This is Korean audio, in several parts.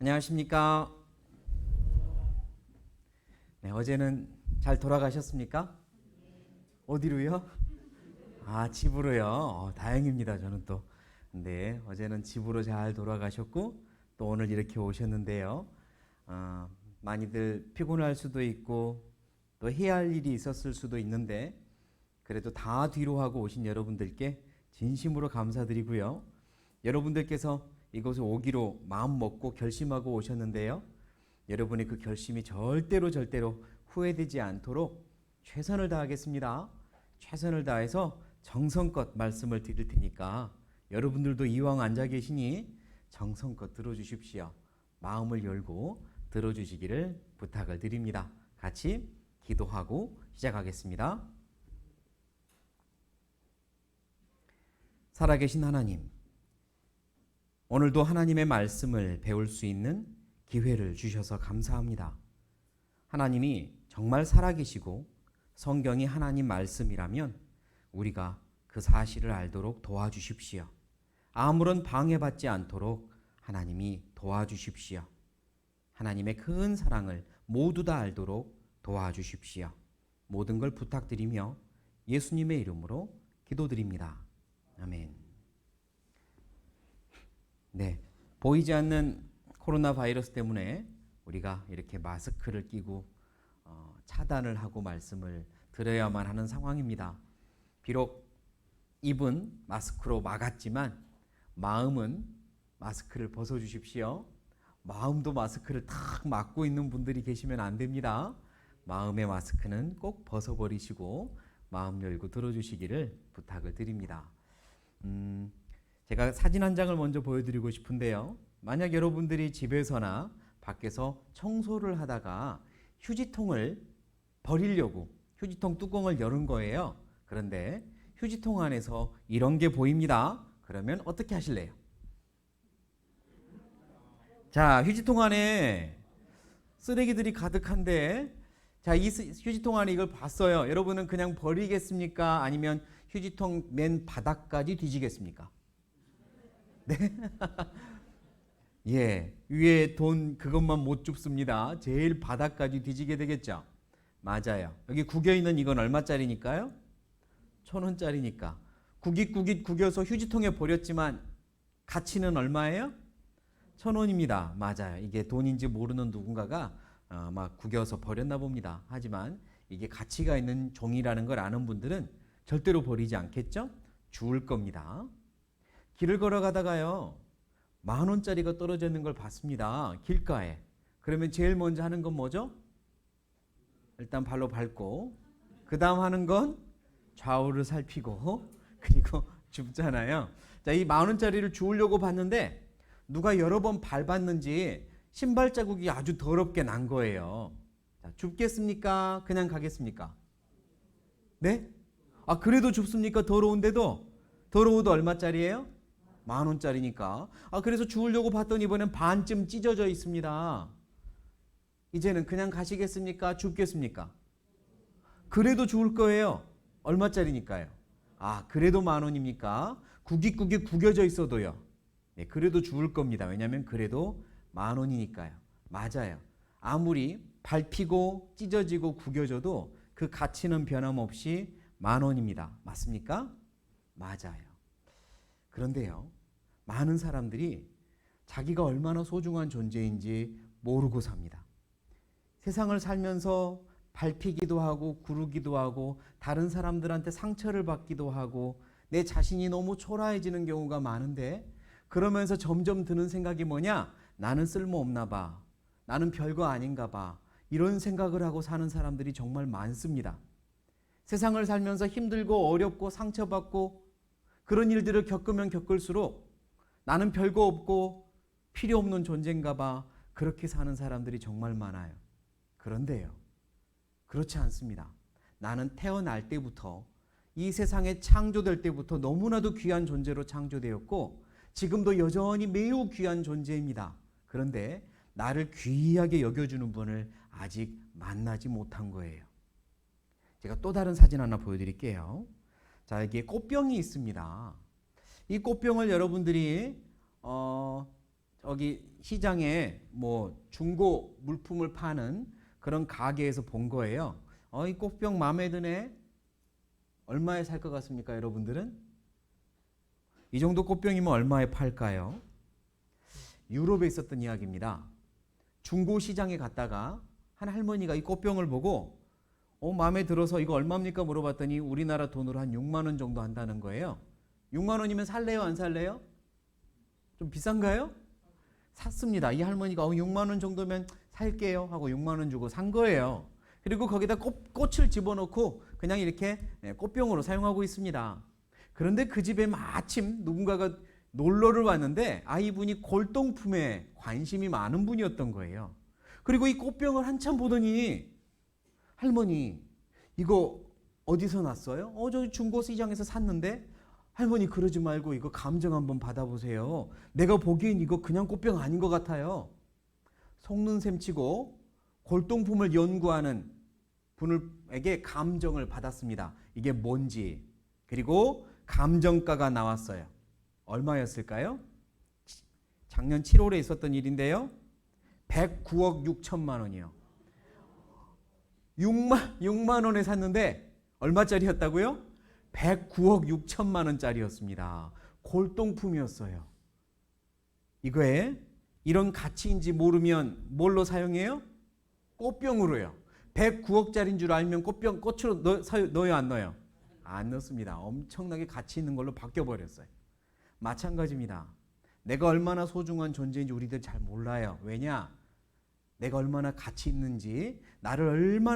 안녕하십니까? 네, 어제는 잘 돌아가셨습니까? 어디로요? 아, 집으로요. 다행입니다. 저는 또. 네, 어제는 집으로 잘 돌아가셨고 또 오늘 이렇게 오셨는데요. 어, 많이들 피곤할 수도 있고 또 해야 할 일이 있었을 수도 있는데 그래도 다 뒤로 하고 오신 여러분들께 진심으로 감사드리고요. 여러분들께서 이곳에 오기로 마음 먹고 결심하고 오셨는데요. 여러분의 그 결심이 절대로 후회되지 않도록 최선을 다하겠습니다. 최선을 다해서 정성껏 말씀을 드릴 테니까 여러분들도 이왕 앉아 계시니 정성껏 들어주십시오. 마음을 열고 들어주시기를 부탁을 드립니다. 같이 기도하고 시작하겠습니다. 살아계신 하나님, 오늘도 하나님의 말씀을 배울 수 있는 기회를 주셔서 감사합니다. 하나님이 정말 살아계시고 성경이 하나님 말씀이라면 우리가 그 사실을 알도록 도와주십시오. 아무런 방해받지 않도록 하나님이 도와주십시오. 하나님의 큰 사랑을 모두 다 알도록 도와주십시오. 모든 걸 부탁드리며 예수님의 이름으로 기도드립니다. 아멘. 네, 보이지 않는 코로나 바이러스 때문에 우리가 이렇게 마스크를 끼고 차단을 하고 말씀을 드려야만 하는 상황입니다. 비록 입은 마스크로 막았지만 마음은 마스크를 벗어주십시오. 마음도 마스크를 탁 막고 있는 분들이 계시면 안 됩니다. 마음의 마스크는 꼭 벗어버리시고 마음 열고 들어주시기를 부탁을 드립니다. 제가 사진 한 장을 먼저 보여드리고 싶은데요. 만약 여러분들이 집에서나 밖에서 청소를 하다가 휴지통을 버리려고 휴지통 뚜껑을 열은 거예요. 그런데 휴지통 안에서 이런 게 보입니다. 그러면 어떻게 하실래요? 자, 휴지통 안에 쓰레기들이 가득한데, 자, 이 휴지통 안에 이걸 봤어요. 여러분은 그냥 버리겠습니까? 아니면 휴지통 맨 바닥까지 뒤지겠습니까? 네? 예, 위에 돈 그것만 못 줍습니다. 제일 바닥까지 뒤지게 되겠죠? 맞아요. 여기 구겨있는 이건 얼마짜리니까요? 1,000원짜리니까. 구깃구깃 구겨서 휴지통에 버렸지만 가치는 얼마예요? 1,000원입니다. 맞아요. 이게 돈인지 모르는 누군가가 막 구겨서 버렸나 봅니다. 하지만 이게 가치가 있는 종이라는 걸 아는 분들은 절대로 버리지 않겠죠? 주울 겁니다. 길을 걸어가다가요, 10,000원짜리가 떨어져 있는 걸 봤습니다. 길가에. 그러면 제일 먼저 하는 건 뭐죠? 일단 발로 밟고, 그 다음 하는 건 좌우를 살피고, 그리고 줍잖아요. 자, 이 10,000원짜리를 주우려고 봤는데 누가 여러 번 밟았는지 신발 자국이 아주 더럽게 난 거예요. 자, 줍겠습니까? 그냥 가겠습니까? 네? 아, 그래도 줍습니까? 더러운데도? 더러워도 얼마짜리예요? 10,000원짜리니까. 아, 그래서 주우려고 봤더니 이번엔 반쯤 찢어져 있습니다. 이제는 그냥 가시겠습니까? 줍겠습니까? 그래도 주울 거예요. 얼마짜리니까요? 아, 그래도 10,000원입니까? 구깃구깃 구겨져 있어도요. 네, 그래도 주울 겁니다. 왜냐하면 그래도 10,000원이니까요. 맞아요. 아무리 밟히고 찢어지고 구겨져도 그 가치는 변함없이 10,000원입니다. 맞습니까? 맞아요. 그런데요, 많은 사람들이 자기가 얼마나 소중한 존재인지 모르고 삽니다. 세상을 살면서 밟히기도 하고 구르기도 하고 다른 사람들한테 상처를 받기도 하고 내 자신이 너무 초라해지는 경우가 많은데, 그러면서 점점 드는 생각이 뭐냐? 나는 쓸모없나 봐. 나는 별거 아닌가 봐. 이런 생각을 하고 사는 사람들이 정말 많습니다. 세상을 살면서 힘들고 어렵고 상처받고 그런 일들을 겪으면 겪을수록 나는 별거 없고 필요 없는 존재인가 봐. 그렇게 사는 사람들이 정말 많아요. 그런데요, 그렇지 않습니다. 나는 태어날 때부터 이 세상에 창조될 때부터 너무나도 귀한 존재로 창조되었고 지금도 여전히 매우 귀한 존재입니다. 그런데 나를 귀하게 여겨주는 분을 아직 만나지 못한 거예요. 제가 또 다른 사진 하나 보여드릴게요. 자, 여기에 꽃병이 있습니다. 이 꽃병을 여러분들이 저기 시장에 뭐 중고 물품을 파는 그런 가게에서 본 거예요. 이 꽃병 마음에 드네. 얼마에 살 것 같습니까, 여러분들은? 이 정도 꽃병이면 얼마에 팔까요? 유럽에 있었던 이야기입니다. 중고 시장에 갔다가 한 할머니가 이 꽃병을 보고 마음에 들어서 이거 얼마입니까 물어봤더니 우리나라 돈으로 한 6만 원 정도 한다는 거예요. 6만 원이면 살래요, 안 살래요? 좀 비싼가요? 샀습니다. 이 할머니가 6만 원 정도면 살게요 하고 6만 원 주고 산 거예요. 그리고 거기다 꽃을 집어넣고 그냥 이렇게 꽃병으로 사용하고 있습니다. 그런데 그 집에 마침 누군가가 놀러를 왔는데 이분이 골동품에 관심이 많은 분이었던 거예요. 그리고 이 꽃병을 한참 보더니 할머니 이거 어디서 났어요? 저 중고시장에서 샀는데. 할머니 그러지 말고 이거 감정 한번 받아보세요. 내가 보기엔 이거 그냥 꽃병 아닌 것 같아요. 속는 셈 치고 골동품을 연구하는 분에게 감정을 받았습니다. 이게 뭔지. 그리고 감정가가 나왔어요. 얼마였을까요? 작년 7월에 있었던 일인데요. 109억 6천만 원이요. 6만 원에 샀는데 얼마짜리였다고요? 109억 6천만 원짜리였습니다. 골동품이었어요. 이거에 이런 가치인지 모르면 뭘로 사용해요? 꽃병으로요. 109억짜리인 줄 알면 꽃으로 넣어요, 안 넣어요? 안 넣습니다. 엄청나게 가치 있는 걸로 바뀌어버렸어요. 마찬가지입니다. 내가 얼마나 소중한 존재인지 우리들 잘 몰라요. 왜냐? 내가 얼마나 가치 있는지, 나를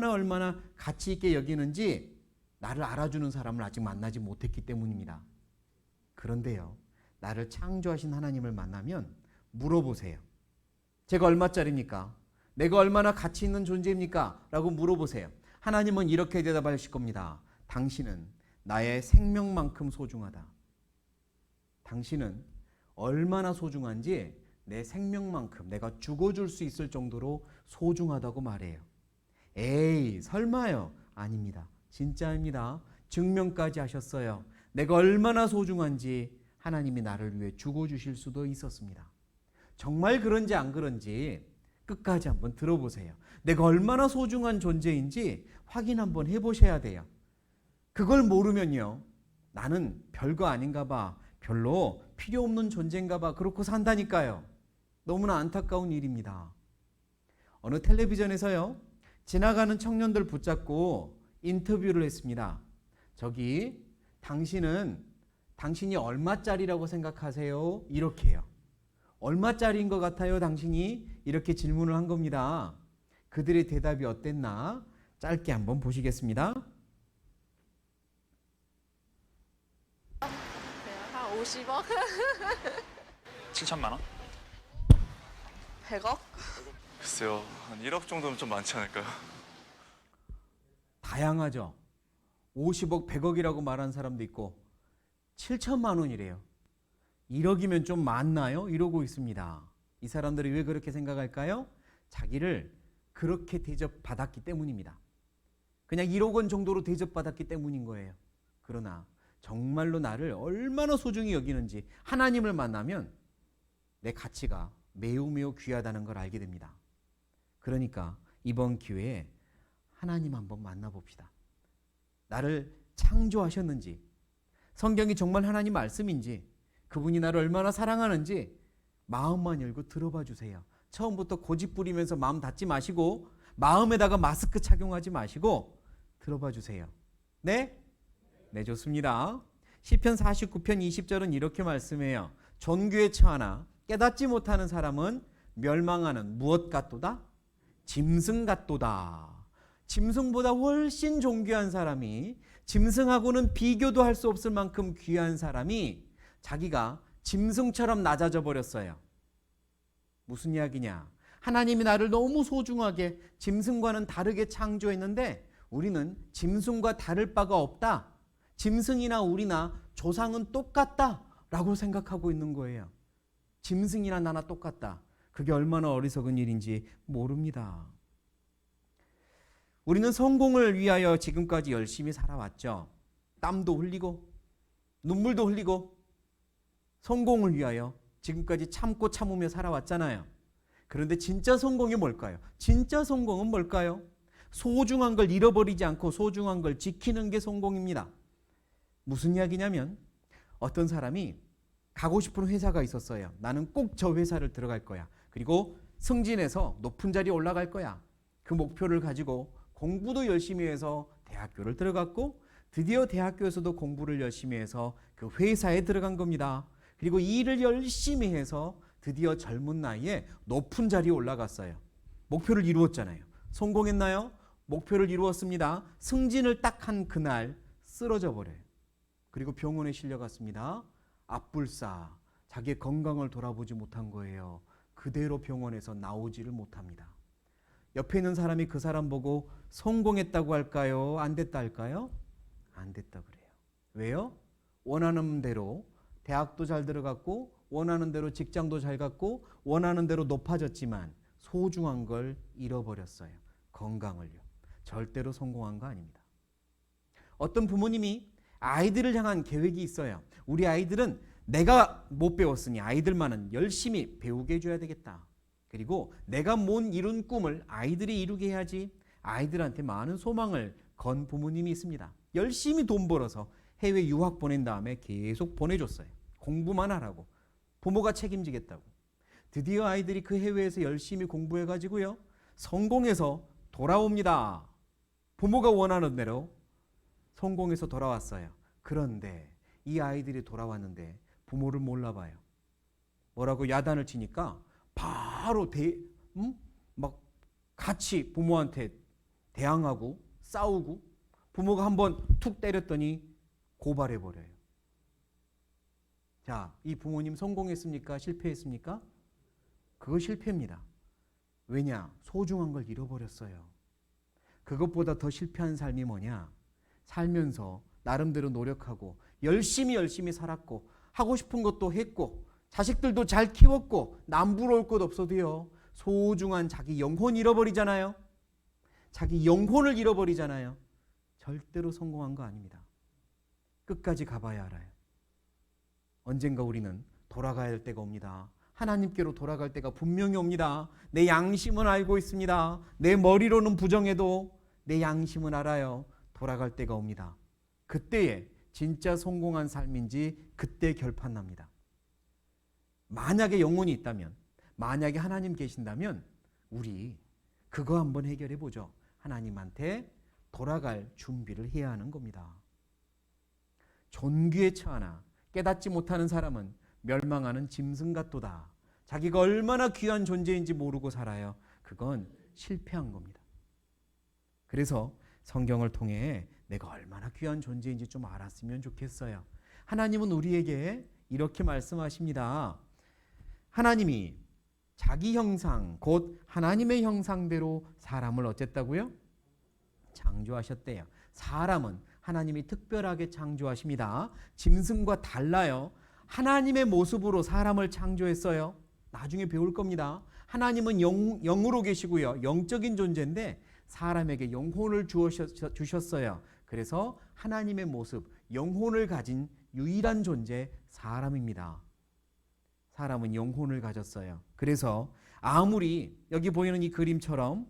얼마나 가치 있게 여기는지 나를 알아주는 사람을 아직 만나지 못했기 때문입니다. 그런데요, 나를 창조하신 하나님을 만나면 물어보세요. 제가 얼마짜리입니까? 내가 얼마나 가치 있는 존재입니까? 라고 물어보세요. 하나님은 이렇게 대답하실 겁니다. 당신은 나의 생명만큼 소중하다. 당신은 얼마나 소중한지 내 생명만큼 내가 죽어줄 수 있을 정도로 소중하다고 말해요. 에이, 설마요? 아닙니다. 진짜입니다. 증명까지 하셨어요. 내가 얼마나 소중한지 하나님이 나를 위해 죽어주실 수도 있었습니다. 정말 그런지 안 그런지 끝까지 한번 들어보세요. 내가 얼마나 소중한 존재인지 확인 한번 해보셔야 돼요. 그걸 모르면요, 나는 별거 아닌가 봐, 별로 필요 없는 존재인가 봐, 그렇고 산다니까요. 너무나 안타까운 일입니다. 어느 텔레비전에서요, 지나가는 청년들 붙잡고 인터뷰를 했습니다. 저기 당신이 얼마짜리라고 생각하세요? 이렇게요. 얼마짜리인 것 같아요, 당신이? 이렇게 질문을 한 겁니다. 그들의 대답이 어땠나? 짧게 한번 보시겠습니다. 한 50억? 7천만 원? 100억? 글쎄요, 한 1억 정도면 좀 많지 않을까요? 다양하죠. 50억, 100억이라고 말하는 사람도 있고 7천만 원이래요. 1억이면 좀 많나요? 이러고 있습니다. 이 사람들이 왜 그렇게 생각할까요? 자기를 그렇게 대접받았기 때문입니다. 그냥 1억 원 정도로 대접받았기 때문인 거예요. 그러나 정말로 나를 얼마나 소중히 여기는지 하나님을 만나면 내 가치가 매우 귀하다는 걸 알게 됩니다. 그러니까 이번 기회에 하나님 한번 만나봅시다. 나를 창조하셨는지, 성경이 정말 하나님 말씀인지, 그분이 나를 얼마나 사랑하는지 마음만 열고 들어봐 주세요. 처음부터 고집 부리면서 마음 닫지 마시고, 마음에다가 마스크 착용하지 마시고 들어봐 주세요. 네? 네, 좋습니다. 시편 49편 20절은 이렇게 말씀해요. 존귀에 처하나 깨닫지 못하는 사람은 멸망하는 무엇 같도다? 짐승 같도다. 짐승보다 훨씬 존귀한 사람이, 짐승하고는 비교도 할 수 없을 만큼 귀한 사람이 자기가 짐승처럼 낮아져 버렸어요. 무슨 이야기냐? 하나님이 나를 너무 소중하게 짐승과는 다르게 창조했는데 우리는 짐승과 다를 바가 없다. 짐승이나 우리나 조상은 똑같다 라고 생각하고 있는 거예요. 짐승이나 나나 똑같다. 그게 얼마나 어리석은 일인지 모릅니다. 우리는 성공을 위하여 지금까지 열심히 살아왔죠. 땀도 흘리고 눈물도 흘리고 성공을 위하여 지금까지 참고 참으며 살아왔잖아요. 그런데 진짜 성공이 뭘까요? 진짜 성공은 뭘까요? 소중한 걸 잃어버리지 않고 소중한 걸 지키는 게 성공입니다. 무슨 이야기냐면 어떤 사람이 가고 싶은 회사가 있었어요. 나는 꼭 저 회사를 들어갈 거야. 그리고 승진해서 높은 자리에 올라갈 거야. 그 목표를 가지고 공부도 열심히 해서 대학교를 들어갔고 드디어 대학교에서도 공부를 열심히 해서 그 회사에 들어간 겁니다. 그리고 일을 열심히 해서 드디어 젊은 나이에 높은 자리에 올라갔어요. 목표를 이루었잖아요. 성공했나요? 목표를 이루었습니다. 승진을 딱 한 그날 쓰러져 버려요. 그리고 병원에 실려갔습니다. 앞불싸 자기의 건강을 돌아보지 못한 거예요. 그대로 병원에서 나오지를 못합니다. 옆에 있는 사람이 그 사람 보고 성공했다고 할까요? 안 됐다 할까요? 안 됐다 그래요. 왜요? 원하는 대로 대학도 잘 들어갔고 원하는 대로 직장도 잘 갔고 원하는 대로 높아졌지만 소중한 걸 잃어버렸어요. 건강을요. 절대로 성공한 거 아닙니다. 어떤 부모님이 아이들을 향한 계획이 있어요. 우리 아이들은 내가 못 배웠으니 아이들만은 열심히 배우게 해줘야 되겠다. 그리고 내가 못 이룬 꿈을 아이들이 이루게 해야지. 아이들한테 많은 소망을 건 부모님이 있습니다. 열심히 돈 벌어서 해외 유학 보낸 다음에 계속 보내줬어요. 공부만 하라고. 부모가 책임지겠다고. 드디어 아이들이 그 해외에서 열심히 공부해가지고요. 성공해서 돌아옵니다. 부모가 원하는 대로 성공해서 돌아왔어요. 그런데 이 아이들이 돌아왔는데 부모를 몰라봐요. 뭐라고 야단을 치니까 바로 막 같이 부모한테 대항하고 싸우고 부모가 한번 툭 때렸더니 고발해버려요. 자, 이 부모님 성공했습니까? 실패했습니까? 그거 실패입니다. 왜냐? 소중한 걸 잃어버렸어요. 그것보다 더 실패한 삶이 뭐냐? 살면서 나름대로 노력하고 열심히 살았고 하고 싶은 것도 했고 자식들도 잘 키웠고 남부러울 것 없어도요. 소중한 자기 영혼 잃어버리잖아요. 자기 영혼을 잃어버리잖아요. 절대로 성공한 거 아닙니다. 끝까지 가봐야 알아요. 언젠가 우리는 돌아가야 할 때가 옵니다. 하나님께로 돌아갈 때가 분명히 옵니다. 내 양심은 알고 있습니다. 내 머리로는 부정해도 내 양심은 알아요. 돌아갈 때가 옵니다. 그때에 진짜 성공한 삶인지 그때 결판납니다. 만약에 영혼이 있다면, 만약에 하나님 계신다면 우리 그거 한번 해결해 보죠. 하나님한테 돌아갈 준비를 해야 하는 겁니다. 존귀에 처하나 깨닫지 못하는 사람은 멸망하는 짐승 같도다. 자기가 얼마나 귀한 존재인지 모르고 살아요. 그건 실패한 겁니다. 그래서 성경을 통해 내가 얼마나 귀한 존재인지 좀 알았으면 좋겠어요. 하나님은 우리에게 이렇게 말씀하십니다. 하나님이 자기 형상, 곧 하나님의 형상대로 사람을 어쨌다고요? 창조하셨대요. 사람은 하나님이 특별하게 창조하십니다. 짐승과 달라요. 하나님의 모습으로 사람을 창조했어요. 나중에 배울 겁니다. 하나님은 영으로 계시고요. 영적인 존재인데 사람에게 영혼을 주셨어요. 그래서 하나님의 모습, 영혼을 가진 유일한 존재 사람입니다. 사람은 영혼을 가졌어요. 그래서 아무리 여기 보이는 이 그림처럼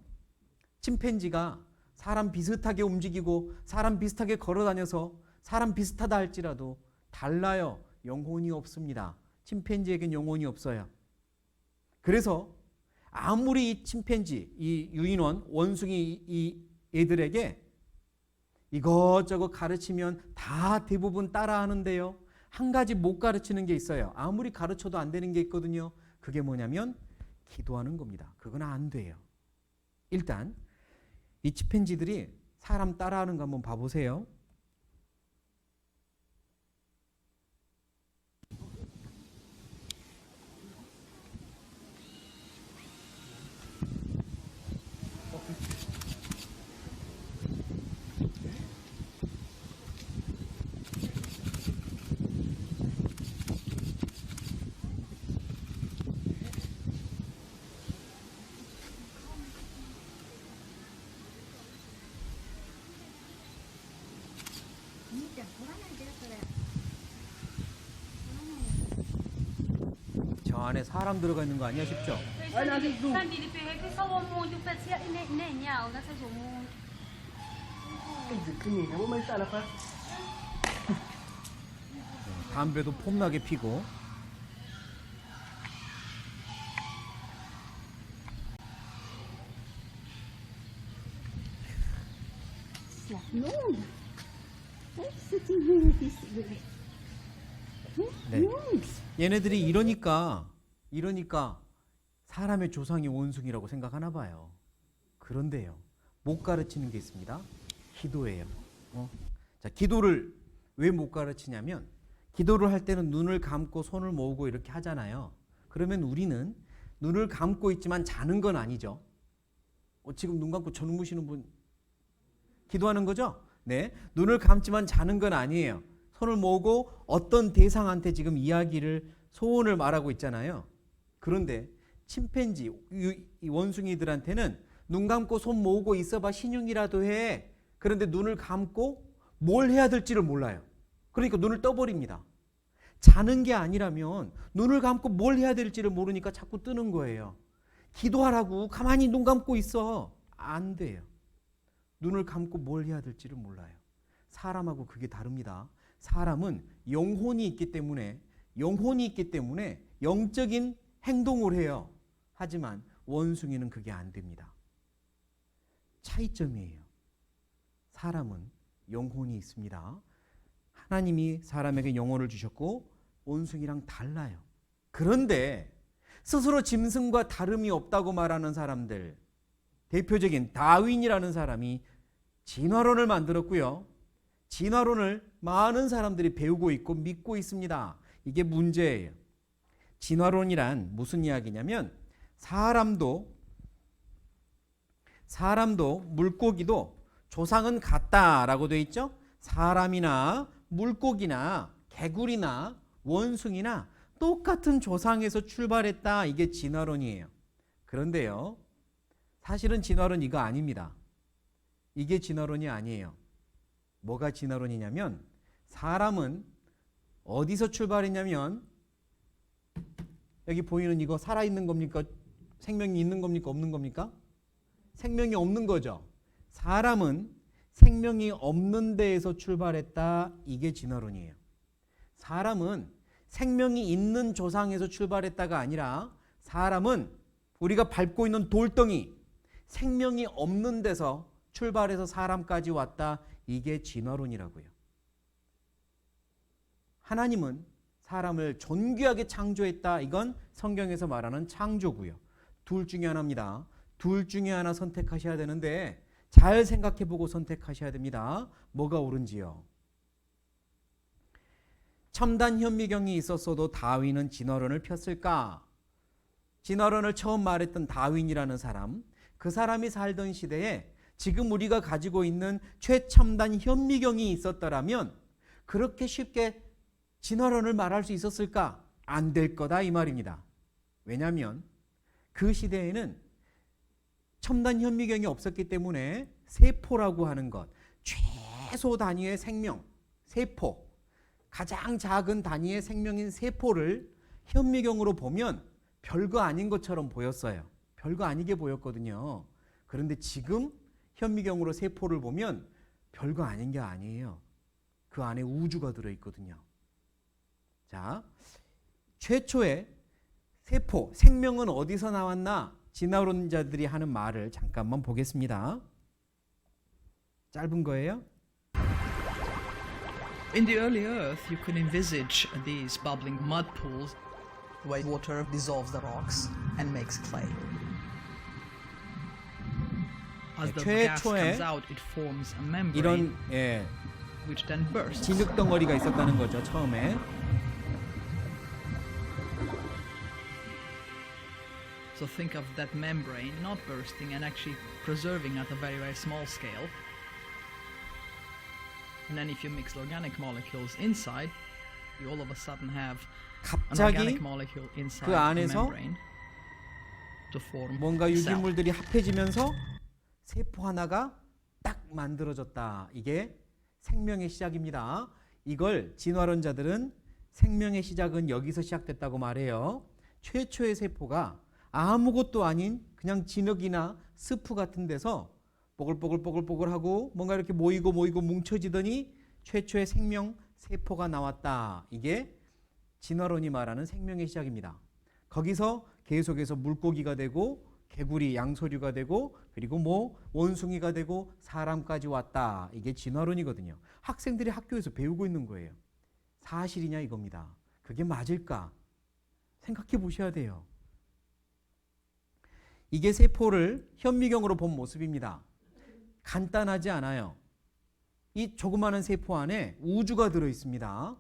침팬지가 사람 비슷하게 움직이고 사람 비슷하게 걸어다녀서 사람 비슷하다 할지라도 달라요. 영혼이 없습니다. 침팬지에겐 영혼이 없어요. 그래서 아무리 이 침팬지, 이 유인원, 원숭이 이 애들에게 이것저것 가르치면 다 대부분 따라하는데요. 한 가지 못 가르치는 게 있어요. 아무리 가르쳐도 안 되는 게 있거든요. 그게 뭐냐면 기도하는 겁니다. 그건 안 돼요. 일단 이 침팬지들이 사람 따라하는 거 한번 봐보세요. 안에 사람 들어가 있는 거 아니야 싶죠? Kan di DPW cái sau mua chụp phết xe này nhau nó sẽ dùng mua. 담배도 폼나게 피고. 네. 얘네들이 이러니까 사람의 조상이 원숭이라고 생각하나 봐요. 그런데요, 못 가르치는 게 있습니다. 기도예요. 자, 기도를 왜 못 가르치냐면, 기도를 할 때는 눈을 감고 손을 모으고 이렇게 하잖아요. 그러면 우리는 눈을 감고 있지만 자는 건 아니죠. 지금 눈 감고 주무시는 분 기도하는 거죠? 네, 눈을 감지만 자는 건 아니에요. 손을 모으고 어떤 대상한테 지금 이야기를, 소원을 말하고 있잖아요. 그런데 침팬지, 이 원숭이들한테는 눈 감고 손 모으고 있어봐 신용이라도 해. 그런데 눈을 감고 뭘 해야 될지를 몰라요. 그러니까 눈을 떠버립니다. 자는 게 아니라면 눈을 감고 뭘 해야 될지를 모르니까 자꾸 뜨는 거예요. 기도하라고 가만히 눈 감고 있어. 안 돼요. 눈을 감고 뭘 해야 될지를 몰라요. 사람하고 그게 다릅니다. 사람은 영혼이 있기 때문에 영적인 행동을 해요. 하지만 원숭이는 그게 안 됩니다. 차이점이에요. 사람은 영혼이 있습니다. 하나님이 사람에게 영혼을 주셨고 원숭이랑 달라요. 그런데 스스로 짐승과 다름이 없다고 말하는 사람들, 대표적인 다윈이라는 사람이 진화론을 만들었고요. 진화론을 많은 사람들이 배우고 있고 믿고 있습니다. 이게 문제예요. 진화론이란 무슨 이야기냐면 사람도 물고기도 조상은 같다라고 되어 있죠. 사람이나 물고기나 개구리나 원숭이나 똑같은 조상에서 출발했다. 이게 진화론이에요. 그런데요, 사실은 진화론 이거 아닙니다. 이게 진화론이 아니에요. 뭐가 진화론이냐면, 사람은 어디서 출발했냐면, 여기 보이는 이거 살아있는 겁니까? 생명이 있는 겁니까? 없는 겁니까? 생명이 없는 거죠. 사람은 생명이 없는 데에서 출발했다. 이게 진화론이에요. 사람은 생명이 있는 조상에서 출발했다가 아니라, 사람은 우리가 밟고 있는 돌덩이, 생명이 없는 데서 출발해서 사람까지 왔다. 이게 진화론이라고요. 하나님은 사람을 존귀하게 창조했다. 이건 성경에서 말하는 창조고요. 둘 중에 하나입니다. 둘 중에 하나 선택하셔야 되는데 잘 생각해보고 선택하셔야 됩니다. 뭐가 옳은지요. 첨단 현미경이 있었어도 다윈은 진화론을 폈을까? 진화론을 처음 말했던 다윈이라는 사람, 그 사람이 살던 시대에 지금 우리가 가지고 있는 최첨단 현미경이 있었더라면 그렇게 쉽게 진화론을 말할 수 있었을까? 안 될 거다 이 말입니다. 왜냐하면 그 시대에는 첨단 현미경이 없었기 때문에 세포라고 하는 것, 최소 단위의 생명, 세포, 가장 작은 단위의 생명인 세포를 현미경으로 보면 별거 아닌 것처럼 보였어요. 별거 아니게 보였거든요. 그런데 지금 현미경으로 세포를 보면 별거 아닌 게 아니에요. 그 안에 우주가 들어있거든요. 자, 최초의 세포, 생명은 어디서 나왔나? 진화론자들이 하는 말을 잠깐만 보겠습니다. 짧은 거예요. In the early Earth, you could envisage these bubbling mud pools where water dissolves the rocks and makes clay. As the gas 최초에 comes out, it forms a membrane, 이런 which then bursts. 진흙 덩어리가 있었다는 거죠. 처음에. So think of that membrane not bursting and actually preserving at a very, very small scale. And then if you mix organic molecules inside, you all of a sudden have an 갑자기 organic molecule inside 그 the 안에서 membrane to form 뭔가 a cell. 유기물들이 합해지면서 세포 하나가 딱 만들어졌다. 이게 생명의 시작입니다. 이걸 진화론자들은 생명의 시작은 여기서 시작됐다고 말해요. 최초의 세포가 아무것도 아닌 그냥 진흙이나 스프 같은 데서 뽀글뽀글뽀글뽀글하고 뭔가 이렇게 모이고 뭉쳐지더니 최초의 생명 세포가 나왔다. 이게 진화론이 말하는 생명의 시작입니다. 거기서 계속해서 물고기가 되고 개구리, 양서류가 되고 그리고 뭐 원숭이가 되고 사람까지 왔다. 이게 진화론이거든요. 학생들이 학교에서 배우고 있는 거예요. 사실이냐 이겁니다. 그게 맞을까? 생각해 보셔야 돼요. 이게 세포를 현미경으로 본 모습입니다. 간단하지 않아요. 이 조그마한 세포 안에 우주가 들어 있습니다.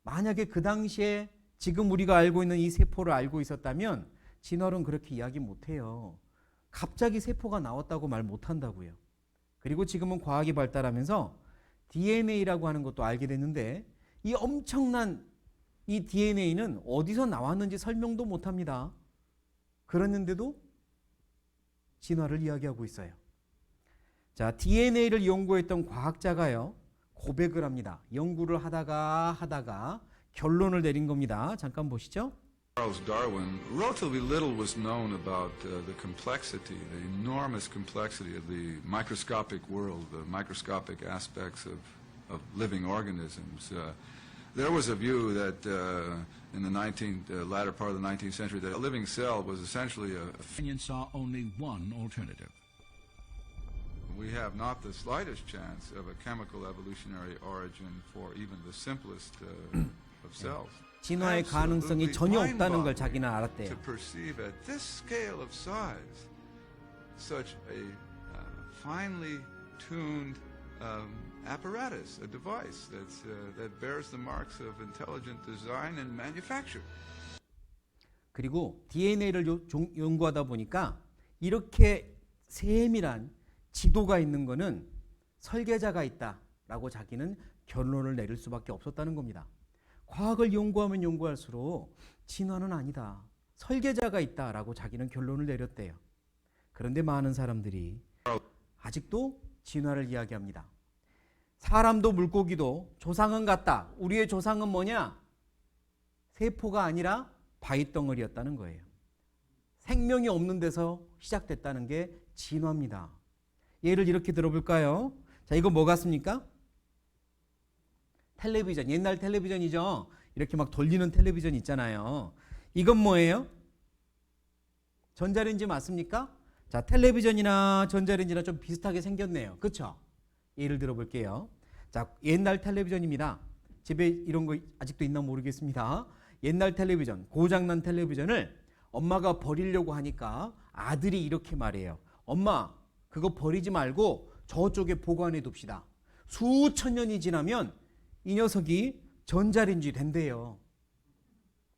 만약에 그 당시에 지금 우리가 알고 있는 이 세포를 알고 있었다면 진화론 그렇게 이야기 못해요. 갑자기 세포가 나왔다고 말 못한다고요. 그리고 지금은 과학이 발달하면서 DNA라고 하는 것도 알게 됐는데 이 엄청난 이 DNA는 어디서 나왔는지 설명도 못합니다. 그랬는데도 진화를 이야기하고 있어요. 자, DNA를 연구했던 과학자가요, 고백을 합니다. 연구를 하다가 결론을 내린 겁니다. 잠깐 보시죠. Charles Darwin, relatively little was known about the complexity, the enormous complexity of the microscopic world, the microscopic aspects of living organisms. There was a view that in the latter part of the 19th century that a living cell was essentially Opinions saw only one alternative. we have not the slightest chance of a chemical evolutionary origin for even the simplest of cells. 진화의 가능성이 전혀 없다는 걸 자기는 알았대요. To perceive at this scale of size such a finely tuned apparatus, a device that bears the marks of intelligent design and manufacture. 그리고 DNA를 연구하다 보니까 이렇게 세밀한 지도가 있는 거는 설계자가 있다라고 자기는 결론을 내릴 수밖에 없었다는 겁니다. 과학을 연구하면 연구할수록 진화는 아니다. 설계자가 있다라고 자기는 결론을 내렸대요. 그런데 많은 사람들이 아직도 진화를 이야기합니다. 사람도 물고기도 조상은 같다. 우리의 조상은 뭐냐? 세포가 아니라 바위덩어리였다는 거예요. 생명이 없는 데서 시작됐다는 게 진화입니다. 예를 이렇게 들어볼까요? 자, 이거 뭐 같습니까? 텔레비전, 옛날 텔레비전이죠. 이렇게 막 돌리는 텔레비전 있잖아요. 이건 뭐예요? 전자레인지 맞습니까? 자, 텔레비전이나 전자레인지나 좀 비슷하게 생겼네요. 그렇죠? 예를 들어볼게요. 자, 옛날 텔레비전입니다. 집에 이런 거 아직도 있나 모르겠습니다. 옛날 텔레비전, 고장난 텔레비전을 엄마가 버리려고 하니까 아들이 이렇게 말해요. 엄마, 그거 버리지 말고 저쪽에 보관해 둡시다. 수천 년이 지나면 이 녀석이 전자레인지 된대요.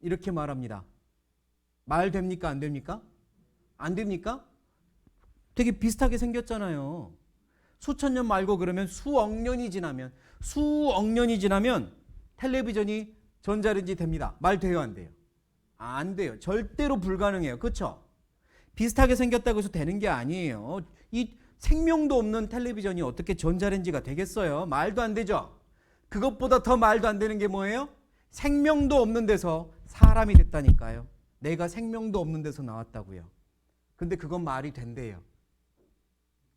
이렇게 말합니다. 말 됩니까? 안 됩니까? 안 됩니까? 되게 비슷하게 생겼잖아요. 수천 년 말고 그러면 수억 년이 지나면 텔레비전이 전자레인지 됩니다. 말 돼요? 안 돼요? 안 돼요. 절대로 불가능해요. 그렇죠? 비슷하게 생겼다고 해서 되는 게 아니에요. 이 생명도 없는 텔레비전이 어떻게 전자레인지가 되겠어요? 말도 안 되죠? 그것보다 더 말도 안 되는 게 뭐예요? 생명도 없는 데서 사람이 됐다니까요. 내가 생명도 없는 데서 나왔다고요. 근데 그건 말이 된대요.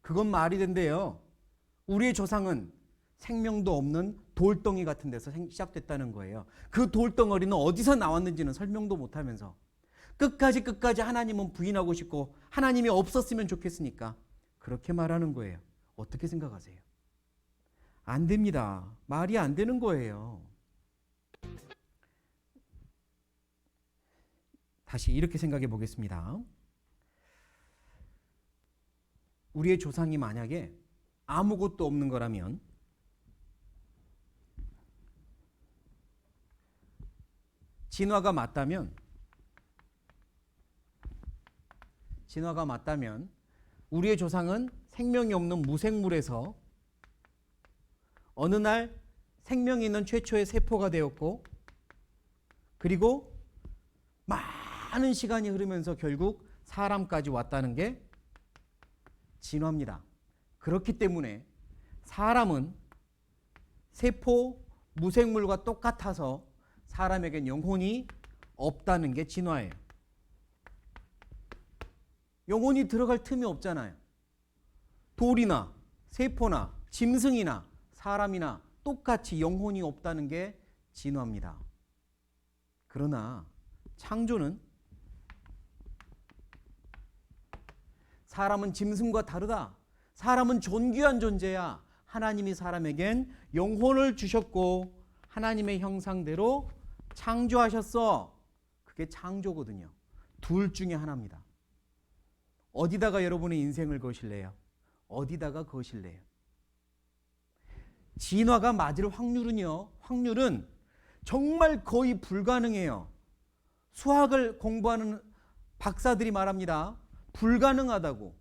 그건 말이 된대요. 우리의 조상은 생명도 없는 돌덩이 같은 데서 시작됐다는 거예요. 그 돌덩어리는 어디서 나왔는지는 설명도 못하면서 끝까지 하나님은 부인하고 싶고 하나님이 없었으면 좋겠으니까 그렇게 말하는 거예요. 어떻게 생각하세요? 안 됩니다. 말이 안 되는 거예요. 다시 이렇게 생각해 보겠습니다. 우리의 조상이 만약에 아무것도 없는 거라면 진화가 맞다면 우리의 조상은 생명이 없는 무생물에서 어느 날 생명이 있는 최초의 세포가 되었고 그리고 많은 시간이 흐르면서 결국 사람까지 왔다는 게 진화입니다. 그렇기 때문에 사람은 세포, 무생물과 똑같아서 사람에겐 영혼이 없다는 게 진화예요. 영혼이 들어갈 틈이 없잖아요. 돌이나 세포나 짐승이나 사람이나 똑같이 영혼이 없다는 게 진화입니다. 그러나 창조는 사람은 짐승과 다르다. 사람은 존귀한 존재야. 하나님이 사람에겐 영혼을 주셨고 하나님의 형상대로 창조하셨어. 그게 창조거든요. 둘 중에 하나입니다. 어디다가 여러분의 인생을 거실래요? 어디다가 거실래요? 진화가 맞을 확률은요. 확률은 정말 거의 불가능해요. 수학을 공부하는 박사들이 말합니다. 불가능하다고.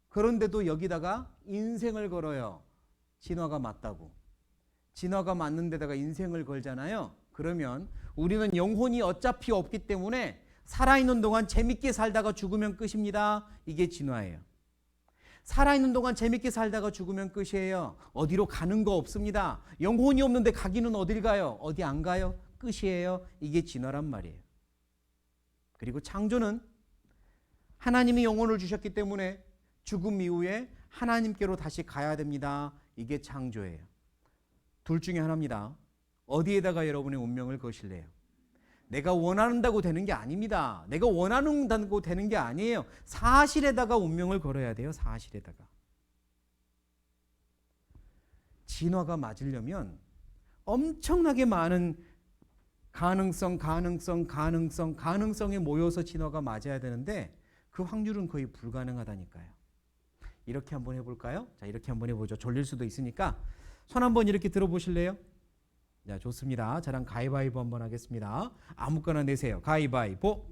그런데도 여기다가 인생을 걸어요. 진화가 맞다고. 진화가 맞는 데다가 인생을 걸잖아요. 그러면 우리는 영혼이 어차피 없기 때문에 살아있는 동안 재밌게 살다가 죽으면 끝입니다. 이게 진화예요. 살아있는 동안 재밌게 살다가 죽으면 끝이에요. 어디로 가는 거 없습니다. 영혼이 없는데 가기는 어딜 가요? 어디 안 가요? 끝이에요. 이게 진화란 말이에요. 그리고 창조는 하나님이 영혼을 주셨기 때문에 죽음 이후에 하나님께로 다시 가야 됩니다. 이게 창조예요. 둘 중에 하나입니다. 어디에다가 여러분의 운명을 거실래요? 내가 원한다고 되는 게 아닙니다. 내가 원한다고 되는 게 아니에요. 사실에다가 운명을 걸어야 돼요. 사실에다가. 진화가 맞으려면 엄청나게 많은 가능성에 모여서 진화가 맞아야 되는데 그 확률은 거의 불가능하다니까요. 이렇게 한번 해볼까요? 자, 이렇게 한번 해보죠. 졸릴 수도 있으니까 손 한번 이렇게 들어보실래요? 자, 좋습니다. 저랑 가위바위보 한번 하겠습니다. 아무거나 내세요. 가위바위보.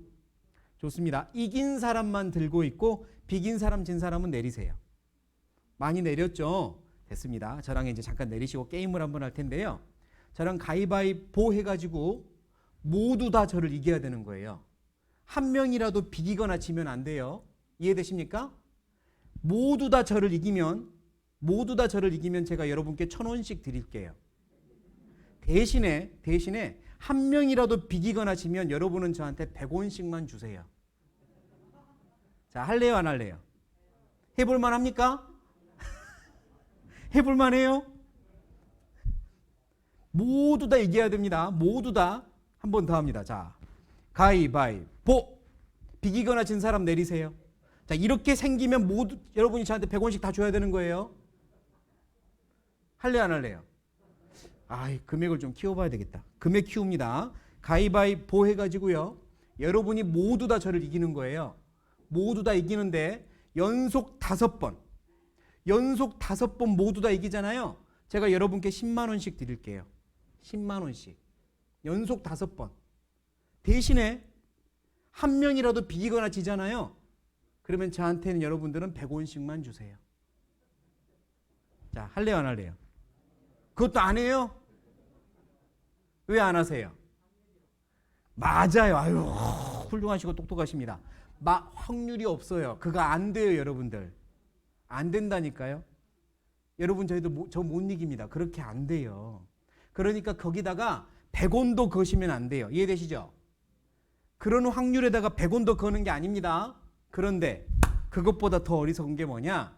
좋습니다. 이긴 사람만 들고 있고 비긴 사람, 진 사람은 내리세요. 많이 내렸죠? 됐습니다. 저랑 이제 잠깐 내리시고 게임을 한번 할 텐데요. 저랑 가위바위보 해가지고 모두 다 저를 이겨야 되는 거예요. 한 명이라도 비기거나 지면 안 돼요. 이해되십니까? 모두 다 저를 이기면 제가 여러분께 1,000원씩 드릴게요. 대신에 한 명이라도 비기거나 지면 여러분은 저한테 100원씩만 주세요. 자, 할래요, 안 할래요? 해볼만 합니까? 해볼만 해요? 모두 다 이겨야 됩니다. 모두 다. 한 번 더 합니다. 자, 가위바위보. 비기거나 진 사람 내리세요. 자, 이렇게 생기면 모두 여러분이 저한테 100원씩 다 줘야 되는 거예요. 할래요, 안 할래요? 금액을 좀 키워봐야 되겠다. 금액 키웁니다. 가위바위보 해가지고요. 여러분이 모두 다 저를 이기는 거예요. 모두 다 이기는데 연속 5번 모두 다 이기잖아요. 제가 여러분께 10만 원씩 드릴게요. 10만 원씩. 연속 5번. 대신에 한 명이라도 비기거나 지잖아요. 그러면 저한테는 여러분들은 100원씩만 주세요. 자, 할래요, 안 할래요? 그것도 안 해요? 왜 안 하세요? 맞아요. 아유, 훌륭하시고 똑똑하십니다. 확률이 없어요. 그거 안 돼요, 여러분들. 안 된다니까요. 여러분, 저희도 저 못 이깁니다. 그렇게 안 돼요. 그러니까 거기다가 100원도 거시면 안 돼요. 이해되시죠? 그런 확률에다가 100원도 거는 게 아닙니다. 그런데 그것보다 더 어리석은 게 뭐냐?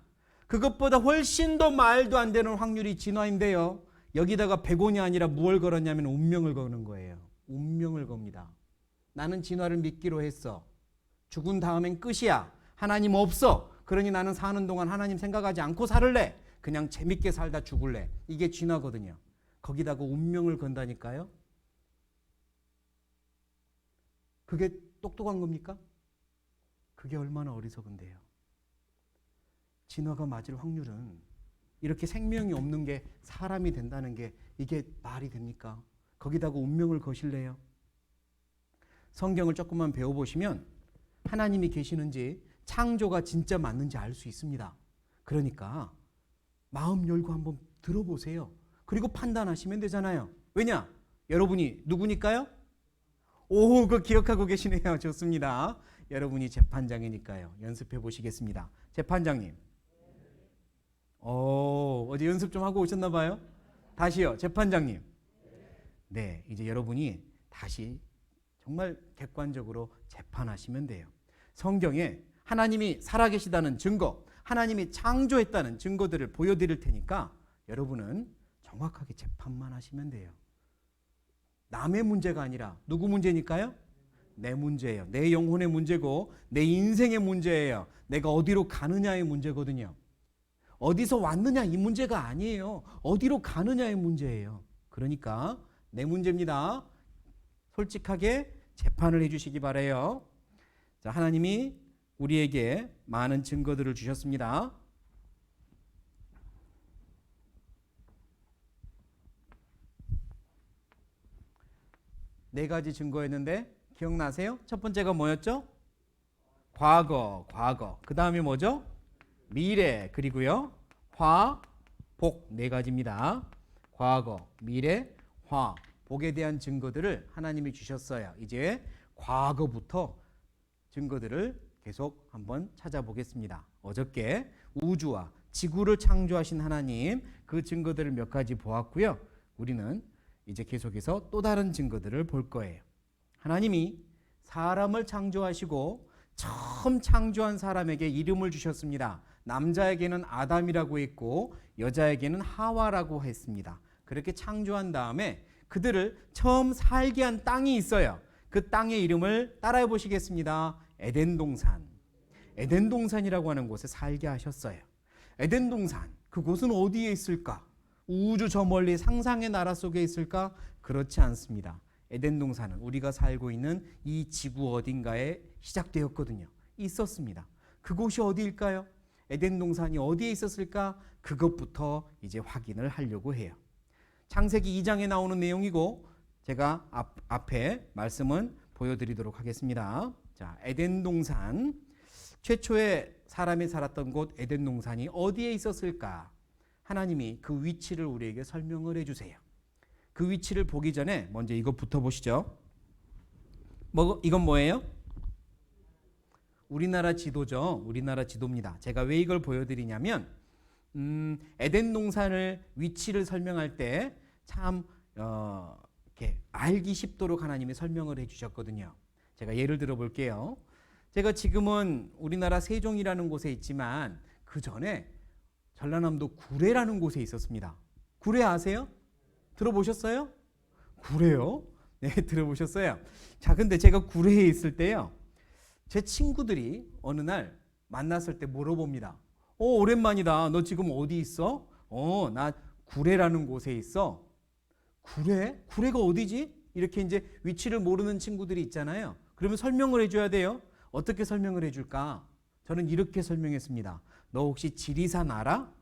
그것보다 훨씬 더 말도 안 되는 확률이 진화인데요. 여기다가 100원이 아니라 무엇을 걸었냐면 운명을 거는 거예요. 운명을 겁니다. 나는 진화를 믿기로 했어. 죽은 다음엔 끝이야. 하나님 없어. 그러니 나는 사는 동안 하나님 생각하지 않고 살을래. 그냥 재밌게 살다 죽을래. 이게 진화거든요. 거기다가 운명을 건다니까요. 그게 똑똑한 겁니까? 그게 얼마나 어리석은데요. 진화가 맞을 확률은 이렇게 생명이 없는 게 사람이 된다는 게 이게 말이 됩니까? 거기다가 운명을 거실래요? 성경을 조금만 배워보시면 하나님이 계시는지 창조가 진짜 맞는지 알 수 있습니다. 그러니까 마음 열고 한번 들어보세요. 그리고 판단하시면 되잖아요. 왜냐? 여러분이 누구니까요? 오, 그거 기억하고 계시네요. 좋습니다. 여러분이 재판장이니까요. 연습해 보시겠습니다. 재판장님. 어디 연습 좀 하고 오셨나 봐요? 다시요. 재판장님. 네, 이제 여러분이 다시 정말 객관적으로 재판하시면 돼요. 성경에 하나님이 살아계시다는 증거, 하나님이 창조했다는 증거들을 보여드릴 테니까 여러분은 정확하게 재판만 하시면 돼요. 남의 문제가 아니라 누구 문제니까요? 내 문제예요. 내 영혼의 문제고 내 인생의 문제예요. 내가 어디로 가느냐의 문제거든요. 어디서 왔느냐 이 문제가 아니에요. 어디로 가느냐의 문제예요. 그러니까 내 문제입니다. 솔직하게 재판을 해주시기 바라요. 자, 하나님이 우리에게 많은 증거들을 주셨습니다. 네 가지 증거였는데 기억나세요? 첫 번째가 뭐였죠? 과거. 그 다음에 뭐죠? 미래. 그리고요, 화, 복. 네 가지입니다. 과거, 미래, 화, 복에 대한 증거들을 하나님이 주셨어요. 이제 과거부터 증거들을 계속 한번 찾아보겠습니다. 어저께 우주와 지구를 창조하신 하나님, 그 증거들을 몇 가지 보았고요. 우리는 이제 계속해서 또 다른 증거들을 볼 거예요. 하나님이 사람을 창조하시고 처음 창조한 사람에게 이름을 주셨습니다. 남자에게는 아담이라고 했고 여자에게는 하와라고 했습니다. 그렇게 창조한 다음에 그들을 처음 살게 한 땅이 있어요. 그 땅의 이름을 따라해 보시겠습니다. 에덴 동산. 에덴 동산이라고 하는 곳에 살게 하셨어요. 에덴 동산, 그곳은 어디에 있을까? 우주 저 멀리 상상의 나라 속에 있을까? 그렇지 않습니다. 에덴 동산은 우리가 살고 있는 이 지구 어딘가에 시작되었거든요. 있었습니다. 그곳이 어디일까요? 에덴 동산이 어디에 있었을까? 그것부터 이제 확인을 하려고 해요. 창세기 2장에 나오는 내용이고 제가 앞에 말씀은 보여드리도록 하겠습니다. 자, 에덴 동산, 최초의 사람이 살았던 곳 에덴 동산이 어디에 있었을까? 하나님이 그 위치를 우리에게 설명을 해주세요. 그 위치를 보기 전에 먼저 이것부터 보시죠. 이건 뭐예요? 우리나라 지도죠. 우리나라 지도입니다. 제가 왜 이걸 보여드리냐면 에덴 동산을 위치를 설명할 때 참 이렇게 알기 쉽도록 하나님이 설명을 해주셨거든요. 제가 예를 들어 볼게요. 제가 지금은 우리나라 세종이라는 곳에 있지만 그 전에 전라남도 구례라는 곳에 있었습니다. 구례 아세요? 들어보셨어요? 구례요? 네, 들어보셨어요. 자, 근데 제가 구례에 있을 때요, 제 친구들이 어느 날 만났을 때 물어봅니다. 오랜만이다. 너 지금 어디 있어? 나 구례라는 곳에 있어. 구례? 구례가 어디지? 이렇게 이제 위치를 모르는 친구들이 있잖아요. 그러면 설명을 해줘야 돼요. 어떻게 설명을 해줄까? 저는 이렇게 설명했습니다. 너 혹시 지리산 알아?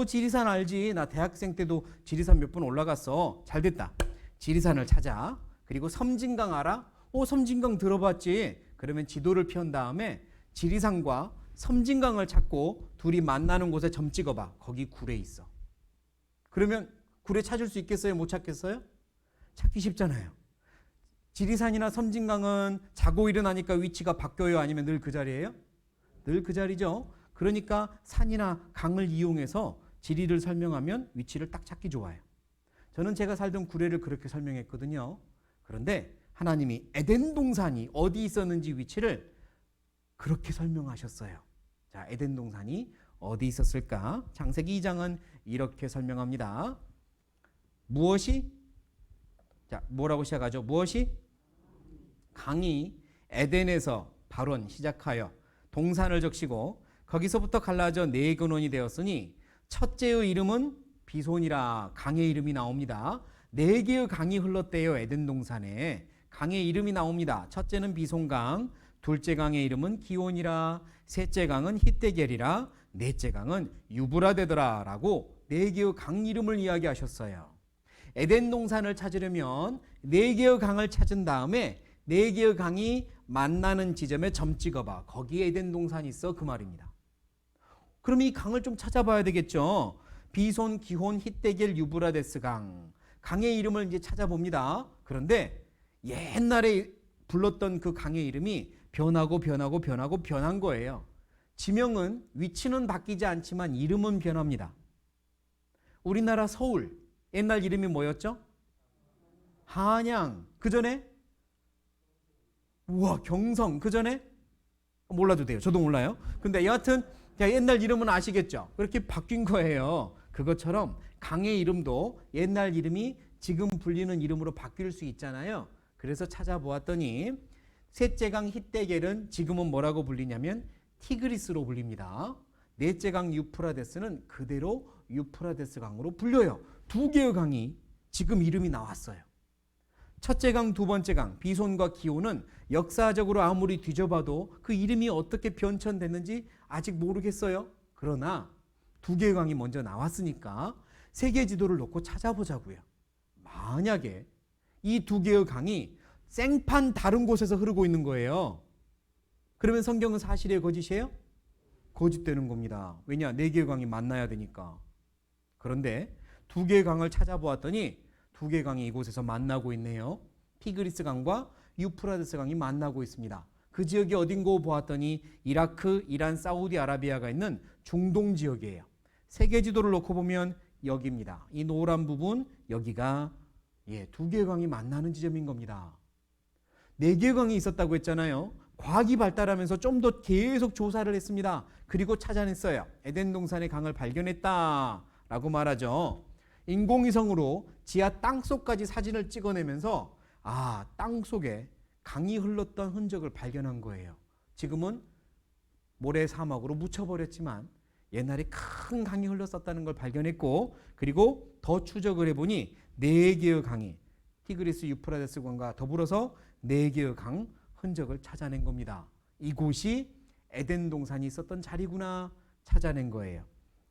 지리산 알지. 나 대학생 때도 지리산 몇 번 올라갔어. 잘 됐다. 지리산을 찾아. 그리고 섬진강 알아? 섬진강 들어봤지. 그러면 지도를 편 다음에 지리산과 섬진강을 찾고 둘이 만나는 곳에 점 찍어봐. 거기 구례 있어. 그러면 구례 찾을 수 있겠어요? 못 찾겠어요? 찾기 쉽잖아요. 지리산이나 섬진강은 자고 일어나니까 위치가 바뀌어요? 아니면 늘 그 자리예요? 늘 그 자리죠. 그러니까 산이나 강을 이용해서 지리를 설명하면 위치를 딱 찾기 좋아요. 저는 제가 살던 구례를 그렇게 설명했거든요. 그런데 하나님이 에덴 동산이 어디 있었는지 위치를 그렇게 설명하셨어요. 자, 에덴 동산이 어디 있었을까? 창세기 2장은 이렇게 설명합니다. 무엇이? 자, 뭐라고 시작하죠? 무엇이? 강이 에덴에서 발원 시작하여 동산을 적시고 거기서부터 갈라져 네 근원이 되었으니 첫째의 이름은 비손이라. 강의 이름이 나옵니다. 네 개의 강이 흘렀대요. 에덴 동산에 강의 이름이 나옵니다. 첫째는 비손강, 둘째 강의 이름은 기온이라, 셋째 강은 히데겔이라, 넷째 강은 유브라데더라 라고 네 개의 강 이름을 이야기하셨어요. 에덴 동산을 찾으려면 네 개의 강을 찾은 다음에 네 개의 강이 만나는 지점에 점 찍어봐. 거기에 에덴 동산이 있어. 그 말입니다. 그럼 이 강을 좀 찾아봐야 되겠죠. 비손, 기혼, 히데겔, 유브라데스 강. 강의 이름을 이제 찾아봅니다. 그런데 옛날에 불렀던 그 강의 이름이 변한 거예요. 지명은, 위치는 바뀌지 않지만 이름은 변합니다. 우리나라 서울, 옛날 이름이 뭐였죠? 한양. 그 전에? 경성. 그 전에? 몰라도 돼요. 저도 몰라요. 근데 여하튼 옛날 이름은 아시겠죠? 그렇게 바뀐 거예요. 그것처럼 강의 이름도 옛날 이름이 지금 불리는 이름으로 바뀔 수 있잖아요. 그래서 찾아보았더니 셋째 강 히데겔은 지금은 뭐라고 불리냐면 티그리스로 불립니다. 넷째 강 유프라데스는 그대로 유프라데스 강으로 불려요. 두 개의 강이 지금 이름이 나왔어요. 첫째 강, 두 번째 강, 비손과 기호는 역사적으로 아무리 뒤져봐도 그 이름이 어떻게 변천됐는지 아직 모르겠어요. 그러나 두 개의 강이 먼저 나왔으니까 세계 지도를 놓고 찾아보자고요. 만약에 이 두 개의 강이 생판 다른 곳에서 흐르고 있는 거예요. 그러면 성경은 사실이에요, 거짓이에요? 거짓되는 겁니다. 왜냐? 네 개의 강이 만나야 되니까. 그런데 두 개의 강을 찾아보았더니 두 개의 강이 이곳에서 만나고 있네요. 티그리스 강과 유프라데스 강이 만나고 있습니다. 그 지역이 어딘고 보았더니 이라크, 이란, 사우디아라비아가 있는 중동 지역이에요. 세계 지도를 놓고 보면 여기입니다. 이 노란 부분, 여기가 두 개의 강이 만나는 지점인 겁니다. 네 개의 강이 있었다고 했잖아요. 과학이 발달하면서 좀 더 계속 조사를 했습니다. 그리고 찾아냈어요. 에덴 동산의 강을 발견했다라고 말하죠. 인공위성으로 지하 땅속까지 사진을 찍어내면서 땅속에 강이 흘렀던 흔적을 발견한 거예요. 지금은 모래 사막으로 묻혀버렸지만 옛날에 큰 강이 흘렀었다는 걸 발견했고, 그리고 더 추적을 해보니 네 개의 강이 티그리스 유프라데스 강과 더불어서 네 개의 강 흔적을 찾아낸 겁니다. 이곳이 에덴 동산이 있었던 자리구나 찾아낸 거예요.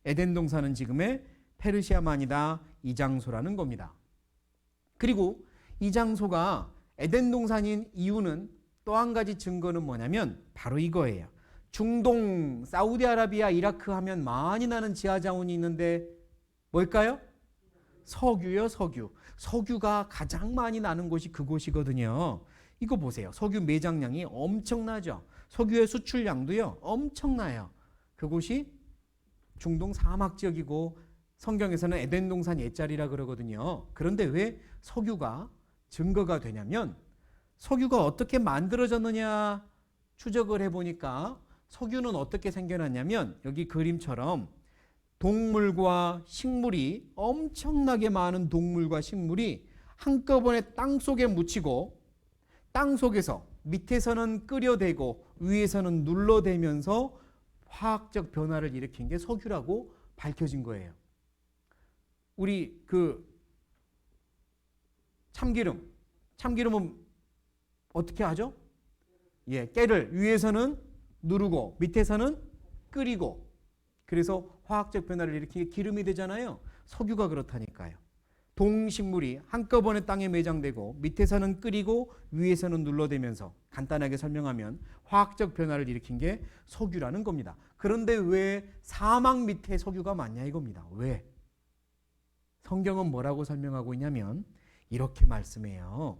에덴 동산은 지금의 페르시아만이다, 이 장소라는 겁니다. 그리고 이 장소가 에덴 동산인 이유는 또 한 가지 증거는 뭐냐면 바로 이거예요. 중동, 사우디아라비아, 이라크 하면 많이 나는 지하자원이 있는데 뭘까요? 석유요, 석유. 석유가 가장 많이 나는 곳이 그곳이거든요. 이거 보세요. 석유 매장량이 엄청나죠. 석유의 수출량도요, 엄청나요. 그곳이 중동 사막 지역이고 성경에서는 에덴 동산 옛자리라 그러거든요. 그런데 왜 석유가 증거가 되냐면 석유가 어떻게 만들어졌느냐 추적을 해보니까 석유는 어떻게 생겨났냐면 여기 그림처럼 동물과 식물이 엄청나게 많은 동물과 식물이 한꺼번에 땅속에 묻히고 땅속에서 밑에서는 끓여대고 위에서는 눌러대면서 화학적 변화를 일으킨 게 석유라고 밝혀진 거예요. 우리 참기름은 어떻게 하죠? 깨를 위에서는 누르고 밑에서는 끓이고 그래서 화학적 변화를 일으키게 기름이 되잖아요. 석유가 그렇다니까요. 동식물이 한꺼번에 땅에 매장되고 밑에서는 끓이고 위에서는 눌러대면서 간단하게 설명하면 화학적 변화를 일으킨 게 석유라는 겁니다. 그런데 왜 사막 밑에 석유가 많냐 이겁니다. 왜? 성경은 뭐라고 설명하고 있냐면 이렇게 말씀해요.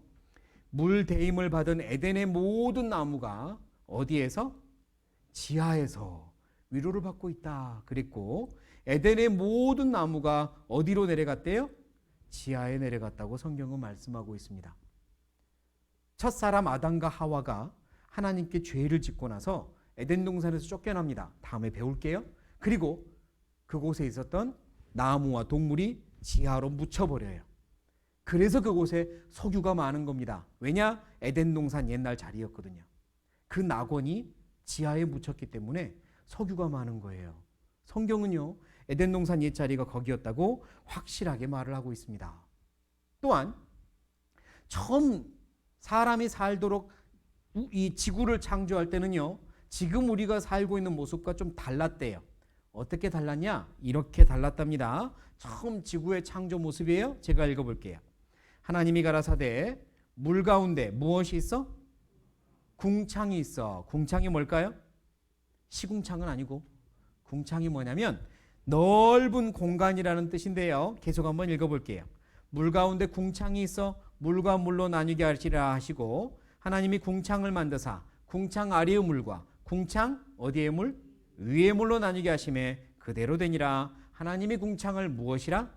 물 대임을 받은 에덴의 모든 나무가 어디에서? 지하에서 위로를 받고 있다 그랬고 에덴의 모든 나무가 어디로 내려갔대요? 지하에 내려갔다고 성경은 말씀하고 있습니다. 첫사람 아담과 하와가 하나님께 죄를 짓고 나서 에덴 동산에서 쫓겨납니다. 다음에 배울게요. 그리고 그곳에 있었던 나무와 동물이 지하로 묻혀버려요. 그래서 그곳에 석유가 많은 겁니다. 왜냐? 에덴 동산 옛날 자리였거든요. 그 낙원이 지하에 묻혔기 때문에 석유가 많은 거예요. 성경은요, 에덴 동산 옛자리가 거기였다고 확실하게 말을 하고 있습니다. 또한 처음 사람이 살도록 이 지구를 창조할 때는요, 지금 우리가 살고 있는 모습과 좀 달랐대요. 어떻게 달랐냐? 이렇게 달랐답니다. 처음 지구의 창조 모습이에요. 제가 읽어볼게요. 하나님이 가라사대 물 가운데 무엇이 있어? 궁창이 있어. 궁창이 뭘까요? 시궁창은 아니고 궁창이 뭐냐면 넓은 공간이라는 뜻인데요. 계속 한번 읽어볼게요. 물 가운데 궁창이 있어 물과 물로 나뉘게 하시라 하시고 하나님이 궁창을 만드사 궁창 아래의 물과 궁창 어디의 물? 위의 물로 나뉘게 하심에 그대로 되니라. 하나님이 궁창을 무엇이라?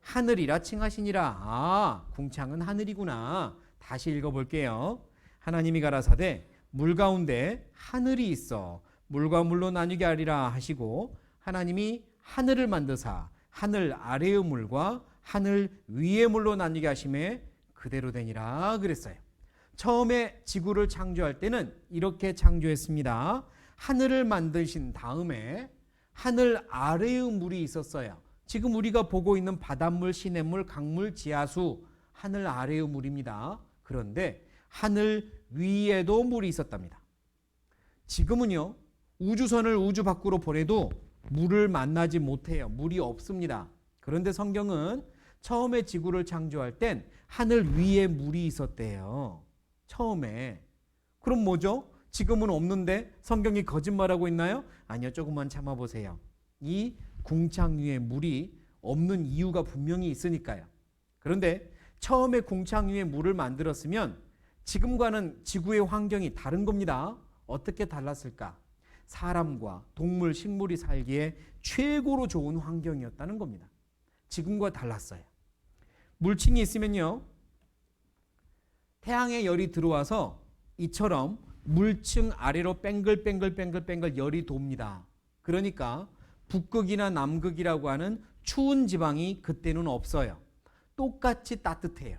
하늘이라 칭하시니라. 궁창은 하늘이구나. 다시 읽어볼게요. 하나님이 가라사대 물 가운데 하늘이 있어 물과 물로 나뉘게 하리라 하시고 하나님이 하늘을 만드사 하늘 아래의 물과 하늘 위의 물로 나뉘게 하심에 그대로 되니라 그랬어요. 처음에 지구를 창조할 때는 이렇게 창조했습니다. 하늘을 만드신 다음에 하늘 아래의 물이 있었어요. 지금 우리가 보고 있는 바닷물, 시냇물, 강물, 지하수 하늘 아래의 물입니다. 그런데 하늘 위에도 물이 있었답니다. 지금은요, 우주선을 우주 밖으로 보내도 물을 만나지 못해요. 물이 없습니다. 그런데 성경은 처음에 지구를 창조할 땐 하늘 위에 물이 있었대요. 처음에. 그럼 뭐죠? 지금은 없는데 성경이 거짓말하고 있나요? 아니요. 조금만 참아보세요. 이 궁창 위에 물이 없는 이유가 분명히 있으니까요. 그런데 처음에 궁창 위에 물을 만들었으면 지금과는 지구의 환경이 다른 겁니다. 어떻게 달랐을까? 사람과 동물, 식물이 살기에 최고로 좋은 환경이었다는 겁니다. 지금과 달랐어요. 물층이 있으면요, 태양의 열이 들어와서 이처럼 물층 아래로 뱅글뱅글 열이 돕니다. 그러니까 북극이나 남극이라고 하는 추운 지방이 그때는 없어요. 똑같이 따뜻해요.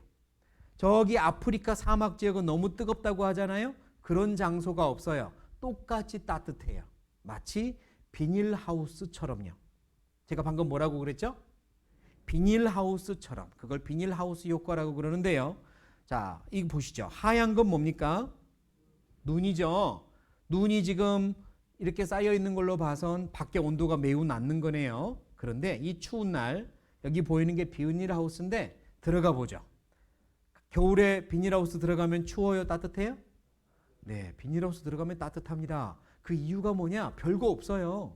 저기 아프리카 사막 지역은 너무 뜨겁다고 하잖아요. 그런 장소가 없어요. 똑같이 따뜻해요. 마치 비닐하우스처럼요. 제가 방금 뭐라고 그랬죠? 비닐하우스처럼. 그걸 비닐하우스 효과라고 그러는데요. 자, 이거 보시죠. 하얀 건 뭡니까? 눈이죠. 눈이 지금 이렇게 쌓여 있는 걸로 봐선 밖에 온도가 매우 낮는 거네요. 그런데 이 추운 날 여기 보이는 게 비닐하우스인데 들어가 보죠. 겨울에 비닐하우스 들어가면 추워요? 따뜻해요? 네, 비닐하우스 들어가면 따뜻합니다. 그 이유가 뭐냐? 별거 없어요.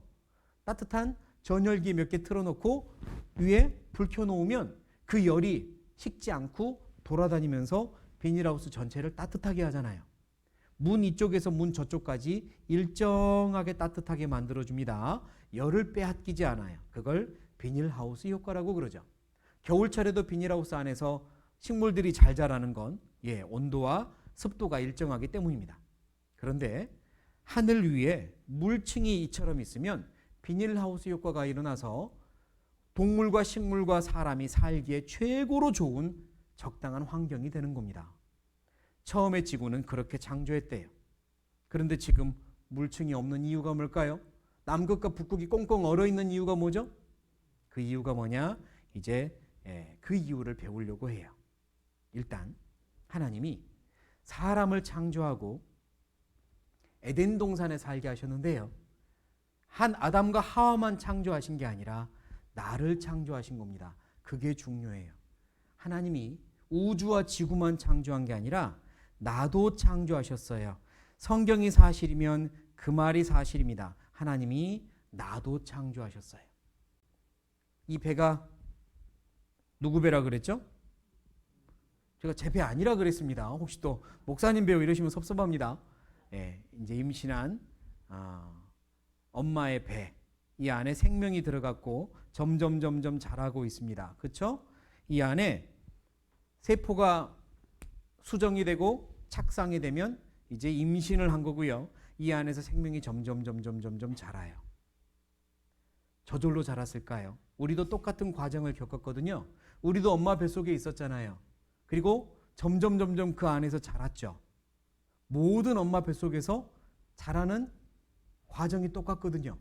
따뜻한 전열기 몇 개 틀어놓고 위에 불 켜놓으면 그 열이 식지 않고 돌아다니면서 비닐하우스 전체를 따뜻하게 하잖아요. 문 이쪽에서 문 저쪽까지 일정하게 따뜻하게 만들어줍니다. 열을 빼앗기지 않아요. 그걸 비닐하우스 효과라고 그러죠. 겨울철에도 비닐하우스 안에서 식물들이 잘 자라는 건 온도와 습도가 일정하기 때문입니다. 그런데 하늘 위에 물층이 이처럼 있으면 비닐하우스 효과가 일어나서 동물과 식물과 사람이 살기에 최고로 좋은 적당한 환경이 되는 겁니다. 처음에 지구는 그렇게 창조했대요. 그런데 지금 물층이 없는 이유가 뭘까요? 남극과 북극이 꽁꽁 얼어있는 이유가 뭐죠? 그 이유가 뭐냐? 이제 그 이유를 배우려고 해요. 일단 하나님이 사람을 창조하고 에덴 동산에 살게 하셨는데요. 한 아담과 하와만 창조하신 게 아니라 나를 창조하신 겁니다. 그게 중요해요. 하나님이 우주와 지구만 창조한 게 아니라 나도 창조하셨어요. 성경이 사실이면 그 말이 사실입니다. 하나님이 나도 창조하셨어요. 이 배가 누구 배라 그랬죠? 제가 제 배 아니라 그랬습니다. 혹시 또 목사님 배우 이러시면 섭섭합니다. 이제 임신한 엄마의 배, 이 안에 생명이 들어갔고 점점 자라고 있습니다. 그렇죠? 이 안에 세포가 수정이 되고 착상이 되면 이제 임신을 한 거고요. 이 안에서 생명이 점점 자라요. 저절로 자랐을까요? 우리도 똑같은 과정을 겪었거든요. 우리도 엄마 뱃속에 있었잖아요. 그리고 점점 그 안에서 자랐죠. 모든 엄마 뱃속에서 자라는 과정이 똑같거든요.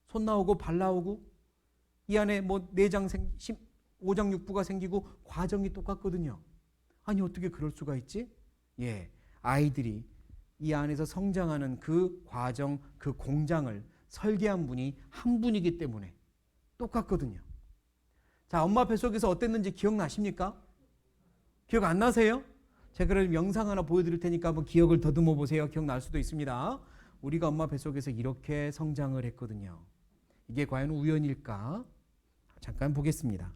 손 나오고 발 나오고 이 안에 뭐 내장 오장육부가 생기고 과정이 똑같거든요. 아니 어떻게 그럴 수가 있지? 아이들이 이 안에서 성장하는 그 과정, 그 공장을 설계한 분이 한 분이기 때문에 똑같거든요. 자, 엄마 뱃속에서 어땠는지 기억나십니까? 기억 안 나세요? 제가 그럼 영상 하나 보여드릴 테니까 한번 기억을 더듬어 보세요. 기억날 수도 있습니다. 우리가 엄마 뱃속에서 이렇게 성장을 했거든요. 이게 과연 우연일까? 잠깐 보겠습니다.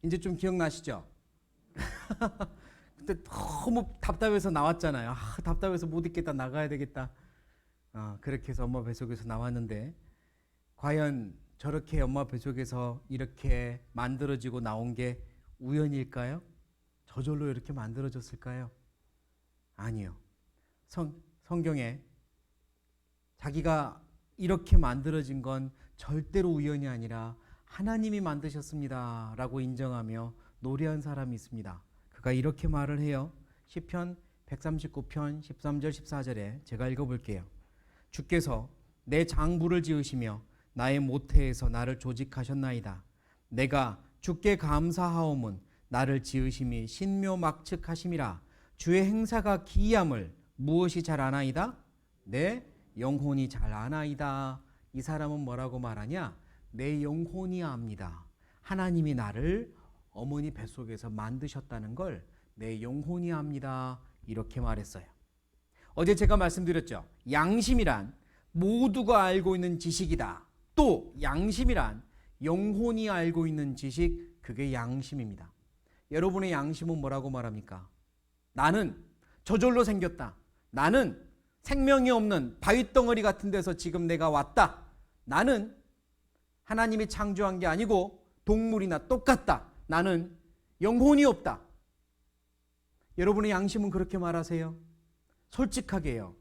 이제 좀 기억나시죠? 그때 너무 답답해서 나왔잖아요. 답답해서 못 있겠다, 나가야 되겠다. 그렇게 해서 엄마 뱃속에서 나왔는데 과연 저렇게 엄마 뱃속에서 이렇게 만들어지고 나온 게 우연일까요? 저절로 이렇게 만들어졌을까요? 아니요. 성경에 자기가 이렇게 만들어진 건 절대로 우연이 아니라 하나님이 만드셨습니다 라고 인정하며 노래한 사람이 있습니다. 그가 이렇게 말을 해요. 시편 139편 13절 14절에 제가 읽어볼게요. 주께서 내 장부를 지으시며 나의 모태에서 나를 조직하셨나이다. 내가 주께 감사하오문 나를 지으심이 신묘막측하심이라. 주의 행사가 기이함을 무엇이 잘 아나이다? 내 영혼이 잘 아나이다. 이 사람은 뭐라고 말하냐? 내 영혼이 압니다. 하나님이 나를 어머니 뱃속에서 만드셨다는 걸 내 영혼이 압니다. 이렇게 말했어요. 어제 제가 말씀드렸죠. 양심이란 모두가 알고 있는 지식이다. 또 양심이란 영혼이 알고 있는 지식, 그게 양심입니다. 여러분의 양심은 뭐라고 말합니까? 나는 저절로 생겼다. 나는 생명이 없는 바위덩어리 같은 데서 지금 내가 왔다. 나는 하나님이 창조한 게 아니고 동물이나 똑같다. 나는 영혼이 없다. 여러분의 양심은 그렇게 말하세요? 솔직하게요.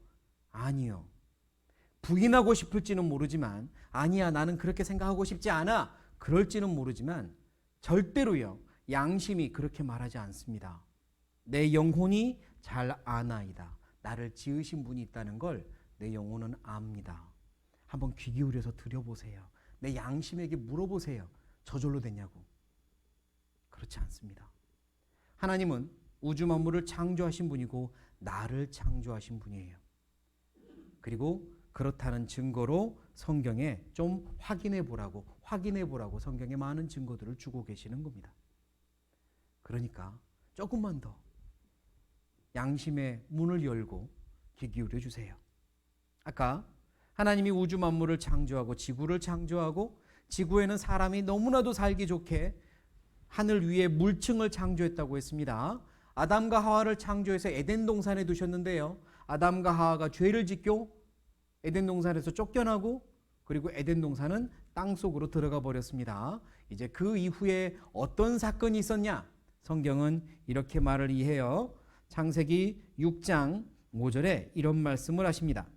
아니요. 부인하고 싶을지는 모르지만, 아니야, 나는 그렇게 생각하고 싶지 않아. 그럴지는 모르지만 절대로요. 양심이 그렇게 말하지 않습니다. 내 영혼이 잘 아나이다. 나를 지으신 분이 있다는 걸 내 영혼은 압니다. 한번 귀 기울여서 들여보세요. 내 양심에게 물어보세요. 저절로 됐냐고. 그렇지 않습니다. 하나님은 우주 만물을 창조하신 분이고 나를 창조하신 분이에요. 그리고 그렇다는 증거로 성경에 좀 확인해 보라고 성경에 많은 증거들을 주고 계시는 겁니다. 그러니까 조금만 더 양심의 문을 열고 귀 기울여 주세요. 아까 하나님이 우주 만물을 창조하고 지구를 창조하고 지구에는 사람이 너무나도 살기 좋게 하늘 위에 물층을 창조했다고 했습니다. 아담과 하와를 창조해서 에덴 동산에 두셨는데요. 아담과 하와가 죄를 짓고 에덴 동산에서 쫓겨나고 그리고 에덴 동산은 땅속으로 들어가 버렸습니다. 이제 그 이후에 어떤 사건이 있었냐? 성경은 이렇게 말을 해요. 창세기 6장 5절에 이런 말씀을 하십니다.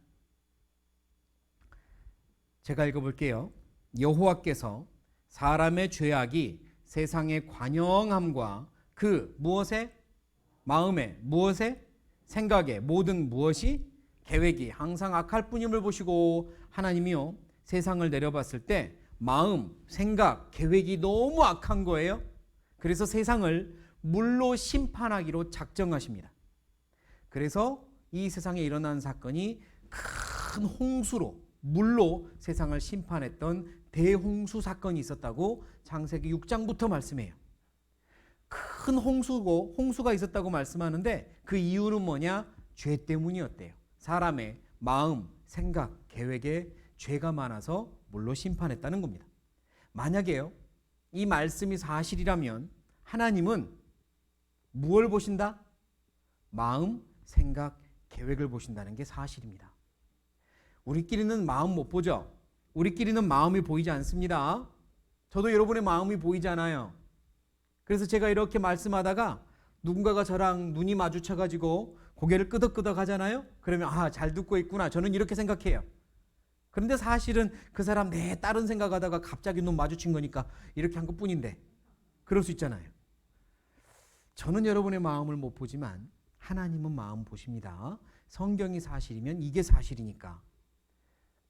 제가 읽어볼게요. 여호와께서 사람의 죄악이 세상의 관영함과 그 무엇에? 마음에, 무엇에? 생각에 모든 무엇이? 계획이 항상 악할 뿐임을 보시고 하나님이요 세상을 내려봤을 때 마음, 생각, 계획이 너무 악한 거예요. 그래서 세상을 물로 심판하기로 작정하십니다. 그래서 이 세상에 일어난 사건이 큰 홍수로 물로 세상을 심판했던 대홍수 사건이 있었다고 창세기 6장부터 말씀해요. 큰 홍수가 있었다고 말씀하는데 그 이유는 뭐냐? 죄 때문이었대요. 사람의 마음, 생각, 계획에 죄가 많아서 물로 심판했다는 겁니다. 만약에요, 이 말씀이 사실이라면 하나님은 무엇을 보신다? 마음, 생각, 계획을 보신다는 게 사실입니다. 우리끼리는 마음 못 보죠? 우리끼리는 마음이 보이지 않습니다. 저도 여러분의 마음이 보이잖아요. 그래서 제가 이렇게 말씀하다가 누군가가 저랑 눈이 마주쳐가지고 고개를 끄덕끄덕 하잖아요. 그러면 잘 듣고 있구나. 저는 이렇게 생각해요. 그런데 사실은 그 사람 내 다른 생각하다가 갑자기 눈 마주친 거니까 이렇게 한 것뿐인데 그럴 수 있잖아요. 저는 여러분의 마음을 못 보지만 하나님은 마음 보십니다. 성경이 사실이면 이게 사실이니까.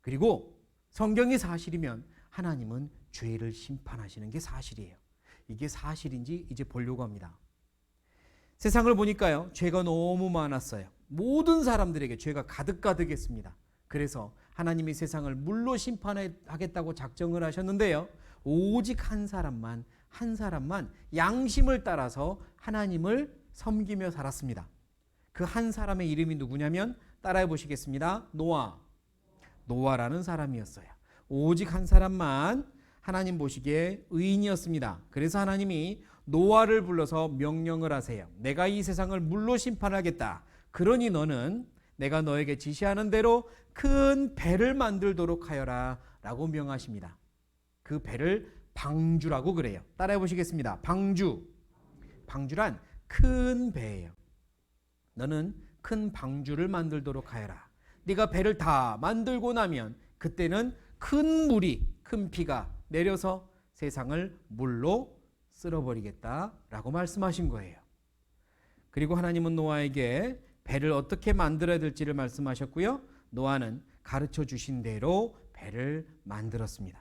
그리고 성경이 사실이면 하나님은 죄를 심판하시는 게 사실이에요. 이게 사실인지 이제 보려고 합니다. 세상을 보니까요, 죄가 너무 많았어요. 모든 사람들에게 죄가 가득가득했습니다. 그래서 하나님이 세상을 물로 심판하겠다고 작정을 하셨는데요, 오직 한 사람만 양심을 따라서 하나님을 섬기며 살았습니다. 그 한 사람의 이름이 누구냐면 따라해 보시겠습니다. 노아라는 사람이었어요. 오직 한 사람만 하나님 보시기에 의인이었습니다. 그래서 하나님이 노아를 불러서 명령을 하세요. 내가 이 세상을 물로 심판하겠다. 그러니 너는 내가 너에게 지시하는 대로 큰 배를 만들도록 하여라 라고 명하십니다. 그 배를 방주라고 그래요. 따라해 보시겠습니다. 방주. 방주란 큰 배예요. 너는 큰 방주를 만들도록 하여라. 네가 배를 다 만들고 나면 그때는 큰 물이, 큰 비가 내려서 세상을 물로 쓸어버리겠다라고 말씀하신 거예요. 그리고 하나님은 노아에게 배를 어떻게 만들어야 될지를 말씀하셨고요. 노아는 가르쳐 주신 대로 배를 만들었습니다.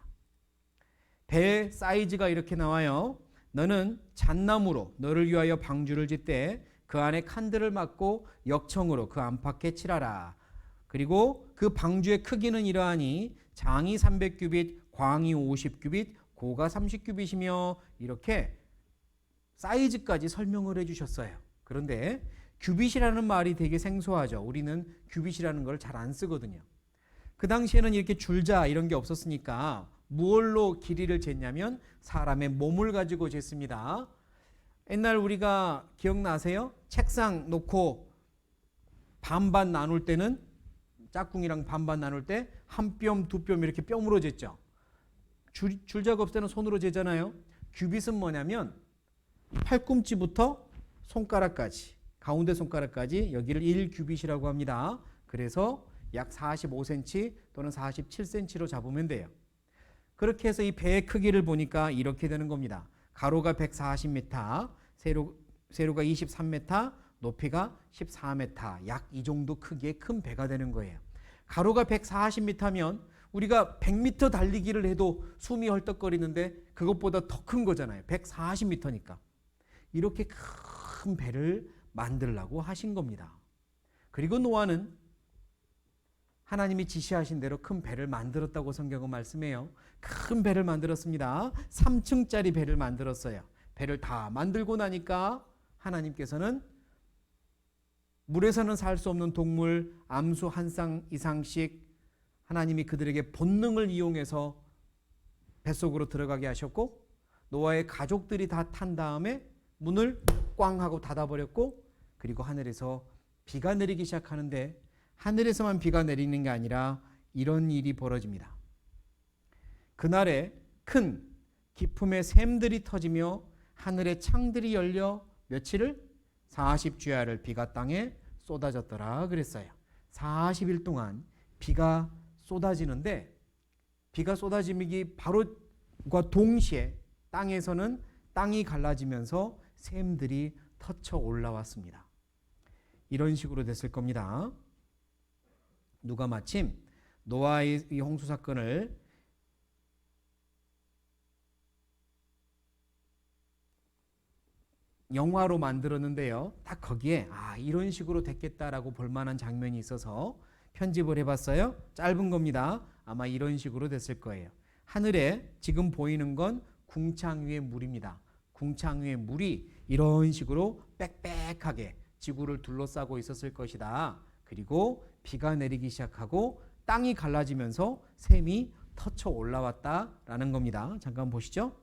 배의 사이즈가 이렇게 나와요. 너는 잣나무로 너를 위하여 방주를 짓되 그 안에 칸들을 막고 역청으로 그 안팎에 칠하라. 그리고 그 방주의 크기는 이러하니 장이 300규빗, 광이 50규빗, 고가 30규빗이며 이렇게 사이즈까지 설명을 해주셨어요. 그런데 규빗이라는 말이 되게 생소하죠. 우리는 규빗이라는 걸 잘 안 쓰거든요. 그 당시에는 이렇게 줄자 이런 게 없었으니까 무얼로 길이를 쟀냐면 사람의 몸을 가지고 쟀습니다. 옛날 우리가 기억나세요? 책상 놓고 반반 나눌 때는 짝꿍이랑 반반 나눌 때 한 뼘, 두 뼘 이렇게 뼘으로 쟀죠. 줄자가 없을 때는 손으로 재잖아요. 규빗은 뭐냐면 팔꿈치부터 손가락까지, 가운데 손가락까지 여기를 1규빗이라고 합니다. 그래서 약 45cm 또는 47cm로 잡으면 돼요. 그렇게 해서 이 배의 크기를 보니까 이렇게 되는 겁니다. 가로가 140m, 세로가 23m, 높이가 14m, 약 이 정도 크기의 큰 배가 되는 거예요. 가로가 140m면 우리가 100m 달리기를 해도 숨이 헐떡거리는데 그것보다 더 큰 거잖아요. 140m니까. 이렇게 큰 배를 만들라고 하신 겁니다. 그리고 노아는 하나님이 지시하신 대로 큰 배를 만들었다고 성경은 말씀해요. 큰 배를 만들었습니다. 3층짜리 배를 만들었어요. 배를 다 만들고 나니까 하나님께서는 물에서는 살 수 없는 동물 암수 한 쌍 이상씩 하나님이 그들에게 본능을 이용해서 뱃속으로 들어가게 하셨고 노아의 가족들이 다 탄 다음에 문을 꽝 하고 닫아버렸고 그리고 하늘에서 비가 내리기 시작하는데 하늘에서만 비가 내리는 게 아니라 이런 일이 벌어집니다. 그날에 큰 기품의 샘들이 터지며 하늘의 창들이 열려 며칠을 40주야를 비가 땅에 쏟아졌더라 그랬어요. 40일 동안 비가 쏟아지는데 비가 쏟아지기 바로과 동시에 땅에서는 땅이 갈라지면서 샘들이 터쳐 올라왔습니다. 이런 식으로 됐을 겁니다. 누가 마침 노아의 이 홍수 사건을 영화로 만들었는데요. 딱 거기에 이런 식으로 됐겠다라고 볼만한 장면이 있어서 편집을 해봤어요. 짧은 겁니다. 아마 이런 식으로 됐을 거예요. 하늘에 지금 보이는 건 궁창 위의 물입니다. 궁창 위의 물이 이런 식으로 빽빽하게 지구를 둘러싸고 있었을 것이다. 그리고 비가 내리기 시작하고 땅이 갈라지면서 샘이 터쳐 올라왔다라는 겁니다. 잠깐 보시죠.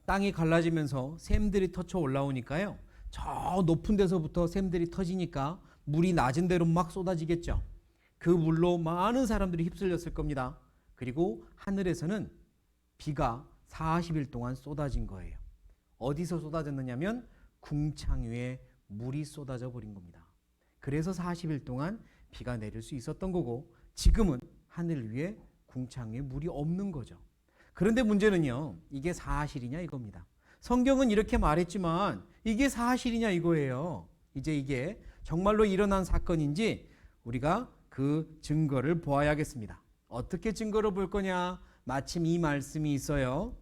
땅이 갈라지면서 샘들이 터쳐 올라오니까요. 저 높은 데서부터 샘들이 터지니까 물이 낮은 데로 막 쏟아지겠죠. 그 물로 많은 사람들이 휩쓸렸을 겁니다. 그리고 하늘에서는 비가 40일 동안 쏟아진 거예요. 어디서 쏟아졌느냐면 궁창 위에 물이 쏟아져 버린 겁니다. 그래서 40일 동안 비가 내릴 수 있었던 거고 지금은 하늘 위에 궁창 위에 물이 없는 거죠. 그런데 문제는요. 이게 사실이냐 이겁니다. 성경은 이렇게 말했지만 이게 사실이냐 이거예요. 이제 이게 정말로 일어난 사건인지 우리가 그 증거를 보아야겠습니다. 어떻게 증거를 볼 거냐? 마침 이 말씀이 있어요.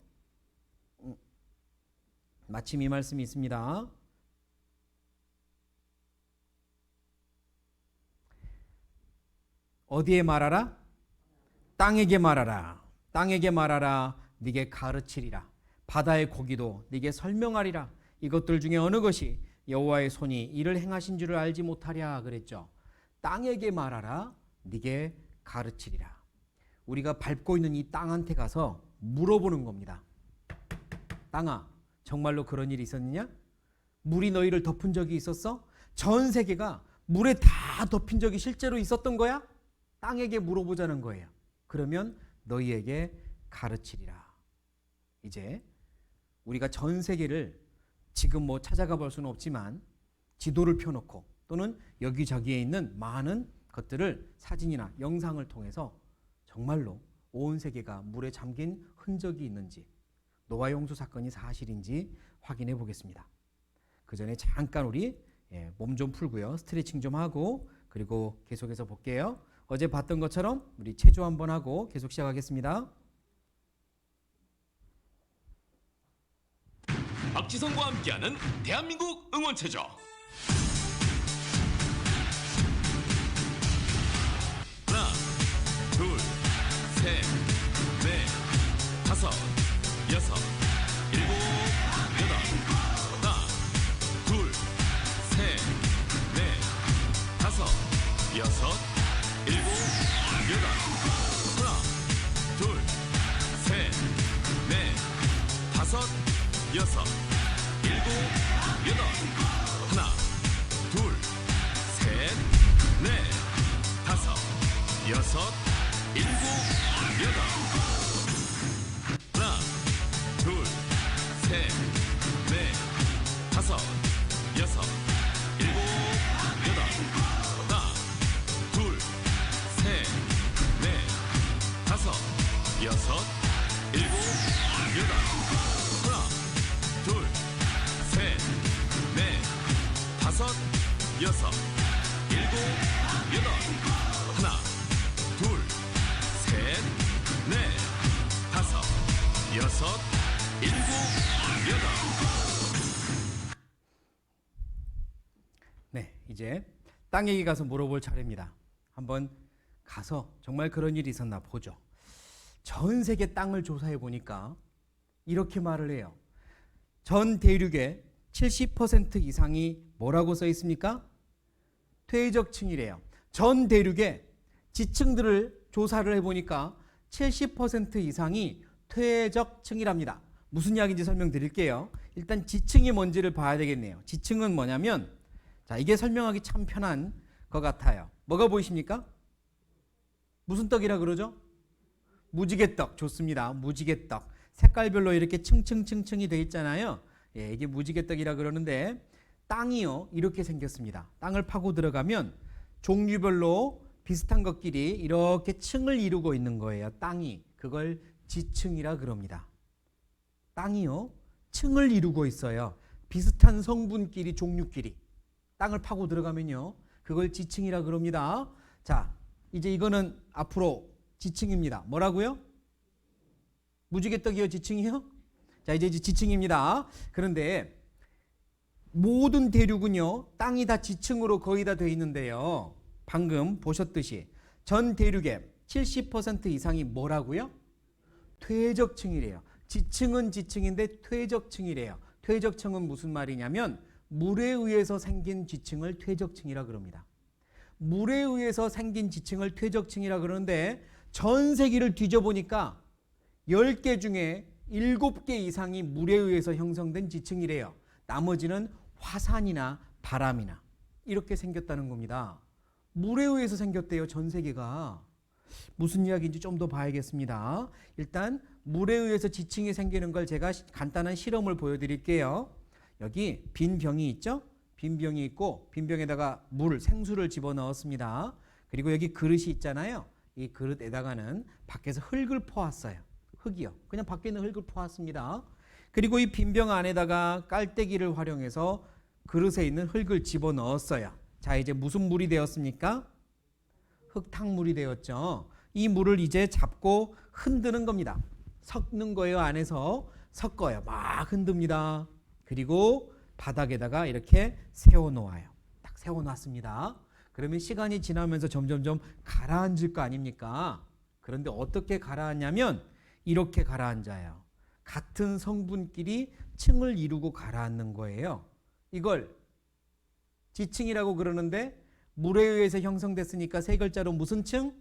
마침 이 말씀이 있습니다. 어디에 말하라? 땅에게 말하라. 땅에게 말하라. 네게 가르치리라. 바다의 고기도 네게 설명하리라. 이것들 중에 어느 것이 여호와의 손이 이를 행하신 줄을 알지 못하랴 그랬죠. 땅에게 말하라. 네게 가르치리라. 우리가 밟고 있는 이 땅한테 가서 물어보는 겁니다. 땅아, 정말로 그런 일이 있었느냐? 물이 너희를 덮은 적이 있었어? 전 세계가 물에 다 덮인 적이 실제로 있었던 거야? 땅에게 물어보자는 거예요. 그러면 너희에게 가르치리라. 이제 우리가 전 세계를 지금 뭐 찾아가 볼 수는 없지만 지도를 펴놓고 또는 여기저기에 있는 많은 것들을 사진이나 영상을 통해서 정말로 온 세계가 물에 잠긴 흔적이 있는지, 노아 홍수 사건이 사실인지 확인해 보겠습니다. 그 전에 잠깐 우리 몸 좀 풀고요. 스트레칭 좀 하고 그리고 계속해서 볼게요. 어제 봤던 것처럼 우리 체조 한번 하고 계속 시작하겠습니다. 박지성과 함께하는 대한민국 응원체조. 하나, 둘, 셋, 넷, 다섯, 여섯, 일곱, 여덟. 하나, 둘, 셋, 넷, 다섯, 여섯, 일곱, 여덟. 하나, 둘, 셋, 넷, 다섯, 여섯, 일곱, 여덟. 하나, 둘, 셋, 넷, 다섯, 여섯, 일곱, 여덟. 하나, 둘, 셋, 넷, 다섯, 여섯, 일곱, 여덟. 하나, 둘, 셋, 넷, 다섯, 여섯, 일곱, 여덟. 하나, 둘, 셋, 넷, 다섯, 여섯, 일곱, 여덟. 하나, 둘, 셋, 넷, 다섯, 여섯, 일곱, 여덟. 네, 이제 땅에게 가서 물어볼 차례입니다. 한번 가서 정말 그런 일이 있었나 보죠. 전 세계 땅을 조사해 보니까 이렇게 말을 해요. 전 대륙의 70% 이상이 뭐라고 써 있습니까? 퇴적층이래요. 전 대륙의 지층들을 조사를 해보니까 70% 이상이 퇴적층이랍니다. 무슨 이야기인지 설명드릴게요. 일단 지층이 뭔지를 봐야 되겠네요. 지층은 뭐냐면, 자, 이게 설명하기 참 편한 것 같아요. 뭐가 보이십니까? 무슨 떡이라 그러죠? 무지개떡. 좋습니다. 무지개떡. 색깔별로 이렇게 층층층층이 돼 있잖아요. 예, 이게 무지개떡이라 그러는데, 땅이요 이렇게 생겼습니다. 땅을 파고 들어가면 종류별로 비슷한 것끼리 이렇게 층을 이루고 있는 거예요. 땅이. 그걸 지층이라 그럽니다. 땅이요 층을 이루고 있어요. 비슷한 성분끼리 종류끼리 땅을 파고 들어가면요 그걸 지층이라 그럽니다. 자, 이제 이거는 앞으로 지층입니다. 뭐라고요? 무지개떡이요? 지층이요? 자, 이제 지층입니다. 그런데 모든 대륙은요 땅이 다 지층으로 거의 다 돼 있는데요, 방금 보셨듯이 전 대륙의 70% 이상이 뭐라고요? 퇴적층이래요. 지층은 지층인데 퇴적층이래요. 퇴적층은 무슨 말이냐면 물에 의해서 생긴 지층을 퇴적층이라 그럽니다. 물에 의해서 생긴 지층을 퇴적층이라 그러는데 전 세계를 뒤져보니까 10개 중에 7개 이상이 물에 의해서 형성된 지층이래요. 나머지는 화산이나 바람이나 이렇게 생겼다는 겁니다. 물에 의해서 생겼대요. 전 세계가. 무슨 이야기인지 좀 더 봐야겠습니다. 일단 물에 의해서 지층이 생기는 걸 제가 간단한 실험을 보여드릴게요. 여기 빈 병이 있죠? 빈 병이 있고 빈 병에다가 물, 생수를 집어넣었습니다. 그리고 여기 그릇이 있잖아요. 이 그릇에다가는 밖에서 흙을 퍼왔어요. 흙이요. 그냥 밖에 있는 흙을 퍼왔습니다. 그리고 이 빈 병 안에다가 깔때기를 활용해서 그릇에 있는 흙을 집어넣었어요. 자, 이제 무슨 물이 되었습니까? 흙탕물이 되었죠. 이 물을 이제 잡고 흔드는 겁니다. 섞는 거예요. 안에서 섞어요. 막 흔듭니다. 그리고 바닥에다가 이렇게 세워놓아요. 딱 세워놨습니다. 그러면 시간이 지나면서 점점점 가라앉을 거 아닙니까? 그런데 어떻게 가라앉냐면 이렇게 가라앉아요. 같은 성분끼리 층을 이루고 가라앉는 거예요. 이걸 지층이라고 그러는데 물에 의해서 형성됐으니까 세 글자로 무슨 층?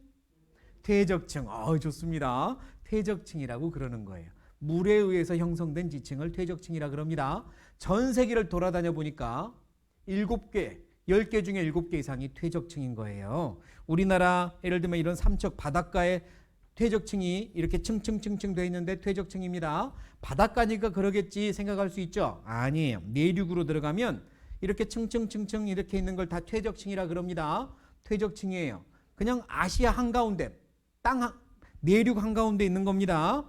퇴적층. 좋습니다. 퇴적층이라고 그러는 거예요. 물에 의해서 형성된 지층을 퇴적층이라 그럽니다. 전 세계를 돌아다녀 보니까 7개, 10개 중에 7개 이상이 퇴적층인 거예요. 우리나라 예를 들면 이런 삼척 바닷가에 퇴적층이 이렇게 층층층층 되어 있는데 퇴적층입니다. 바닷가니까 그러겠지 생각할 수 있죠? 아니에요. 내륙으로 들어가면 이렇게 층층층층 이렇게 있는 걸 다 퇴적층이라 그럽니다. 퇴적층이에요. 그냥 아시아 한가운데 내륙 한가운데 있는 겁니다.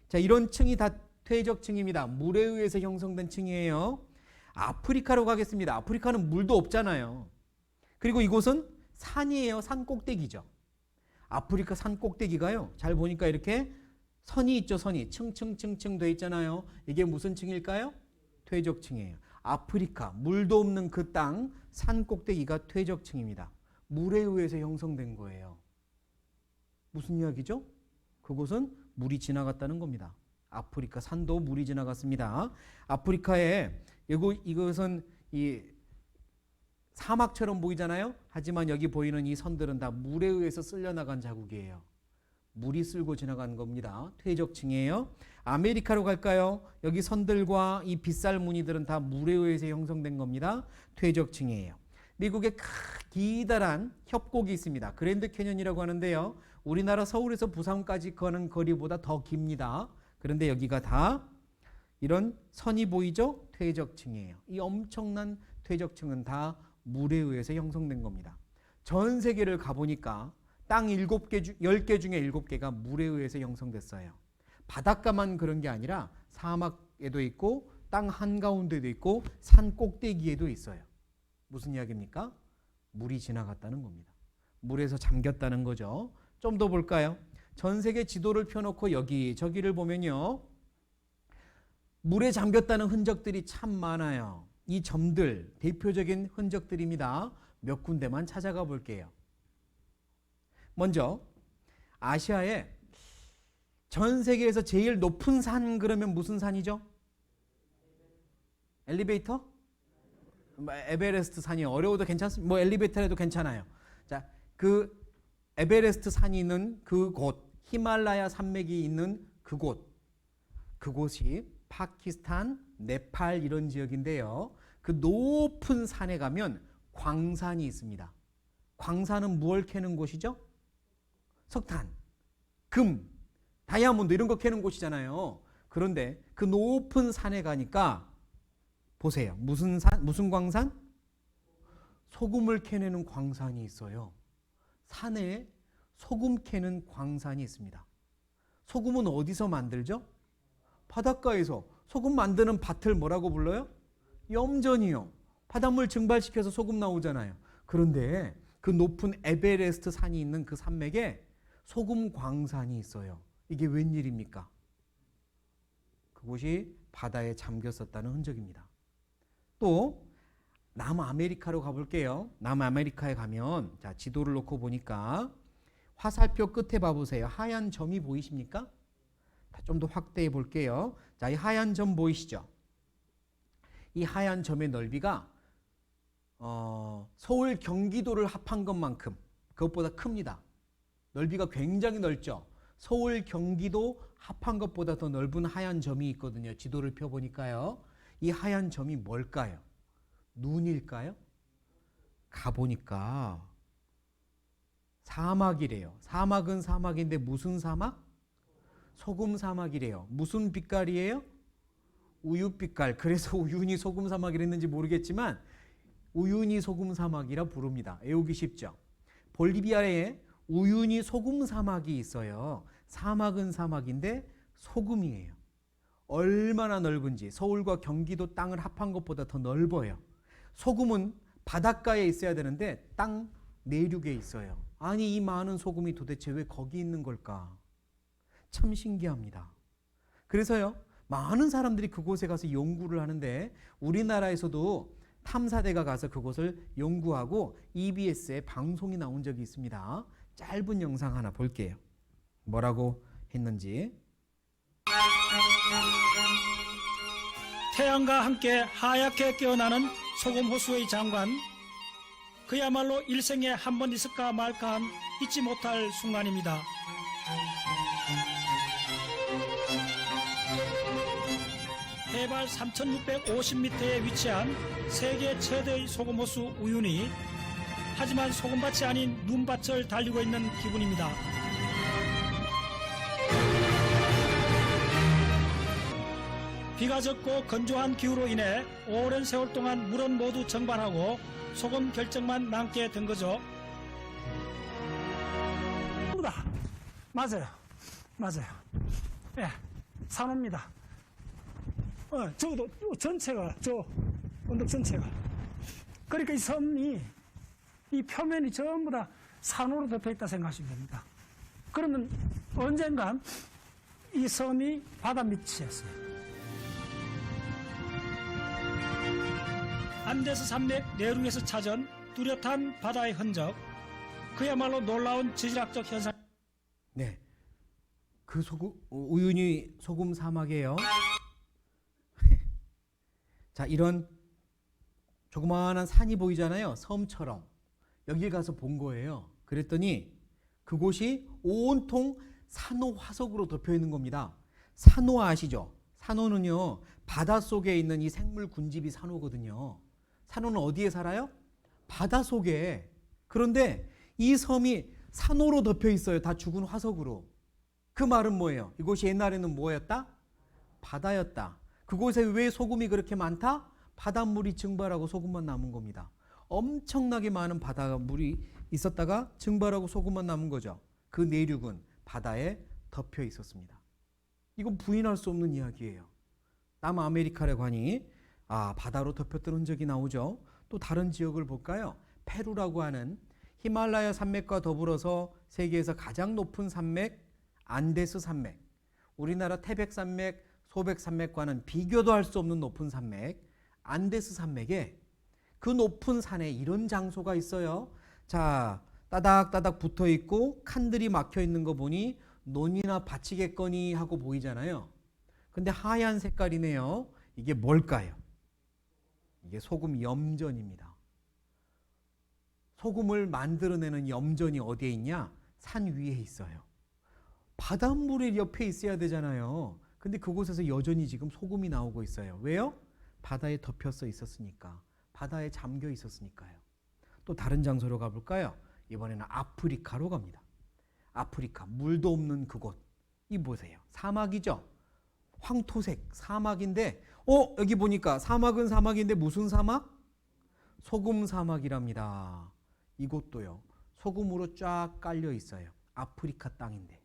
자, 이런 층이 다 퇴적층입니다. 물에 의해서 형성된 층이에요. 아프리카로 가겠습니다. 아프리카는 물도 없잖아요. 그리고 이곳은 산이에요. 산 꼭대기죠. 아프리카 산 꼭대기가요. 잘 보니까 이렇게 선이 있죠. 선이 층층층층 돼 있잖아요. 이게 무슨 층일까요? 퇴적층이에요. 아프리카 물도 없는 그 땅 산 꼭대기가 퇴적층입니다. 물에 의해서 형성된 거예요. 무슨 이야기죠? 그곳은 물이 지나갔다는 겁니다. 아프리카 산도 물이 지나갔습니다. 아프리카에 이것은 이 사막처럼 보이잖아요. 하지만 여기 보이는 이 선들은 다 물에 의해서 쓸려나간 자국이에요. 물이 쓸고 지나간 겁니다. 퇴적층이에요. 아메리카로 갈까요? 여기 선들과 이 빗살 무늬들은 다 물에 의해서 형성된 겁니다. 퇴적층이에요. 미국에 기다란 협곡이 있습니다. 그랜드 캐년이라고 하는데요. 우리나라 서울에서 부산까지 가는 거리보다 더 깁니다. 그런데 여기가 다 이런 선이 보이죠? 퇴적층이에요. 이 엄청난 퇴적층은 다 물에 의해서 형성된 겁니다. 전 세계를 가보니까 땅 10개 중에 7개가 물에 의해서 형성됐어요. 바닷가만 그런 게 아니라 사막에도 있고 땅 한가운데도 있고 산 꼭대기에도 있어요. 무슨 이야기입니까? 물이 지나갔다는 겁니다. 물에서 잠겼다는 거죠. 좀 더 볼까요? 전 세계 지도를 펴놓고 여기저기를 보면요. 물에 잠겼다는 흔적들이 참 많아요. 이 점들 대표적인 흔적들입니다. 몇 군데만 찾아가 볼게요. 먼저 아시아에 전 세계에서 제일 높은 산 그러면 무슨 산이죠? 엘리베이터? 에베레스트 산이 어려워도 괜찮습니다. 뭐 엘리베이터라도 괜찮아요. 자, 그 에베레스트 산이 있는 그곳, 히말라야 산맥이 있는 그곳이 파키스탄, 네팔 이런 지역인데요. 그 높은 산에 가면 광산이 있습니다. 광산은 무엇을 캐는 곳이죠? 석탄, 금, 다이아몬드 이런 거 캐는 곳이잖아요. 그런데 그 높은 산에 가니까 보세요. 무슨 광산? 소금을 캐내는 광산이 있어요. 산에 소금 캐는 광산이 있습니다. 소금은 어디서 만들죠? 바닷가에서. 소금 만드는 밭을 뭐라고 불러요? 염전이요. 바닷물 증발시켜서 소금 나오잖아요. 그런데 그 높은 에베레스트 산이 있는 그 산맥에 소금 광산이 있어요. 이게 웬일입니까? 그곳이 바다에 잠겼었다는 흔적입니다. 또 남아메리카로 가볼게요. 남아메리카에 가면 자, 지도를 놓고 보니까 화살표 끝에 봐보세요. 하얀 점이 보이십니까? 좀 더 확대해 볼게요. 자, 이 하얀 점 보이시죠? 이 하얀 점의 넓이가 서울 경기도를 합한 것만큼 그것보다 큽니다. 넓이가 굉장히 넓죠. 서울 경기도 합한 것보다 더 넓은 하얀 점이 있거든요. 지도를 펴보니까요. 이 하얀 점이 뭘까요? 눈일까요? 가보니까 사막이래요. 사막은 사막인데 무슨 사막? 소금 사막이래요. 무슨 빛깔이에요? 우유 빛깔. 그래서 우유니 소금 사막이랬는지 모르겠지만 우유니 소금 사막이라 부릅니다. 외우기 쉽죠? 볼리비아에 우유니 소금 사막이 있어요. 사막은 사막인데 소금이에요. 얼마나 넓은지 서울과 경기도 땅을 합한 것보다 더 넓어요. 소금은 바닷가에 있어야 되는데 땅 내륙에 있어요. 아니 이 많은 소금이 도대체 왜 거기 있는 걸까? 참 신기합니다. 그래서요, 많은 사람들이 그곳에 가서 연구를 하는데 우리나라에서도 탐사대가 가서 그곳을 연구하고 EBS에 방송이 나온 적이 있습니다. 짧은 영상 하나 볼게요. 뭐라고 했는지. 태양과 함께 하얗게 깨어나는 소금 호수의 장관, 그야말로 일생에 한 번 있을까 말까한 잊지 못할 순간입니다. 해발 3,650m에 위치한 세계 최대의 소금 호수 우윤희, 하지만 소금밭이 아닌 눈밭을 달리고 있는 기분입니다. 비가 적고 건조한 기후로 인해 오랜 세월 동안 물은 모두 정발하고 소금 결정만 남게 된 거죠. 맞아요. 예, 산호입니다. 저도 전체가, 저 언덕 전체가. 그러니까 이 섬이, 이 표면이 전부 다 산호로 덮여 있다 생각하시면 됩니다. 그러면 언젠간 이 섬이 바다 밑이었어요. 안데스 산맥 내륙에서 찾은 뚜렷한 바다의 흔적, 그야말로 놀라운 지질학적 현상. 네, 그 우윤희 소금 사막이에요. 자, 이런 조그마한 산이 보이잖아요. 섬처럼. 여기 가서 본 거예요. 그랬더니 그곳이 온통 산호 화석으로 덮여 있는 겁니다. 산호 아시죠? 산호는요, 바닷속에 있는 이 생물 군집이 산호거든요. 산호는 어디에 살아요? 바닷속에. 그런데 이 섬이 산호로 덮여 있어요. 다 죽은 화석으로. 그 말은 뭐예요? 이곳이 옛날에는 뭐였다? 바다였다. 그곳에 왜 소금이 그렇게 많다? 바닷물이 증발하고 소금만 남은 겁니다. 엄청나게 많은 바닷물이 있었다가 증발하고 소금만 남은 거죠. 그 내륙은 바다에 덮여 있었습니다. 이건 부인할 수 없는 이야기예요. 남아메리카라고 하니 바다로 덮였던 흔적이 나오죠. 또 다른 지역을 볼까요? 페루라고 하는 히말라야 산맥과 더불어서 세계에서 가장 높은 산맥, 안데스 산맥. 우리나라 태백산맥, 소백산맥과는 비교도 할 수 없는 높은 산맥, 안데스 산맥에 그 높은 산에 이런 장소가 있어요. 자, 따닥따닥 붙어 있고 칸들이 막혀 있는 거 보니 논이나 밭이겠거니 하고 보이잖아요. 근데 하얀 색깔이네요. 이게 뭘까요? 이게 소금 염전입니다. 소금을 만들어내는 염전이 어디에 있냐? 산 위에 있어요. 바닷물이 옆에 있어야 되잖아요. 근데 그곳에서 여전히 지금 소금이 나오고 있어요. 왜요? 바다에 덮여서 있었으니까. 바다에 잠겨 있었으니까요. 또 다른 장소로 가볼까요? 이번에는 아프리카로 갑니다. 아프리카, 물도 없는 그곳. 이 보세요. 사막이죠? 황토색 사막인데 여기 보니까 사막은 사막인데 무슨 사막? 소금 사막이랍니다. 이곳도요. 소금으로 쫙 깔려 있어요. 아프리카 땅인데.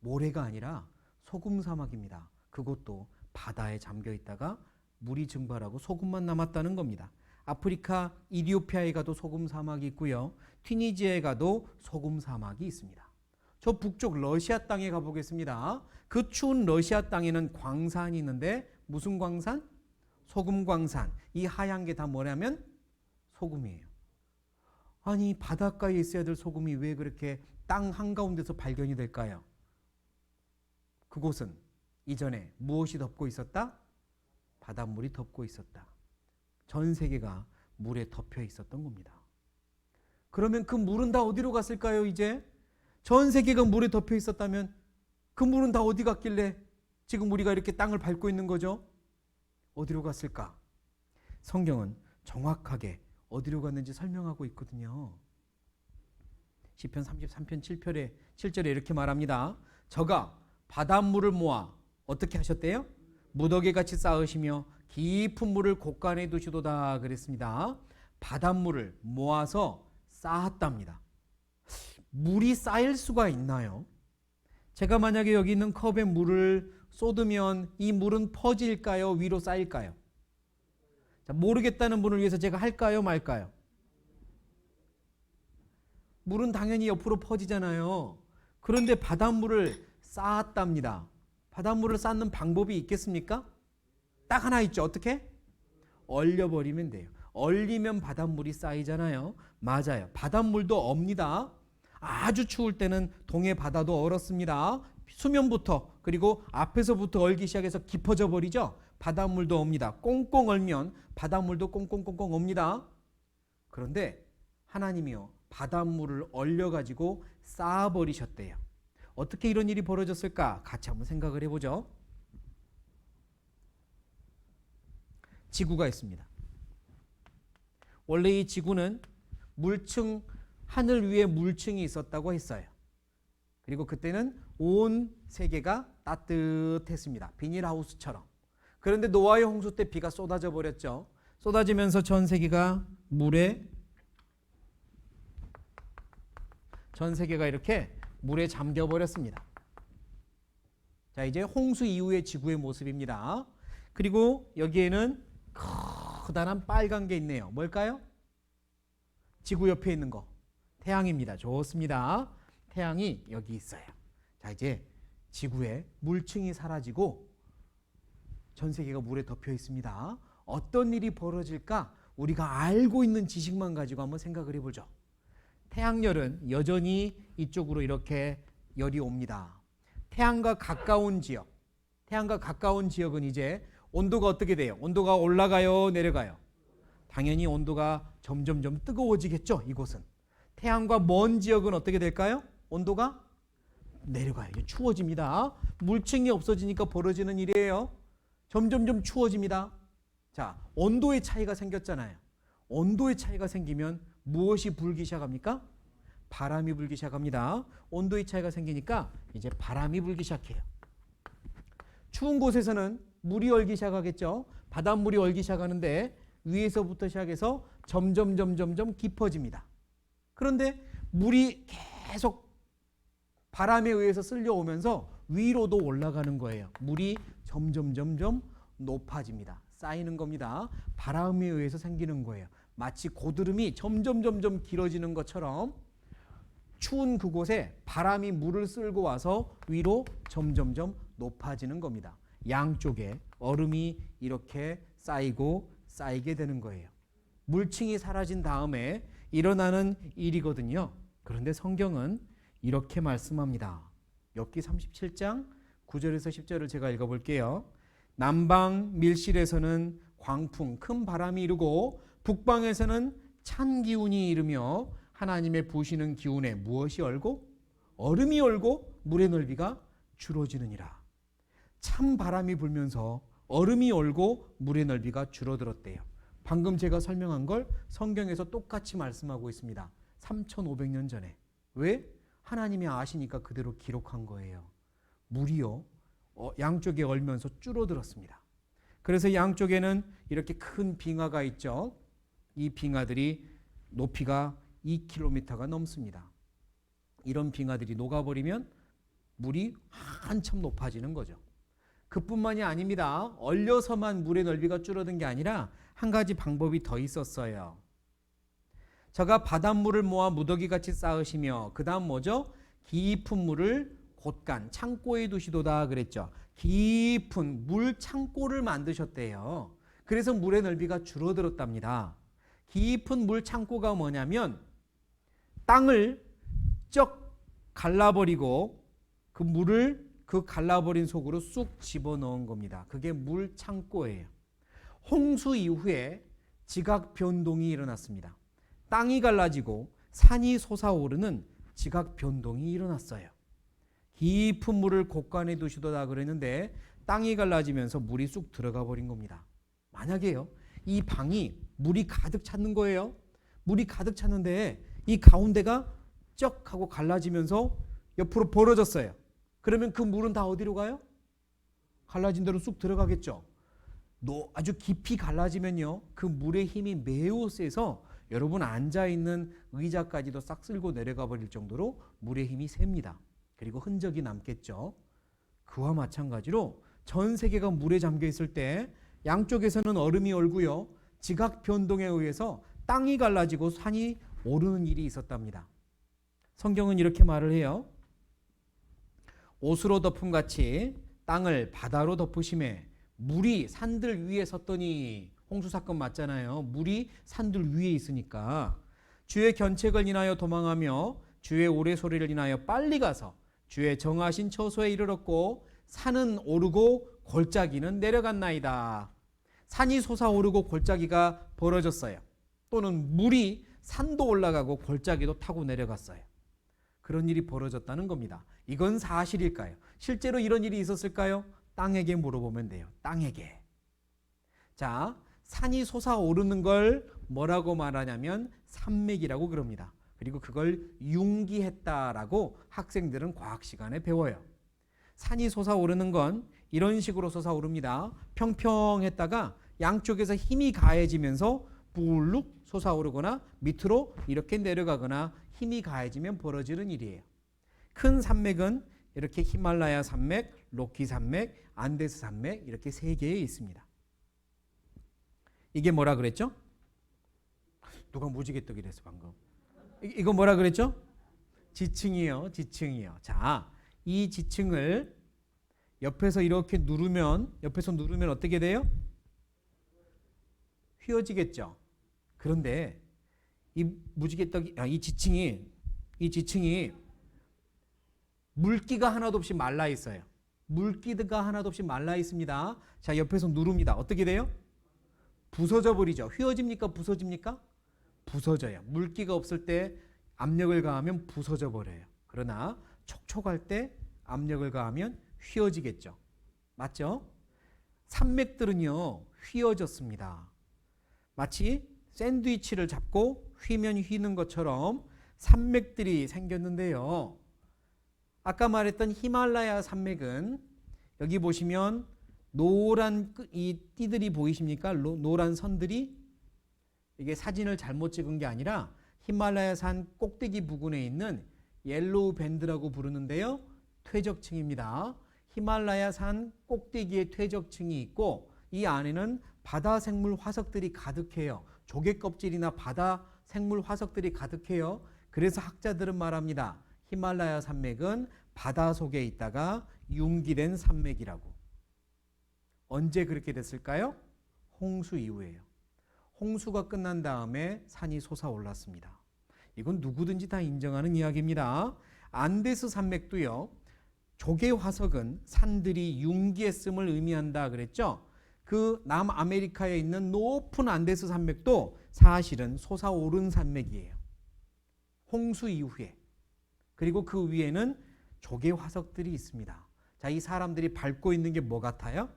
모래가 아니라 소금 사막입니다. 그것도 바다에 잠겨 있다가 물이 증발하고 소금만 남았다는 겁니다. 아프리카 이디오피아에 가도 소금 사막이 있고요. 튀니지에 가도 소금 사막이 있습니다. 저 북쪽 러시아 땅에 가보겠습니다. 그 추운 러시아 땅에는 광산이 있는데 무슨 광산? 소금 광산. 이 하얀 게 다 뭐냐면 소금이에요. 아니 바닷가에 있어야 될 소금이 왜 그렇게 땅 한가운데서 발견이 될까요? 그곳은 이전에 무엇이 덮고 있었다? 바닷물이 덮고 있었다. 전 세계가 물에 덮여 있었던 겁니다. 그러면 그 물은 다 어디로 갔을까요? 이제 전 세계가 물에 덮여 있었다면 그 물은 다 어디 갔길래 지금 우리가 이렇게 땅을 밟고 있는 거죠? 어디로 갔을까? 성경은 정확하게 어디로 갔는지 설명하고 있거든요. 시편 33편 7절에 이렇게 말합니다. 저가 바닷물을 모아 어떻게 하셨대요? 무더기같이 쌓으시며 깊은 물을 곳간에 두시도다 그랬습니다. 바닷물을 모아서 쌓았답니다. 물이 쌓일 수가 있나요? 제가 만약에 여기 있는 컵에 물을 쏟으면 이 물은 퍼질까요? 위로 쌓일까요? 자, 모르겠다는 분을 위해서 제가 할까요? 말까요? 물은 당연히 옆으로 퍼지잖아요. 그런데 바닷물을 쌓았답니다. 바닷물을 쌓는 방법이 있겠습니까? 딱 하나 있죠. 어떻게? 얼려버리면 돼요. 얼리면 바닷물이 쌓이잖아요. 맞아요. 바닷물도 얼니다. 아주 추울 때는 동해 바다도 얼었습니다. 수면부터 그리고 앞에서부터 얼기 시작해서 깊어져 버리죠. 바닷물도 얼니다. 꽁꽁 얼면 바닷물도 꽁꽁꽁꽁 얼니다. 그런데 하나님이요, 바닷물을 얼려가지고 쌓아버리셨대요. 어떻게 이런 일이 벌어졌을까? 같이 한번 생각을 해보죠. 지구가 있습니다. 원래 이 지구는 물층, 하늘 위에 물층이 있었다고 했어요. 그리고 그때는 온 세계가 따뜻했습니다. 비닐하우스처럼. 그런데 노아의 홍수 때 비가 쏟아져 버렸죠. 쏟아지면서 전 세계가 이렇게 물에 잠겨 버렸습니다. 자, 이제 홍수 이후의 지구의 모습입니다. 그리고 여기에는 커다란 빨간 게 있네요. 뭘까요? 지구 옆에 있는 거. 태양입니다. 좋습니다. 태양이 여기 있어요. 자, 이제 지구에 물층이 사라지고 전 세계가 물에 덮여 있습니다. 어떤 일이 벌어질까? 우리가 알고 있는 지식만 가지고 한번 생각을 해보죠. 태양열은 여전히 이쪽으로 이렇게 열이 옵니다. 태양과 가까운 지역은 이제 온도가 어떻게 돼요? 온도가 올라가요, 내려가요? 당연히 온도가 점점점 뜨거워지겠죠, 이곳은. 태양과 먼 지역은 어떻게 될까요? 온도가 내려가요. 추워집니다. 물층이 없어지니까 벌어지는 일이에요. 점점점 추워집니다. 자, 온도의 차이가 생겼잖아요. 온도의 차이가 생기면 무엇이 불기 시작합니까? 바람이 불기 시작합니다. 온도의 차이가 생기니까 이제 바람이 불기 시작해요. 추운 곳에서는 물이 얼기 시작하겠죠. 바닷물이 얼기 시작하는데 위에서부터 시작해서 점점 깊어집니다. 그런데 물이 계속 바람에 의해서 쓸려오면서 위로도 올라가는 거예요. 물이 점점 높아집니다. 쌓이는 겁니다. 바람에 의해서 생기는 거예요. 마치 고드름이 점점 길어지는 것처럼 추운 그곳에 바람이 물을 쓸고 와서 위로 점점 높아지는 겁니다. 양쪽에 얼음이 이렇게 쌓이게 되는 거예요. 물층이 사라진 다음에 일어나는 일이거든요. 그런데 성경은 이렇게 말씀합니다. 욥기 37장 9절에서 10절을 제가 읽어볼게요. 남방 밀실에서는 광풍, 큰 바람이 이르고 북방에서는 찬 기운이 이르며 하나님의 부시는 기운에 무엇이 얼고? 얼음이 얼고 물의 넓이가 줄어지느니라. 찬 바람이 불면서 얼음이 얼고 물의 넓이가 줄어들었대요. 방금 제가 설명한 걸 성경에서 똑같이 말씀하고 있습니다. 3,500년 전에. 왜? 하나님이 아시니까 그대로 기록한 거예요. 물이요, 양쪽에 얼면서 줄어들었습니다. 그래서 양쪽에는 이렇게 큰 빙하가 있죠. 이 빙하들이 높이가 2km가 넘습니다. 이런 빙하들이 녹아버리면 물이 한참 높아지는 거죠. 그뿐만이 아닙니다. 얼려서만 물의 넓이가 줄어든 게 아니라 한 가지 방법이 더 있었어요. 저가 바닷물을 모아 무더기같이 쌓으시며 그 다음 뭐죠? 깊은 물을 곳간 창고에 두시도다 그랬죠. 깊은 물 창고를 만드셨대요. 그래서 물의 넓이가 줄어들었답니다. 깊은 물 창고가 뭐냐면 땅을 쩍 갈라버리고 그 물을 그 갈라버린 속으로 쑥 집어넣은 겁니다. 그게 물 창고예요. 홍수 이후에 지각 변동이 일어났습니다. 땅이 갈라지고 산이 솟아오르는 지각 변동이 일어났어요. 깊은 물을 곳간에 두시도다 그랬는데 땅이 갈라지면서 물이 쑥 들어가 버린 겁니다. 만약에요, 이 방이 물이 가득 찼는 거예요. 물이 가득 찼는데 이 가운데가 쩍 하고 갈라지면서 옆으로 벌어졌어요. 그러면 그 물은 다 어디로 가요? 갈라진 대로 쑥 들어가겠죠. 아주 깊이 갈라지면요, 그 물의 힘이 매우 세서 여러분 앉아있는 의자까지도 싹 쓸고 내려가 버릴 정도로 물의 힘이 셉니다. 그리고 흔적이 남겠죠. 그와 마찬가지로 전 세계가 물에 잠겨 있을 때 양쪽에서는 얼음이 얼고요, 지각 변동에 의해서 땅이 갈라지고 산이 오르는 일이 있었답니다. 성경은 이렇게 말을 해요. 옷으로 덮음같이 땅을 바다로 덮으심에 물이 산들 위에 섰더니, 홍수 사건 맞잖아요. 물이 산들 위에 있으니까 주의 견책을 인하여 도망하며 주의 오래 소리를 인하여 빨리 가서 주의 정하신 처소에 이르렀고 산은 오르고 골짜기는 내려갔나이다. 산이 솟아오르고 골짜기가 벌어졌어요. 또는 물이 산도 올라가고 골짜기도 타고 내려갔어요. 그런 일이 벌어졌다는 겁니다. 이건 사실일까요? 실제로 이런 일이 있었을까요? 땅에게 물어보면 돼요. 땅에게. 자, 산이 솟아오르는 걸 뭐라고 말하냐면 산맥이라고 그럽니다. 그리고 그걸 융기했다라고 학생들은 과학 시간에 배워요. 산이 솟아오르는 건 이런 식으로 솟아오릅니다. 평평했다가 양쪽에서 힘이 가해지면서 불룩 솟아오르거나 밑으로 이렇게 내려가거나 힘이 가해지면 벌어지는 일이에요. 큰 산맥은 이렇게 히말라야 산맥, 로키 산맥, 안데스 산맥 이렇게 세 개에 있습니다. 이게 뭐라 그랬죠? 누가 무지개떡이 됐어 방금. 이거 뭐라 그랬죠? 지층이요. 지층이요. 자, 이 지층을 옆에서 이렇게 누르면, 옆에서 누르면 어떻게 돼요? 휘어지겠죠. 그런데 이 무지개떡이, 이 지층이 물기가 하나도 없이 말라 있어요. 물기가 하나도 없이 말라 있습니다. 자, 옆에서 누릅니다. 어떻게 돼요? 부서져 버리죠. 휘어집니까? 부서집니까? 부서져요. 물기가 없을 때 압력을 가하면 부서져 버려요. 그러나 촉촉할 때 압력을 가하면 휘어지겠죠. 맞죠? 산맥들은요, 휘어졌습니다. 마치 샌드위치를 잡고 휘면 휘는 것처럼 산맥들이 생겼는데요. 아까 말했던 히말라야 산맥은 여기 보시면 노란 이 띠들이 보이십니까? 노란 선들이, 이게 사진을 잘못 찍은 게 아니라 히말라야 산 꼭대기 부근에 있는 옐로우 밴드라고 부르는데요. 퇴적층입니다. 히말라야 산 꼭대기에 퇴적층이 있고 이 안에는 바다 생물 화석들이 가득해요. 조개 껍질이나 바다 생물 화석들이 가득해요. 그래서 학자들은 말합니다. 히말라야 산맥은 바다 속에 있다가 융기된 산맥이라고. 언제 그렇게 됐을까요? 홍수 이후에요. 홍수가 끝난 다음에 산이 솟아올랐습니다. 이건 누구든지 다 인정하는 이야기입니다. 안데스 산맥도요. 조개 화석은 산들이 융기했음을 의미한다 그랬죠. 그 남아메리카에 있는 높은 안데스 산맥도 사실은 솟아오른 산맥이에요. 홍수 이후에. 그리고 그 위에는 조개 화석들이 있습니다. 자, 이 사람들이 밟고 있는 게 뭐 같아요?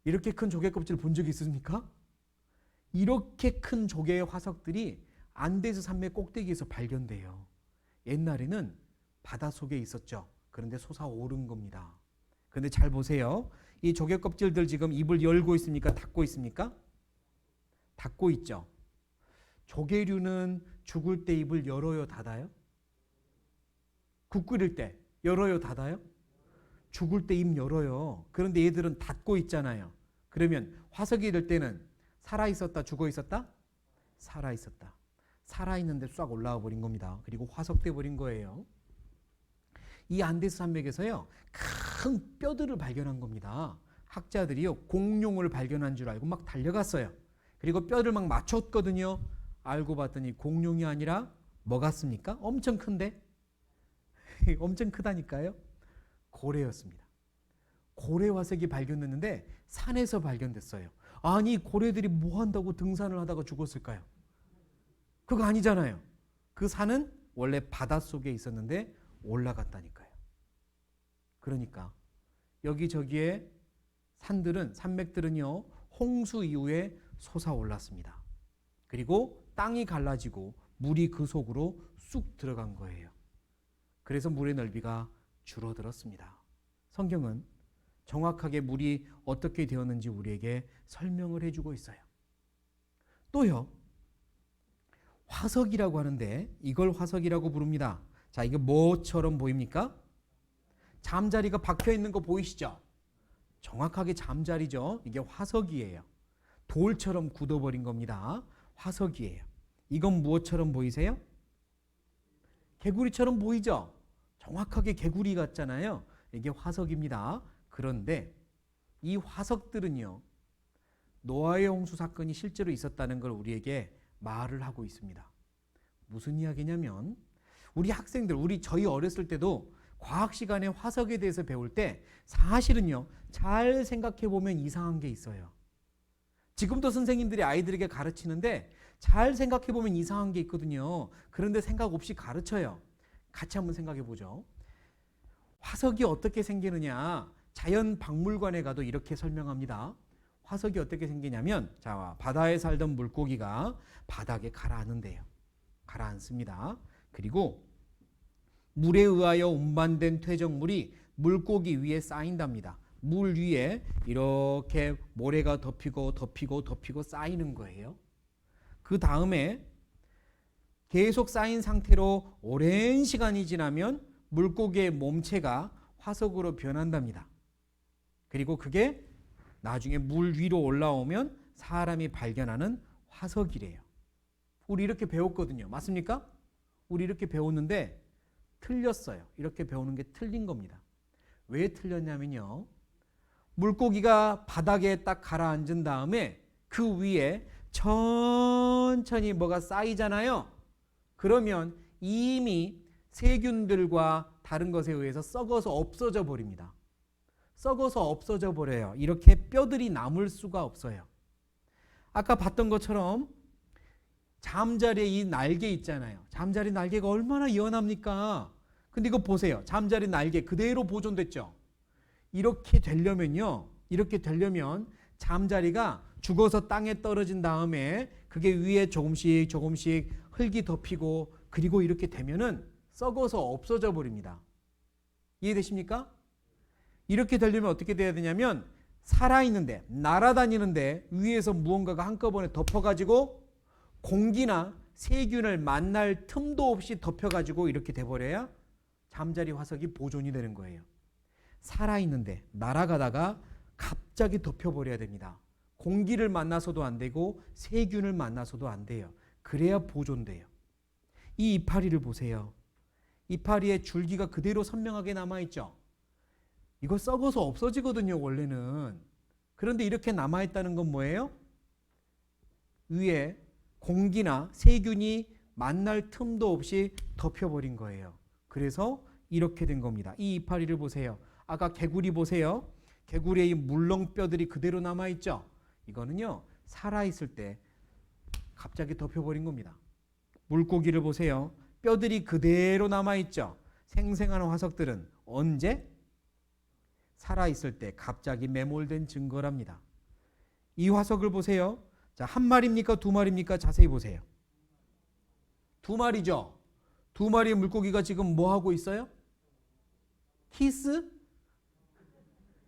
이렇게 큰 조개 껍질을 본 적이 있습니까? 이렇게 큰 조개의 화석들이 안데스 산맥 꼭대기에서 발견돼요. 옛날에는 바닷속에 있었죠. 그런데 솟아오른 겁니다. 그런데 잘 보세요. 이 조개 껍질들 지금 입을 열고 있습니까? 닫고 있습니까? 닫고 있죠. 조개류는 죽을 때 입을 열어요, 닫아요? 국 끓일 때 열어요, 닫아요? 죽을 때 입 열어요. 그런데 얘들은 닫고 있잖아요. 그러면 화석이 될 때는 살아있었다, 죽어있었다? 살아있었다. 살아있는데 싹 올라와 버린 겁니다. 그리고 화석돼 버린 거예요. 이 안데스 산맥에서요, 큰 뼈들을 발견한 겁니다. 학자들이요, 공룡을 발견한 줄 알고 막 달려갔어요. 그리고 뼈를 막 맞췄거든요. 알고 봤더니 공룡이 아니라 뭐 같습니까? 엄청 큰데? 엄청 크다니까요. 고래였습니다. 고래 화석이 발견됐는데 산에서 발견됐어요. 아니, 고래들이 뭐 한다고 등산을 하다가 죽었을까요? 그거 아니잖아요. 그 산은 원래 바닷속에 있었는데 올라갔다니까요. 그러니까 여기저기에 산맥들은요, 홍수 이후에 솟아올랐습니다. 그리고 땅이 갈라지고 물이 그 속으로 쑥 들어간 거예요. 그래서 물의 넓이가 줄어들었습니다. 성경은 정확하게 물이 어떻게 되었는지 우리에게 설명을 해주고 있어요. 또요, 화석이라고 하는데 이걸 화석이라고 부릅니다. 자, 이게 뭐처럼 보입니까? 잠자리가 박혀 있는 거 보이시죠? 정확하게 잠자리죠. 이게 화석이에요. 돌처럼 굳어버린 겁니다. 화석이에요. 이건 무엇처럼 보이세요? 개구리처럼 보이죠? 정확하게 개구리 같잖아요. 이게 화석입니다. 그런데 이 화석들은요, 노아의 홍수 사건이 실제로 있었다는 걸 우리에게 말을 하고 있습니다. 무슨 이야기냐면 우리 학생들, 저희 어렸을 때도 과학 시간에 화석에 대해서 배울 때 사실은요, 잘 생각해 보면 이상한 게 있어요. 지금도 선생님들이 아이들에게 가르치는데 잘 생각해 보면 이상한 게 있거든요. 그런데 생각 없이 가르쳐요. 같이 한번 생각해 보죠. 화석이 어떻게 생기느냐, 자연 박물관에 가도 이렇게 설명합니다. 화석이 어떻게 생기냐면, 자, 바다에 살던 물고기가 바닥에 가라앉는데요. 가라앉습니다. 그리고 물에 의하여 운반된 퇴적물이 물고기 위에 쌓인답니다. 물 위에 이렇게 모래가 덮이고 쌓이는 거예요. 그 다음에 계속 쌓인 상태로 오랜 시간이 지나면 물고기의 몸체가 화석으로 변한답니다. 그리고 그게 나중에 물 위로 올라오면 사람이 발견하는 화석이래요. 우리 이렇게 배웠거든요. 맞습니까? 우리 이렇게 배웠는데 틀렸어요. 이렇게 배우는 게 틀린 겁니다. 왜 틀렸냐면요, 물고기가 바닥에 딱 가라앉은 다음에 그 위에 천천히 뭐가 쌓이잖아요. 그러면 이미 세균들과 다른 것에 의해서 썩어서 없어져 버립니다. 썩어서 없어져 버려요. 이렇게 뼈들이 남을 수가 없어요. 아까 봤던 것처럼 잠자리에 이 날개 있잖아요. 잠자리 날개가 얼마나 연합니까? 근데 이거 보세요. 잠자리 날개 그대로 보존됐죠. 이렇게 되려면 잠자리가 죽어서 땅에 떨어진 다음에 그게 위에 조금씩 흙이 덮이고, 그리고 이렇게 되면은 썩어서 없어져 버립니다. 이해되십니까? 이렇게 되려면 어떻게 돼야 되냐면, 살아있는데, 날아다니는데 위에서 무언가가 한꺼번에 덮어가지고 공기나 세균을 만날 틈도 없이 덮여가지고 이렇게 돼버려야 잠자리 화석이 보존이 되는 거예요. 살아있는데 날아가다가 갑자기 덮여버려야 됩니다. 공기를 만나서도 안 되고 세균을 만나서도 안 돼요. 그래야 보존돼요. 이 이파리를 보세요. 이파리의 줄기가 그대로 선명하게 남아있죠. 이거 썩어서 없어지거든요, 원래는. 그런데 이렇게 남아있다는 건 뭐예요? 위에 공기나 세균이 만날 틈도 없이 덮여버린 거예요. 그래서 이렇게 된 겁니다. 이 이파리를 보세요. 아까 개구리 보세요. 개구리의 이 물렁뼈들이 그대로 남아있죠. 이거는요, 살아있을 때 갑자기 덮여버린 겁니다. 물고기를 보세요. 뼈들이 그대로 남아있죠. 생생한 화석들은 언제? 살아있을 때 갑자기 매몰된 증거랍니다. 이 화석을 보세요. 자, 한 마리입니까? 두 마리입니까? 자세히 보세요. 두 마리죠. 두 마리의 물고기가 지금 뭐 하고 있어요? 키스?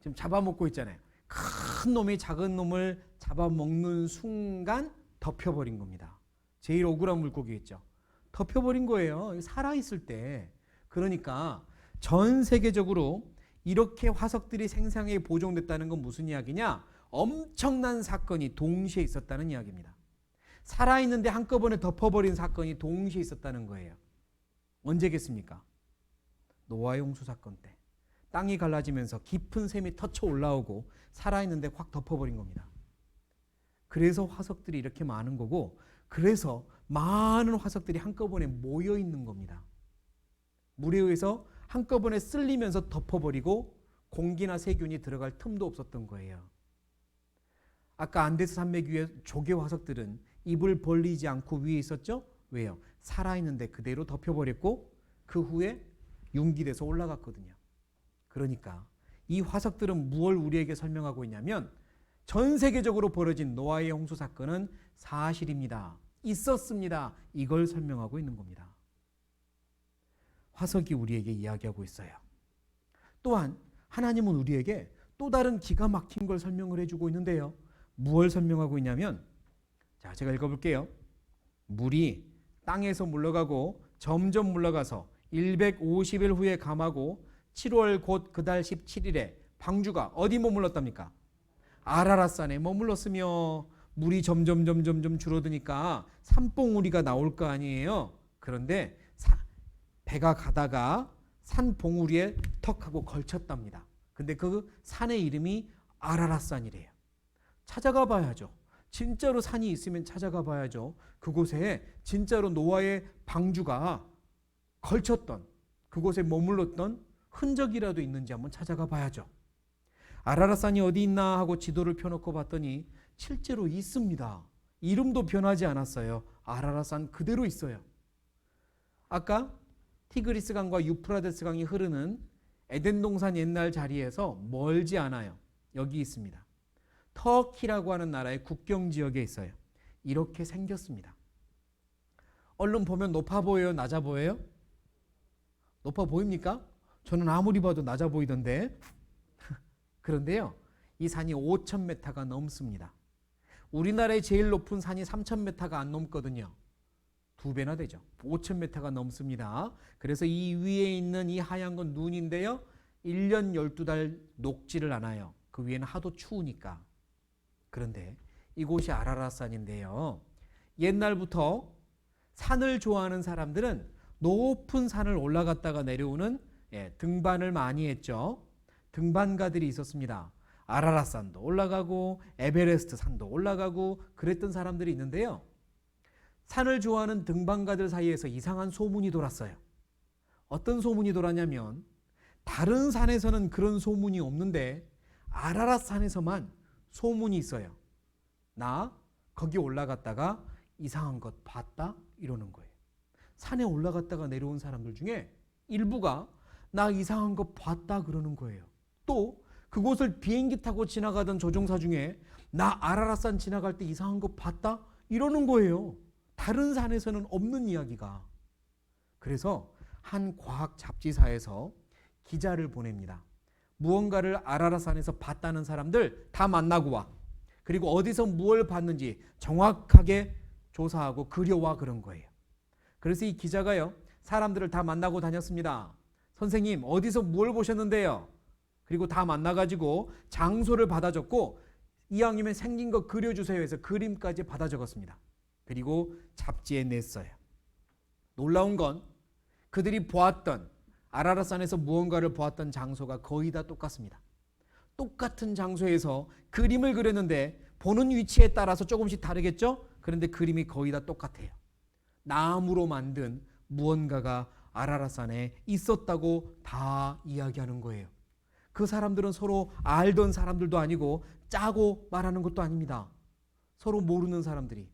지금 잡아먹고 있잖아요. 큰 놈이 작은 놈을 잡아먹는 순간 덮여버린 겁니다. 제일 억울한 물고기겠죠. 덮여버린 거예요. 살아있을 때. 그러니까 전 세계적으로 이렇게 화석들이 생생하게 보존됐다는 건 무슨 이야기냐? 엄청난 사건이 동시에 있었다는 이야기입니다. 살아있는데 한꺼번에 덮어버린 사건이 동시에 있었다는 거예요. 언제겠습니까? 노아의 홍수 사건 때. 땅이 갈라지면서 깊은 샘이 터쳐 올라오고 살아있는데 확 덮어버린 겁니다. 그래서 화석들이 이렇게 많은 거고, 그래서 많은 화석들이 한꺼번에 모여 있는 겁니다. 물에 의해서 한꺼번에 쓸리면서 덮어버리고 공기나 세균이 들어갈 틈도 없었던 거예요. 아까 안데스 산맥 위에 조개 화석들은 입을 벌리지 않고 위에 있었죠? 왜요? 살아있는데 그대로 덮여버렸고 그 후에 융기돼서 올라갔거든요. 그러니까 이 화석들은 무엇을 우리에게 설명하고 있냐면, 전 세계적으로 벌어진 노아의 홍수 사건은 사실입니다. 있었습니다. 이걸 설명하고 있는 겁니다. 화석이 우리에게 이야기하고 있어요. 또한 하나님은 우리에게 또 다른 기가 막힌 걸 설명을 해주고 있는데요. 무엇을 설명하고 있냐면, 자, 제가 읽어볼게요. 물이 땅에서 물러가고 점점 물러가서 150일 후에 감하고 7월 곧 그달 17일에 방주가 어디 머물렀답니까? 아라랏산에 머물렀으며 물이 점점 줄어드니까 산봉우리가 나올 거 아니에요. 그런데 배가 가다가 산 봉우리에 턱 하고 걸쳤답니다. 근데 그 산의 이름이 아라랏산이래요. 찾아가 봐야죠. 진짜로 산이 있으면 찾아가 봐야죠. 그곳에 진짜로 노아의 방주가 걸쳤던, 그곳에 머물렀던 흔적이라도 있는지 한번 찾아가 봐야죠. 아라랏산이 어디 있나 하고 지도를 펴놓고 봤더니 실제로 있습니다. 이름도 변하지 않았어요. 아라랏산 그대로 있어요. 아까 티그리스 강과 유프라데스 강이 흐르는 에덴 동산 옛날 자리에서 멀지 않아요. 여기 있습니다. 터키라고 하는 나라의 국경 지역에 있어요. 이렇게 생겼습니다. 얼른 보면 높아 보여요? 낮아 보여요? 높아 보입니까? 저는 아무리 봐도 낮아 보이던데. 그런데요, 이 산이 5,000m가 넘습니다. 우리나라의 제일 높은 산이 3,000m가 안 넘거든요. 2배나 되죠. 5,000m가 넘습니다. 그래서 이 위에 있는 이 하얀 건 눈인데요, 1년 12달 녹지를 않아요. 그 위에는 하도 추우니까. 그런데 이곳이 아라랏산인데요, 옛날부터 산을 좋아하는 사람들은 높은 산을 올라갔다가 내려오는 등반을 많이 했죠. 등반가들이 있었습니다. 아라랏산도 올라가고 에베레스트 산도 올라가고 그랬던 사람들이 있는데요, 산을 좋아하는 등반가들 사이에서 이상한 소문이 돌았어요. 어떤 소문이 돌았냐면, 다른 산에서는 그런 소문이 없는데 아라랏산에서만 소문이 있어요. 나 거기 올라갔다가 이상한 것 봤다? 이러는 거예요. 산에 올라갔다가 내려온 사람들 중에 일부가 나 이상한 것 봤다 그러는 거예요. 또 그곳을 비행기 타고 지나가던 조종사 중에 나 아라랏산 지나갈 때 이상한 것 봤다? 이러는 거예요. 다른 산에서는 없는 이야기가. 그래서 한 과학 잡지사에서 기자를 보냅니다. 무언가를 아라랏산에서 봤다는 사람들 다 만나고 와. 그리고 어디서 무엇을 봤는지 정확하게 조사하고 그려와 그런 거예요. 그래서 이 기자가요, 사람들을 다 만나고 다녔습니다. 선생님, 어디서 뭘 보셨는데요? 그리고 다 만나가지고 장소를 받아 적고 이왕이면 생긴 거 그려주세요 해서 그림까지 받아 적었습니다. 그리고 잡지에 냈어요. 놀라운 건 그들이 보았던, 아라랏산에서 무언가를 보았던 장소가 거의 다 똑같습니다. 똑같은 장소에서 그림을 그렸는데 보는 위치에 따라서 조금씩 다르겠죠? 그런데 그림이 거의 다 똑같아요. 나무로 만든 무언가가 아라랏산에 있었다고 다 이야기하는 거예요. 그 사람들은 서로 알던 사람들도 아니고 짜고 말하는 것도 아닙니다. 서로 모르는 사람들이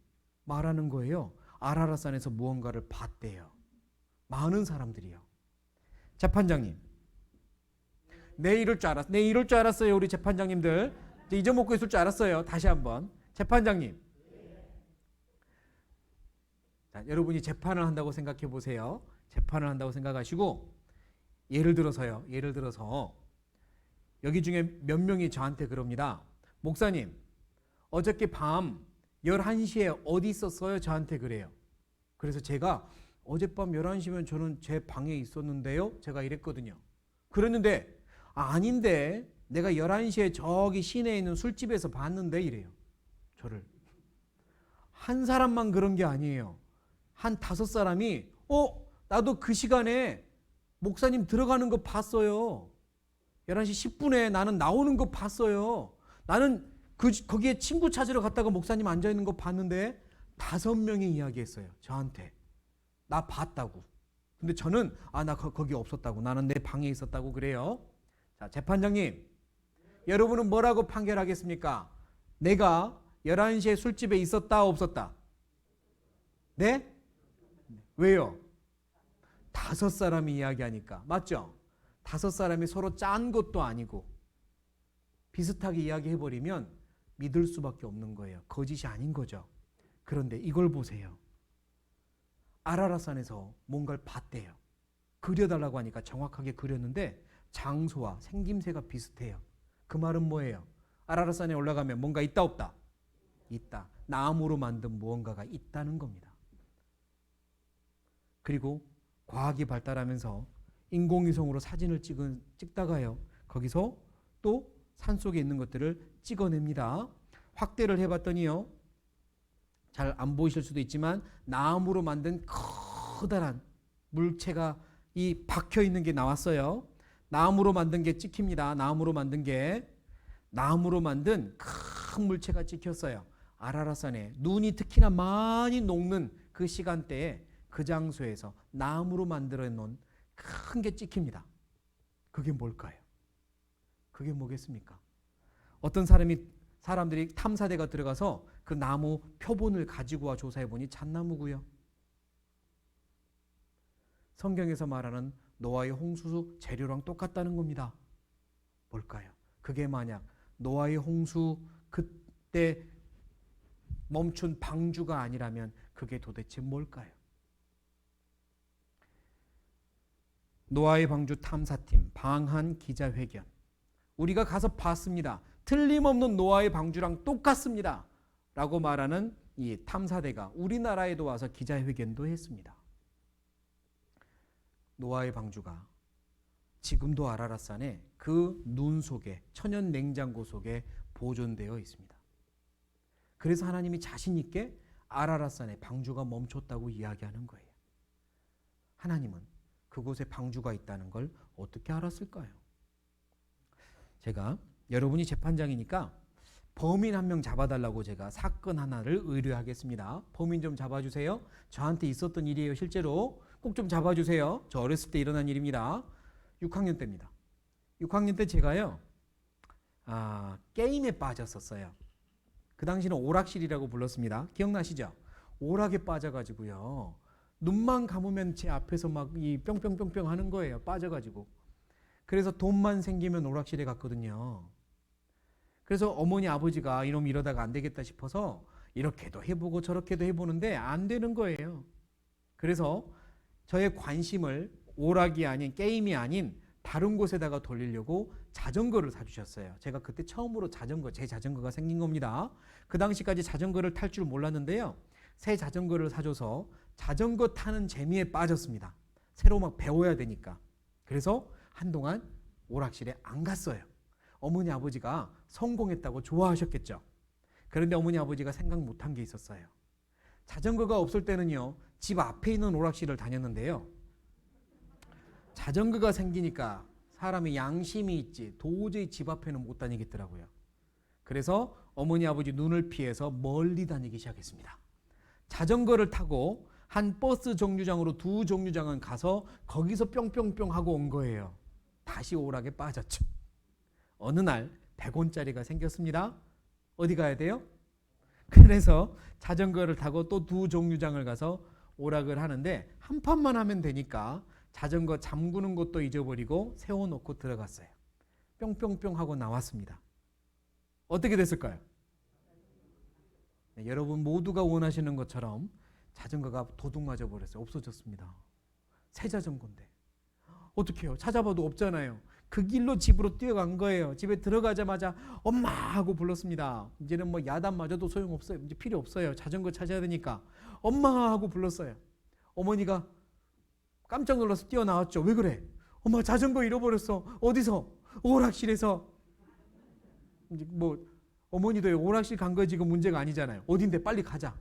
말하는 거예요. 아라랏산에서 무언가를 봤대요. 많은 사람들이요. 재판장님, 내 이럴 줄 알았어요. 우리 재판장님들 이제 잊어먹고 있을 줄 알았어요. 다시 한번. 재판장님, 자, 여러분이 재판을 한다고 생각해 보세요. 재판을 한다고 생각하시고, 예를 들어서 여기 중에 몇 명이 저한테 그럽니다. 목사님, 어저께 밤 11시에 어디 있었어요? 저한테 그래요. 그래서 제가 어젯밤 11시면 저는 제 방에 있었는데요? 제가 이랬거든요. 그랬는데 아닌데 내가 11시에 저기 시내에 있는 술집에서 봤는데 이래요. 저를. 한 사람만 그런 게 아니에요. 한 5사람이 나도 그 시간에 목사님 들어가는 거 봤어요. 11시 10분에 나는 나오는 거 봤어요. 나는 거기에 친구 찾으러 갔다가 목사님 앉아있는 거 봤는데 5명이 이야기했어요. 저한테. 나 봤다고. 근데 저는 나 거기 없었다고. 나는 내 방에 있었다고 그래요. 자, 재판장님, 여러분은 뭐라고 판결하겠습니까? 내가 11시에 술집에 있었다 없었다? 네? 왜요? 5사람이 이야기하니까. 맞죠? 5사람이 서로 짠 것도 아니고 비슷하게 이야기해버리면 믿을 수밖에 없는 거예요. 거짓이 아닌 거죠. 그런데 이걸 보세요. 아라랏산에서 뭔가를 봤대요. 그려달라고 하니까 정확하게 그렸는데 장소와 생김새가 비슷해요. 그 말은 뭐예요? 아라랏산에 올라가면 뭔가 있다 없다? 있다. 나무로 만든 무언가가 있다는 겁니다. 그리고 과학이 발달하면서 인공위성으로 사진을 찍다가요, 거기서 또 산속에 있는 것들을 찍어냅니다. 확대를 해봤더니요, 잘 안 보이실 수도 있지만 나무로 만든 커다란 물체가 이 박혀 있는 게 나왔어요. 나무로 만든 게 찍힙니다. 나무로 만든 큰 물체가 찍혔어요. 아라랏산에 눈이 특히나 많이 녹는 그 시간대에 그 장소에서 나무로 만들어 놓은 큰 게 찍힙니다. 그게 뭘까요? 그게 뭐겠습니까? 어떤 사람들이 탐사대가 들어가서 그 나무 표본을 가지고 와 조사해 보니 잣나무고요. 성경에서 말하는 노아의 홍수 재료랑 똑같다는 겁니다. 뭘까요? 그게 만약 노아의 홍수 그때 멈춘 방주가 아니라면 그게 도대체 뭘까요? 노아의 방주 탐사팀 방한 기자회견. 우리가 가서 봤습니다. 틀림없는 노아의 방주랑 똑같습니다. 라고 말하는 이 탐사대가 우리나라에도 와서 기자회견도 했습니다. 노아의 방주가 지금도 아라랏산에 그 눈 속에 천연 냉장고 속에 보존되어 있습니다. 그래서 하나님이 자신 있게 아라랏산에 방주가 멈췄다고 이야기하는 거예요. 하나님은 그곳에 방주가 있다는 걸 어떻게 알았을까요? 제가 여러분이 재판장이니까 범인 한 명 잡아달라고 제가 사건 하나를 의뢰하겠습니다. 범인 좀 잡아주세요. 저한테 있었던 일이에요. 실제로 꼭 좀 잡아주세요. 저 어렸을 때 일어난 일입니다. 6학년 때입니다. 6학년 때 제가요 게임에 빠졌었어요. 그 당시는 오락실이라고 불렀습니다. 기억나시죠? 오락에 빠져가지고요. 눈만 감으면 제 앞에서 막 이 뿅뿅뿅뿅 하는 거예요. 빠져가지고. 그래서 돈만 생기면 오락실에 갔거든요. 그래서 어머니 아버지가 이놈 이러다가 안 되겠다 싶어서 이렇게도 해보고 저렇게도 해보는데 안 되는 거예요. 그래서 저의 관심을 오락이 아닌 게임이 아닌 다른 곳에다가 돌리려고 자전거를 사주셨어요. 제가 그때 처음으로 제 자전거가 생긴 겁니다. 그 당시까지 자전거를 탈 줄 몰랐는데요. 새 자전거를 사줘서 자전거 타는 재미에 빠졌습니다. 새로 막 배워야 되니까. 그래서 한동안 오락실에 안 갔어요. 어머니 아버지가 성공했다고 좋아하셨겠죠. 그런데 어머니 아버지가 생각 못한 게 있었어요. 자전거가 없을 때는요. 집 앞에 있는 오락실을 다녔는데요. 자전거가 생기니까 사람이 양심이 있지 도저히 집 앞에는 못 다니겠더라고요. 그래서 어머니 아버지 눈을 피해서 멀리 다니기 시작했습니다. 자전거를 타고 한 버스 정류장으로 두 정류장은 가서 거기서 뿅뿅뿅 하고 온 거예요. 다시 오락에 빠졌죠. 어느 날 100원짜리가 생겼습니다. 어디 가야 돼요? 그래서 자전거를 타고 또 두 정류장을 가서 오락을 하는데 한 판만 하면 되니까 자전거 잠그는 것도 잊어버리고 세워놓고 들어갔어요. 뿅뿅뿅 하고 나왔습니다. 어떻게 됐을까요? 네, 여러분 모두가 원하시는 것처럼 자전거가 도둑 맞아 버렸어요. 없어졌습니다. 새 자전거인데 어떻게 해요? 찾아봐도 없잖아요. 그 길로 집으로 뛰어간 거예요. 집에 들어가자마자 엄마 하고 불렀습니다. 이제는 뭐 야단 맞아도 소용없어요. 이제 필요 없어요. 자전거 찾아야 되니까 엄마 하고 불렀어요. 어머니가 깜짝 놀라서 뛰어나왔죠. 왜 그래? 엄마 자전거 잃어버렸어. 어디서? 오락실에서. 이제 뭐 어머니도 오락실 간 거 지금 문제가 아니잖아요. 어딘데 빨리 가자.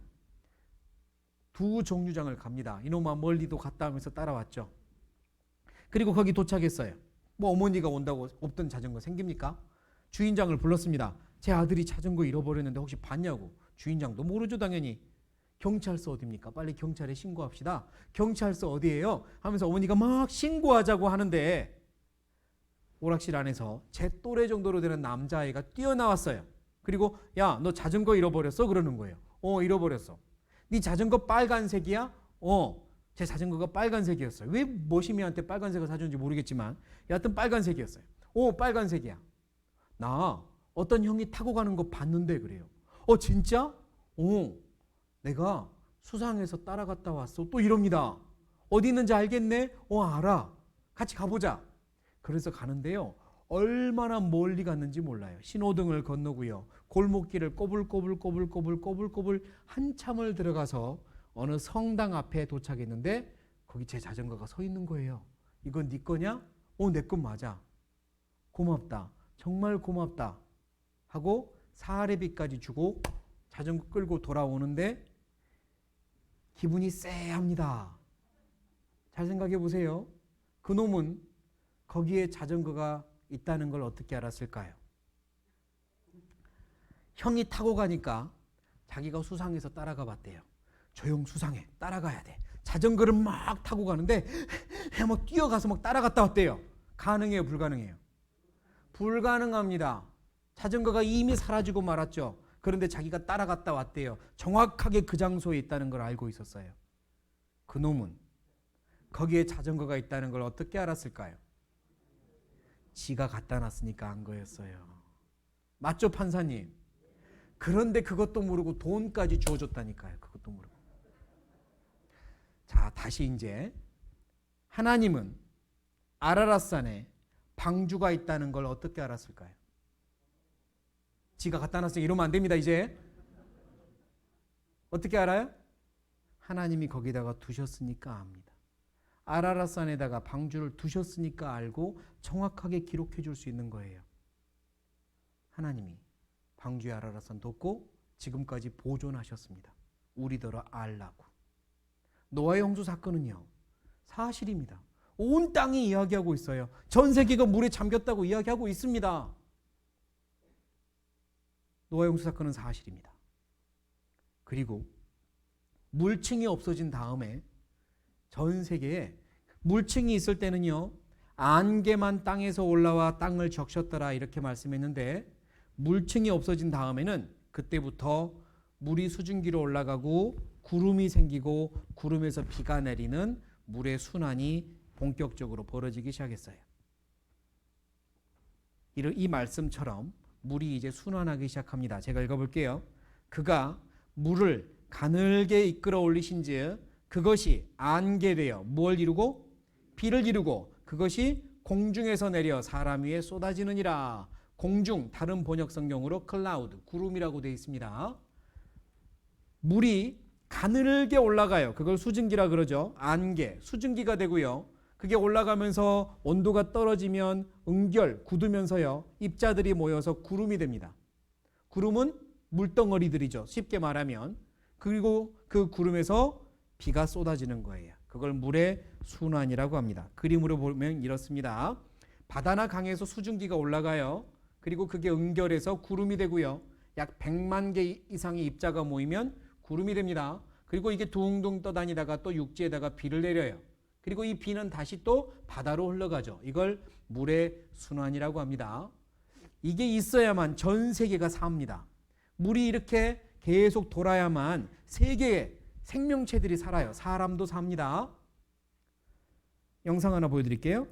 두 정류장을 갑니다. 이놈아 멀리도 갔다 하면서 따라왔죠. 그리고 거기 도착했어요. 뭐 어머니가 온다고 없던 자전거 생깁니까? 주인장을 불렀습니다. 제 아들이 자전거 잃어버렸는데 혹시 봤냐고. 주인장도 모르죠 당연히. 경찰서 어디입니까? 빨리 경찰에 신고합시다. 경찰서 어디예요? 하면서 어머니가 막 신고하자고 하는데 오락실 안에서 제 또래 정도로 되는 남자아이가 뛰어나왔어요. 그리고 야, 너 자전거 잃어버렸어? 그러는 거예요. 잃어버렸어. 네 자전거 빨간색이야? 제 자전거가 빨간색이었어요. 왜 머시미한테 빨간색을 사줬는지 모르겠지만 여하튼 빨간색이었어요. 빨간색이야. 나 어떤 형이 타고 가는 거 봤는데 그래요. 진짜? 내가 수상해서 따라갔다 왔어. 또 이럽니다. 어디 있는지 알겠네? 알아. 같이 가보자. 그래서 가는데요. 얼마나 멀리 갔는지 몰라요. 신호등을 건너고요. 골목길을 꼬불꼬불 한참을 들어가서 어느 성당 앞에 도착했는데 거기 제 자전거가 서 있는 거예요. 이건 네 거냐? 내 건 맞아. 고맙다. 정말 고맙다. 하고 사례비까지 주고 자전거 끌고 돌아오는데 기분이 쎄합니다. 잘 생각해 보세요. 그놈은 거기에 자전거가 있다는 걸 어떻게 알았을까요? 형이 타고 가니까 자기가 수상해서 따라가 봤대요. 저 형 수상해. 따라가야 돼. 자전거를 막 타고 가는데 막 뛰어가서 막 따라갔다 왔대요. 가능해요? 불가능해요? 불가능합니다. 자전거가 이미 사라지고 말았죠. 그런데 자기가 따라갔다 왔대요. 정확하게 그 장소에 있다는 걸 알고 있었어요. 그놈은 거기에 자전거가 있다는 걸 어떻게 알았을까요? 지가 갖다 놨으니까 안 거였어요. 맞죠, 판사님? 그런데 그것도 모르고 돈까지 주어줬다니까요. 그것도 모르고. 자, 다시 이제 하나님은 아라랏산에 방주가 있다는 걸 어떻게 알았을까요? 지가 갖다 놨으니까 이러면 안 됩니다. 이제 어떻게 알아요? 하나님이 거기다가 두셨으니까 압니다. 아라랏산에다가 방주를 두셨으니까 알고 정확하게 기록해 줄 수 있는 거예요. 하나님이 방주의 아라랏산 뒀고 지금까지 보존하셨습니다. 우리더러 알라고. 노아의 홍수 사건은요, 사실입니다. 온 땅이 이야기하고 있어요. 전 세계가 물에 잠겼다고 이야기하고 있습니다. 노아의 홍수 사건은 사실입니다. 그리고 물층이 없어진 다음에 전 세계에 물층이 있을 때는요, 안개만 땅에서 올라와 땅을 적셨더라 이렇게 말씀했는데, 물층이 없어진 다음에는 그때부터 물이 수증기로 올라가고 구름이 생기고 구름에서 비가 내리는 물의 순환이 본격적으로 벌어지기 시작했어요. 이 말씀처럼 물이 이제 순환하기 시작합니다. 제가 읽어볼게요. 그가 물을 가늘게 이끌어 올리신즉 그것이 안개되어 뭘 이루고? 비를 이루고 그것이 공중에서 내려 사람 위에 쏟아지느니라. 공중, 다른 번역 성경으로 클라우드, 구름이라고 되어 있습니다. 물이 가늘게 올라가요. 그걸 수증기라 그러죠. 안개, 수증기가 되고요. 그게 올라가면서 온도가 떨어지면 응결, 굳으면서요, 입자들이 모여서 구름이 됩니다. 구름은 물덩어리들이죠. 쉽게 말하면. 그리고 그 구름에서 비가 쏟아지는 거예요. 그걸 물의 순환이라고 합니다. 그림으로 보면 이렇습니다. 바다나 강에서 수증기가 올라가요. 그리고 그게 응결해서 구름이 되고요. 약 100만 개 이상의 입자가 모이면 구름이 됩니다. 그리고 이게 둥둥 떠다니다가 또 육지에다가 비를 내려요. 그리고 이 비는 다시 또 바다로 흘러가죠. 이걸 물의 순환이라고 합니다. 이게 있어야만 전 세계가 삽니다. 물이 이렇게 계속 돌아야만 세계의 생명체들이 살아요. 사람도 삽니다. 영상 하나 보여드릴게요.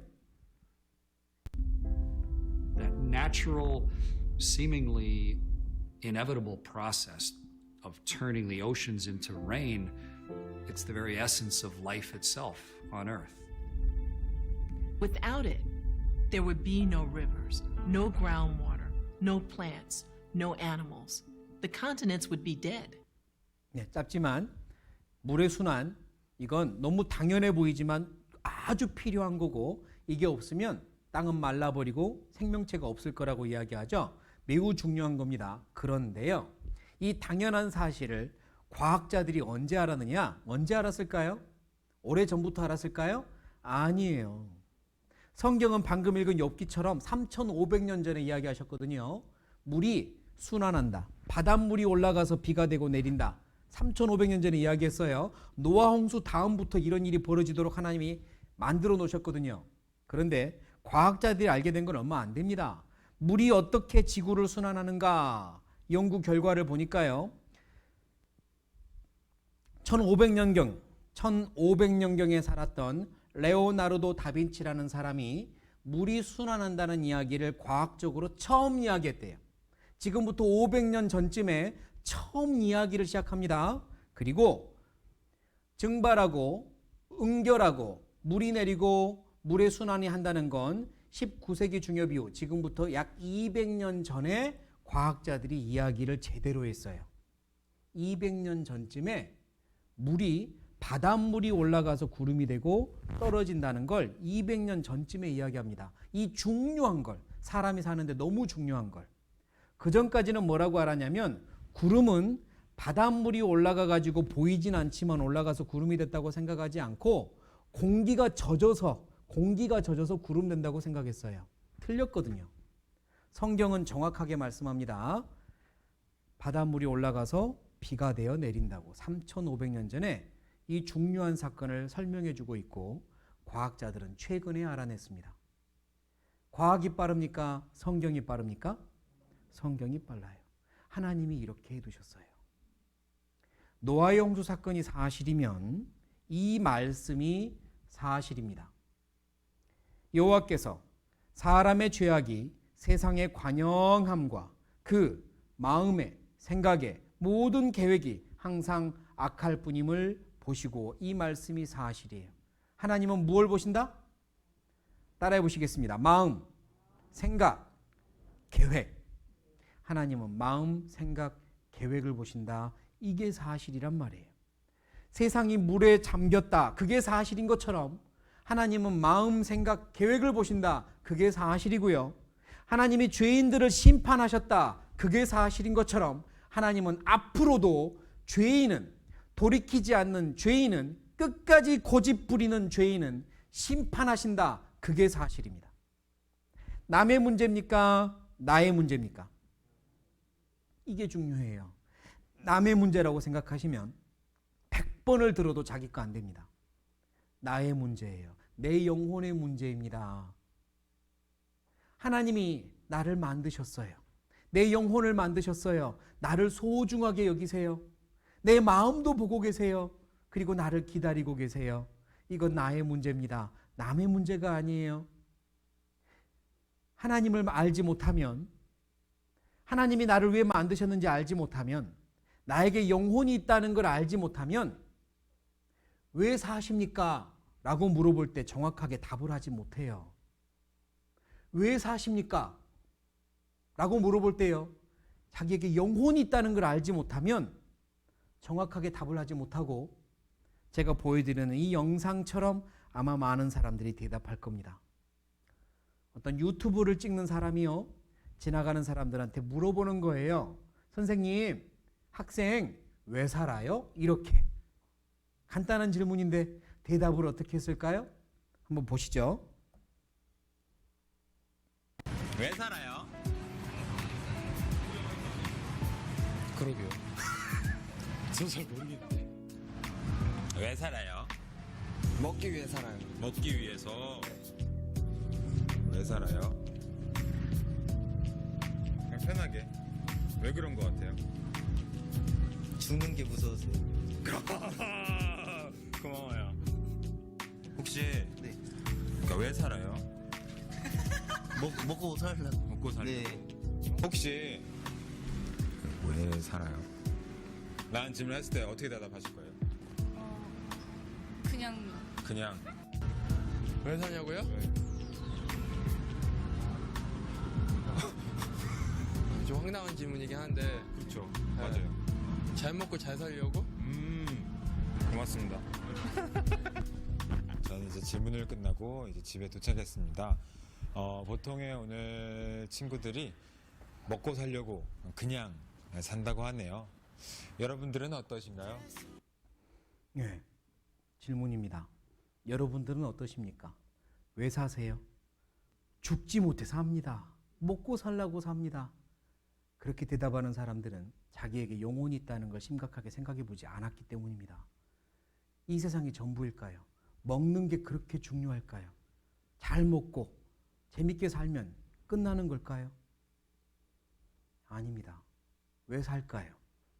That natural, seemingly inevitable process of turning the oceans into rain, it's the very essence of life itself on Earth. Without it, there would be no rivers, no groundwater, no plants, no animals. The continents would be dead. 네, 짧지만 물의 순환, 이건 너무 당연해 보이지만 아주 필요한 거고, 이게 없으면 땅은 말라버리고 생명체가 없을 거라고 이야기하죠. 매우 중요한 겁니다. 그런데요, 이 당연한 사실을 과학자들이 언제 알았느냐? 언제 알았을까요? 오래전부터 알았을까요? 아니에요. 성경은 방금 읽은 욥기처럼 3,500년 전에 이야기하셨거든요. 물이 순환한다. 바닷물이 올라가서 비가 되고 내린다. 3,500년 전에 이야기했어요. 노아 홍수 다음부터 이런 일이 벌어지도록 하나님이 만들어 놓으셨거든요. 그런데 과학자들이 알게 된 건 얼마 안 됩니다. 물이 어떻게 지구를 순환하는가? 연구 결과를 보니까요, 1500년경에 살았던 레오나르도 다빈치라는 사람이 물이 순환한다는 이야기를 과학적으로 처음 이야기했대요. 지금부터 500년 전쯤에 처음 이야기를 시작합니다. 그리고 증발하고 응결하고 물이 내리고 물의 순환이 한다는 건 19세기 중엽 이후 지금부터 약 200년 전에 과학자들이 이야기를 제대로 했어요. 200년 전쯤에 물이 바닷물이 올라가서 구름이 되고 떨어진다는 걸 200년 전쯤에 이야기합니다. 이 중요한 걸, 사람이 사는데 너무 중요한 걸. 그 전까지는 뭐라고 알았냐면, 구름은 바닷물이 올라가 가지고 보이진 않지만 올라가서 구름이 됐다고 생각하지 않고 공기가 젖어서 공기가 젖어서 구름 된다고 생각했어요. 틀렸거든요. 성경은 정확하게 말씀합니다. 바닷물이 올라가서 비가 되어 내린다고 3,500년 전에 이 중요한 사건을 설명해 주고 있고 과학자들은 최근에 알아냈습니다. 과학이 빠릅니까? 성경이 빠릅니까? 성경이 빨라요. 하나님이 이렇게 해두셨어요. 노아의 홍수 사건이 사실이면 이 말씀이 사실입니다. 여호와께서 사람의 죄악이 세상의 관영함과 그 마음의 생각의 모든 계획이 항상 악할 뿐임을 보시고 이 말씀이 사실이에요. 하나님은 무엇을 보신다? 따라해 보시겠습니다. 마음, 생각, 계획. 하나님은 마음, 생각, 계획을 보신다. 이게 사실이란 말이에요. 세상이 물에 잠겼다. 그게 사실인 것처럼 하나님은 마음, 생각, 계획을 보신다. 그게 사실이고요. 하나님이 죄인들을 심판하셨다. 그게 사실인 것처럼 하나님은 앞으로도 죄인은, 돌이키지 않는 죄인은, 끝까지 고집 부리는 죄인은 심판하신다. 그게 사실입니다. 남의 문제입니까? 나의 문제입니까? 이게 중요해요. 남의 문제라고 생각하시면 100번을 들어도 자기 거 안 됩니다. 나의 문제예요. 내 영혼의 문제입니다. 하나님이 나를 만드셨어요. 내 영혼을 만드셨어요. 나를 소중하게 여기세요. 내 마음도 보고 계세요. 그리고 나를 기다리고 계세요. 이건 나의 문제입니다. 남의 문제가 아니에요. 하나님을 알지 못하면, 하나님이 나를 왜 만드셨는지 알지 못하면, 나에게 영혼이 있다는 걸 알지 못하면 왜 사십니까? 라고 물어볼 때 정확하게 답을 하지 못해요. 왜 사십니까? 라고 물어볼 때요, 자기에게 영혼이 있다는 걸 알지 못하면 정확하게 답을 하지 못하고 제가 보여드리는 이 영상처럼 아마 많은 사람들이 대답할 겁니다. 어떤 유튜브를 찍는 사람이요, 지나가는 사람들한테 물어보는 거예요. 선생님, 학생 왜 살아요? 이렇게 간단한 질문인데 대답을 어떻게 했을까요? 한번 보시죠. 왜 살아요? 그러게요. 저 잘 모르겠는데. 왜 살아요? 먹기 위해 살아요. 먹기 위해서. 왜 살아요? 그냥 편하게. 왜 그런 것 같아요? 죽는 게 무서워서요. 고마워요. 혹시 네. 그러니까 왜 살아요? 먹고 살려고. 먹고 살려고. 네. 혹시 왜 살아요? 난 질문 했을 때 어떻게 대답하실 거예요? 그냥 왜 사냐고요? 좀 황당한 질문이긴 한데. 그렇죠. 네. 맞아요. 잘 먹고 잘 살려고? 고맙습니다. 저는 이제 질문을 끝나고 이제 집에 도착했습니다. 보통의 오늘 친구들이 먹고 살려고 그냥 산다고 하네요. 여러분들은 어떠신가요? 네, 질문입니다. 여러분들은 어떠십니까? 왜 사세요? 죽지 못해 삽니다. 먹고 살라고 삽니다. 그렇게 대답하는 사람들은 자기에게 영혼이 있다는 걸 심각하게 생각해 보지 않았기 때문입니다. 이 세상이 전부일까요? 먹는 게 그렇게 중요할까요? 잘 먹고 재밌게 살면 끝나는 걸까요? 아닙니다. 왜 살까요?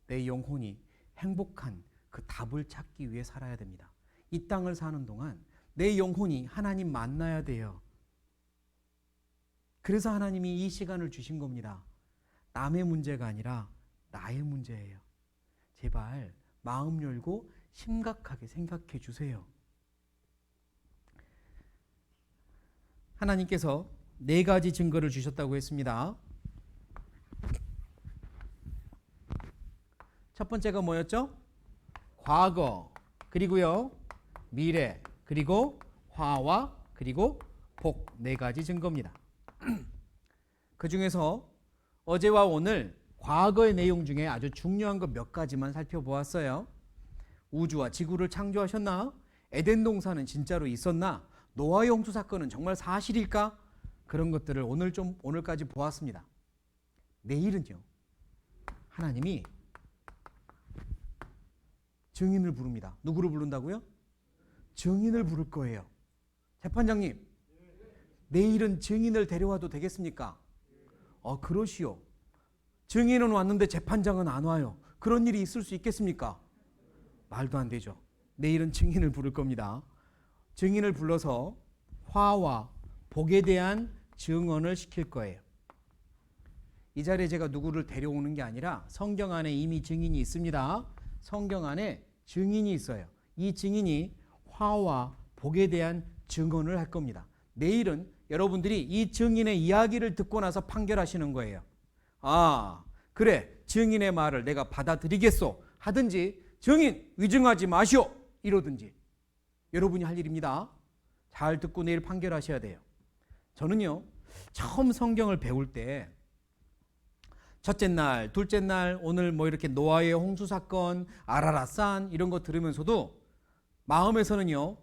내 영혼이 행복한 그 답을 찾기 위해 살아야 됩니다. 이 땅을 사는 동안 내 영혼이 하나님 만나야 돼요. 그래서 하나님이 이 시간을 주신 겁니다. 남의 문제가 아니라 나의 문제예요. 제발 마음 열고 심각하게 생각해 주세요. 하나님께서 4가지 증거를 주셨다고 했습니다. 첫 번째가 뭐였죠? 과거, 그리고요 미래, 그리고 화와 그리고 복, 4가지 증거입니다. 그 중에서 어제와 오늘 과거의 내용 중에 아주 중요한 것 몇 가지만 살펴보았어요. 우주와 지구를 창조하셨나? 에덴 동산은 진짜로 있었나? 노아의 홍수 사건은 정말 사실일까? 그런 것들을 오늘까지 보았습니다. 내일은요, 하나님이 증인을 부릅니다. 누구를 부른다고요? 증인을 부를 거예요. 재판장님, 내일은 증인을 데려와도 되겠습니까? 그러시오. 증인은 왔는데 재판장은 안 와요. 그런 일이 있을 수 있겠습니까? 말도 안 되죠. 내일은 증인을 부를 겁니다. 증인을 불러서 화와 복에 대한 증언을 시킬 거예요. 이 자리에 제가 누구를 데려오는 게 아니라 성경 안에 이미 증인이 있습니다. 성경 안에 증인이 있어요. 이 증인이 화와 복에 대한 증언을 할 겁니다. 내일은 여러분들이 이 증인의 이야기를 듣고 나서 판결하시는 거예요. 아, 그래, 증인의 말을 내가 받아들이겠소 하든지, 증인 위증하지 마시오 이러든지 여러분이 할 일입니다. 잘 듣고 내일 판결하셔야 돼요. 저는요, 처음 성경을 배울 때 첫째 날, 둘째 날, 오늘 뭐 이렇게 노아의 홍수 사건, 아라랏산 이런 거 들으면서도 마음에서는요,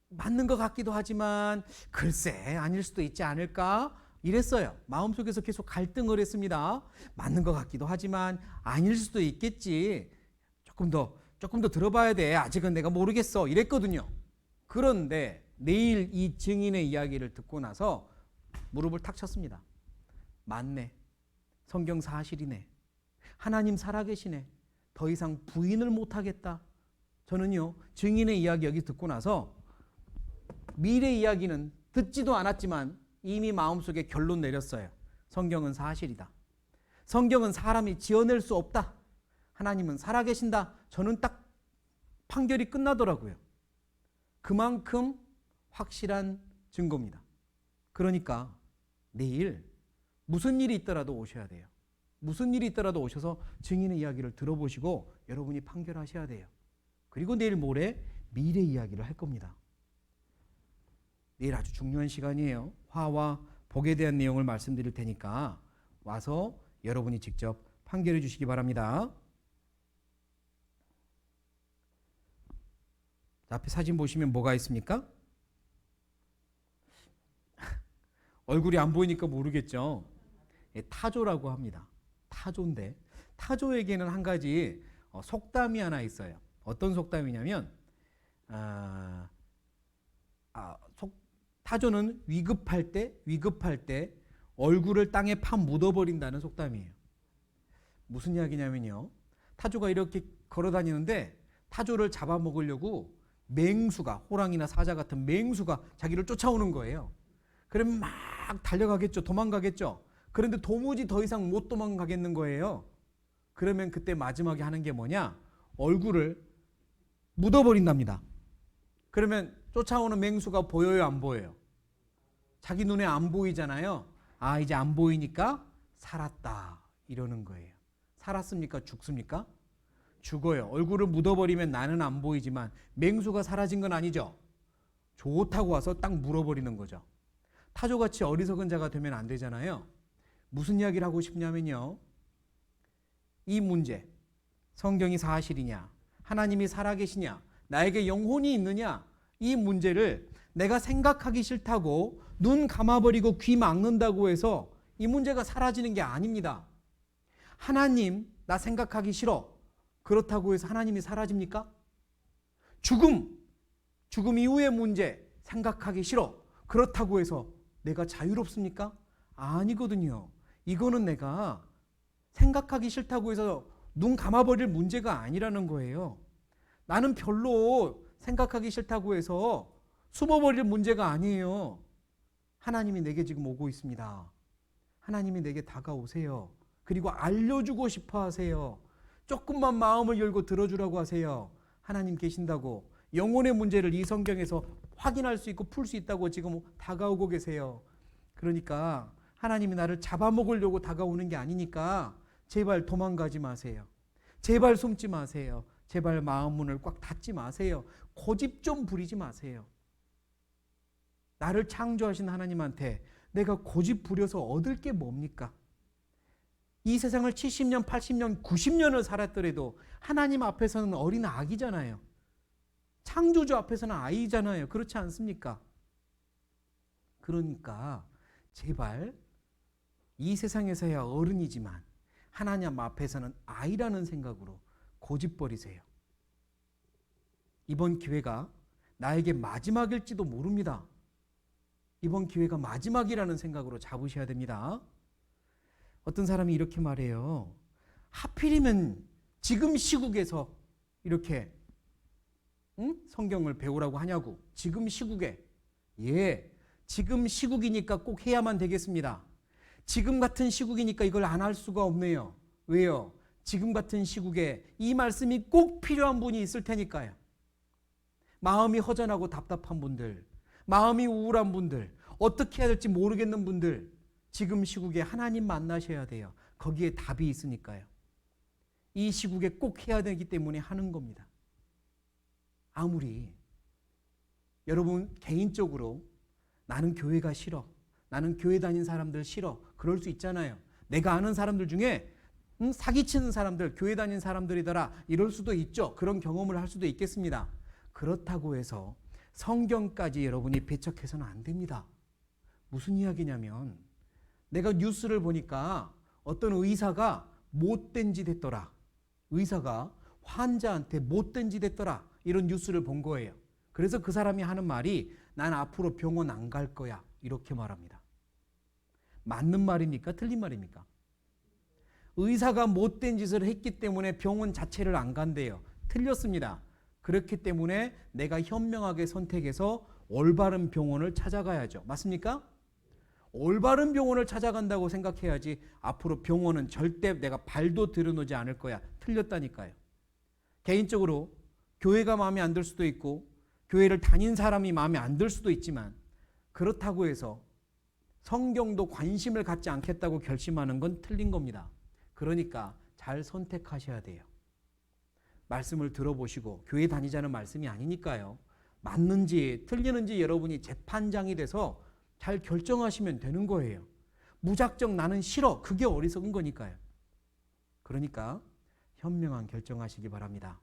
맞는 것 같기도 하지만 글쎄 아닐 수도 있지 않을까 이랬어요. 마음속에서 계속 갈등을 했습니다. 맞는 것 같기도 하지만 아닐 수도 있겠지. 조금 더 들어봐야 돼. 아직은 내가 모르겠어. 이랬거든요. 그런데 내일 이 증인의 이야기를 듣고 나서 무릎을 탁 쳤습니다. 맞네. 성경 사실이네. 하나님 살아계시네. 더 이상 부인을 못하겠다. 저는요, 증인의 이야기 여기 듣고 나서 미래 이야기는 듣지도 않았지만 이미 마음속에 결론 내렸어요. 성경은 사실이다. 성경은 사람이 지어낼 수 없다. 하나님은 살아계신다. 저는 딱 판결이 끝나더라고요. 그만큼 확실한 증거입니다. 그러니까 내일 무슨 일이 있더라도 오셔야 돼요. 무슨 일이 있더라도 오셔서 증인의 이야기를 들어보시고 여러분이 판결하셔야 돼요. 그리고 내일 모레 미래 이야기를 할 겁니다. 내일 아주 중요한 시간이에요. 화와 복에 대한 내용을 말씀드릴 테니까 와서 여러분이 직접 판결해 주시기 바랍니다. 앞에 사진 보시면 뭐가 있습니까? 얼굴이 안 보이니까 모르겠죠. 타조라고 합니다. 타조인데 타조에게는 한 가지 속담이 하나 있어요. 어떤 속담이냐면 타조는 위급할 때 얼굴을 땅에 파 묻어버린다는 속담이에요. 무슨 이야기냐면요, 타조가 이렇게 걸어다니는데 타조를 잡아먹으려고 맹수가, 호랑이나 사자 같은 맹수가 자기를 쫓아오는 거예요. 그러면 막 달려가겠죠. 도망가겠죠. 그런데 도무지 더 이상 못 도망가겠는 거예요. 그러면 그때 마지막에 하는 게 뭐냐? 얼굴을 묻어버린답니다. 그러면 쫓아오는 맹수가 보여요, 안 보여요? 자기 눈에 안 보이잖아요. 아, 이제 안 보이니까 살았다 이러는 거예요. 살았습니까? 죽습니까? 죽어요. 얼굴을 묻어버리면 나는 안 보이지만 맹수가 사라진 건 아니죠. 좋다고 와서 딱 물어버리는 거죠. 타조같이 어리석은 자가 되면 안 되잖아요. 무슨 이야기를 하고 싶냐면요, 이 문제, 성경이 사실이냐, 하나님이 살아계시냐, 나에게 영혼이 있느냐, 이 문제를 내가 생각하기 싫다고 눈 감아버리고 귀 막는다고 해서 이 문제가 사라지는 게 아닙니다. 하나님 나 생각하기 싫어, 그렇다고 해서 하나님이 사라집니까? 죽음 이후의 문제 생각하기 싫어, 그렇다고 해서 내가 자유롭습니까? 아니거든요. 이거는 내가 생각하기 싫다고 해서 눈 감아버릴 문제가 아니라는 거예요. 나는 별로 생각하기 싫다고 해서 숨어버릴 문제가 아니에요. 하나님이 내게 지금 오고 있습니다. 하나님이 내게 다가오세요. 그리고 알려주고 싶어 하세요. 조금만 마음을 열고 들어주라고 하세요. 하나님 계신다고, 영혼의 문제를 이 성경에서 확인할 수 있고 풀 수 있다고 지금 다가오고 계세요. 그러니까 하나님이 나를 잡아먹으려고 다가오는 게 아니니까 제발 도망가지 마세요. 제발 숨지 마세요. 제발 마음 문을 꽉 닫지 마세요. 고집 좀 부리지 마세요. 나를 창조하신 하나님한테 내가 고집 부려서 얻을 게 뭡니까? 이 세상을 70년, 80년, 90년을 살았더라도 하나님 앞에서는 어린 아기잖아요. 창조주 앞에서는 아이잖아요. 그렇지 않습니까? 그러니까 제발 이 세상에서야 어른이지만 하나님 앞에서는 아이라는 생각으로 고집버리세요. 이번 기회가 나에게 마지막일지도 모릅니다. 이번 기회가 마지막이라는 생각으로 잡으셔야 됩니다. 어떤 사람이 이렇게 말해요. 하필이면 지금 시국에서 이렇게 성경을 배우라고 하냐고. 지금 시국에. 예, 지금 시국이니까 꼭 해야만 되겠습니다. 지금 같은 시국이니까 이걸 안 할 수가 없네요. 왜요? 지금 같은 시국에 이 말씀이 꼭 필요한 분이 있을 테니까요. 마음이 허전하고 답답한 분들, 마음이 우울한 분들, 어떻게 해야 될지 모르겠는 분들, 지금 시국에 하나님 만나셔야 돼요. 거기에 답이 있으니까요. 이 시국에 꼭 해야 되기 때문에 하는 겁니다. 아무리 여러분 개인적으로 나는 교회가 싫어, 나는 교회 다닌 사람들 싫어, 그럴 수 있잖아요. 내가 아는 사람들 중에 사기치는 사람들, 교회 다닌 사람들이더라, 이럴 수도 있죠. 그런 경험을 할 수도 있겠습니다. 그렇다고 해서 성경까지 여러분이 배척해서는 안 됩니다. 무슨 이야기냐면 내가 뉴스를 보니까 어떤 의사가 못된 짓 했더라, 의사가 환자한테 못된 짓 했더라, 이런 뉴스를 본 거예요. 그래서 그 사람이 하는 말이 난 앞으로 병원 안 갈 거야, 이렇게 말합니다. 맞는 말입니까? 틀린 말입니까? 의사가 못된 짓을 했기 때문에 병원 자체를 안 간대요. 틀렸습니다. 그렇기 때문에 내가 현명하게 선택해서 올바른 병원을 찾아가야죠. 맞습니까? 올바른 병원을 찾아간다고 생각해야지 앞으로 병원은 절대 내가 발도 들여놓지 않을 거야. 틀렸다니까요. 개인적으로 교회가 마음에 안 들 수도 있고 교회를 다닌 사람이 마음에 안 들 수도 있지만 그렇다고 해서 성경도 관심을 갖지 않겠다고 결심하는 건 틀린 겁니다. 그러니까 잘 선택하셔야 돼요. 말씀을 들어보시고 교회 다니자는 말씀이 아니니까요. 맞는지 틀리는지 여러분이 재판장이 돼서 잘 결정하시면 되는 거예요. 무작정 나는 싫어, 그게 어리석은 거니까요. 그러니까 현명한 결정하시기 바랍니다.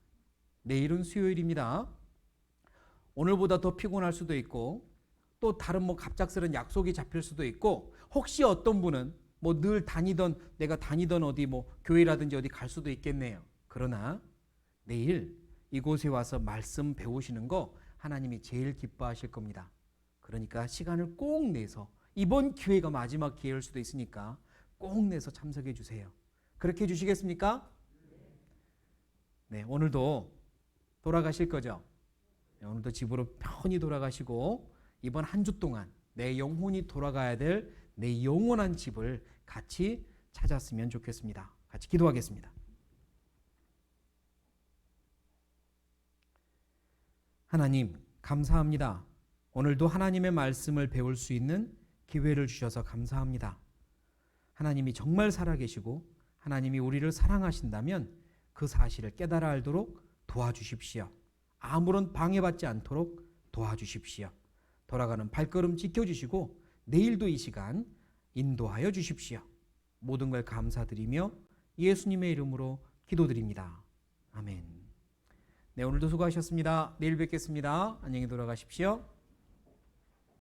내일은 수요일입니다. 오늘보다 더 피곤할 수도 있고 또 다른 갑작스런 약속이 잡힐 수도 있고 혹시 어떤 분은 늘 다니던 내가 다니던 어디 교회라든지 어디 갈 수도 있겠네요. 그러나 내일 이곳에 와서 말씀 배우시는 거 하나님이 제일 기뻐하실 겁니다. 그러니까 시간을 꼭 내서 이번 기회가 마지막 기회일 수도 있으니까 꼭 내서 참석해 주세요. 그렇게 해 주시겠습니까? 네, 오늘도 돌아가실 거죠? 네, 오늘도 집으로 편히 돌아가시고 이번 한 주 동안 내 영혼이 돌아가야 될 내 영원한 집을 같이 찾았으면 좋겠습니다. 같이 기도하겠습니다. 하나님, 감사합니다. 오늘도 하나님의 말씀을 배울 수 있는 기회를 주셔서 감사합니다. 하나님이 정말 살아계시고 하나님이 우리를 사랑하신다면 그 사실을 깨달아 알도록 도와주십시오. 아무런 방해받지 않도록 도와주십시오. 돌아가는 발걸음 지켜주시고 내일도 이 시간 인도하여 주십시오. 모든 걸 감사드리며 예수님의 이름으로 기도드립니다. 아멘. 네, 오늘도 수고하셨습니다. 내일 뵙겠습니다. 안녕히 돌아가십시오.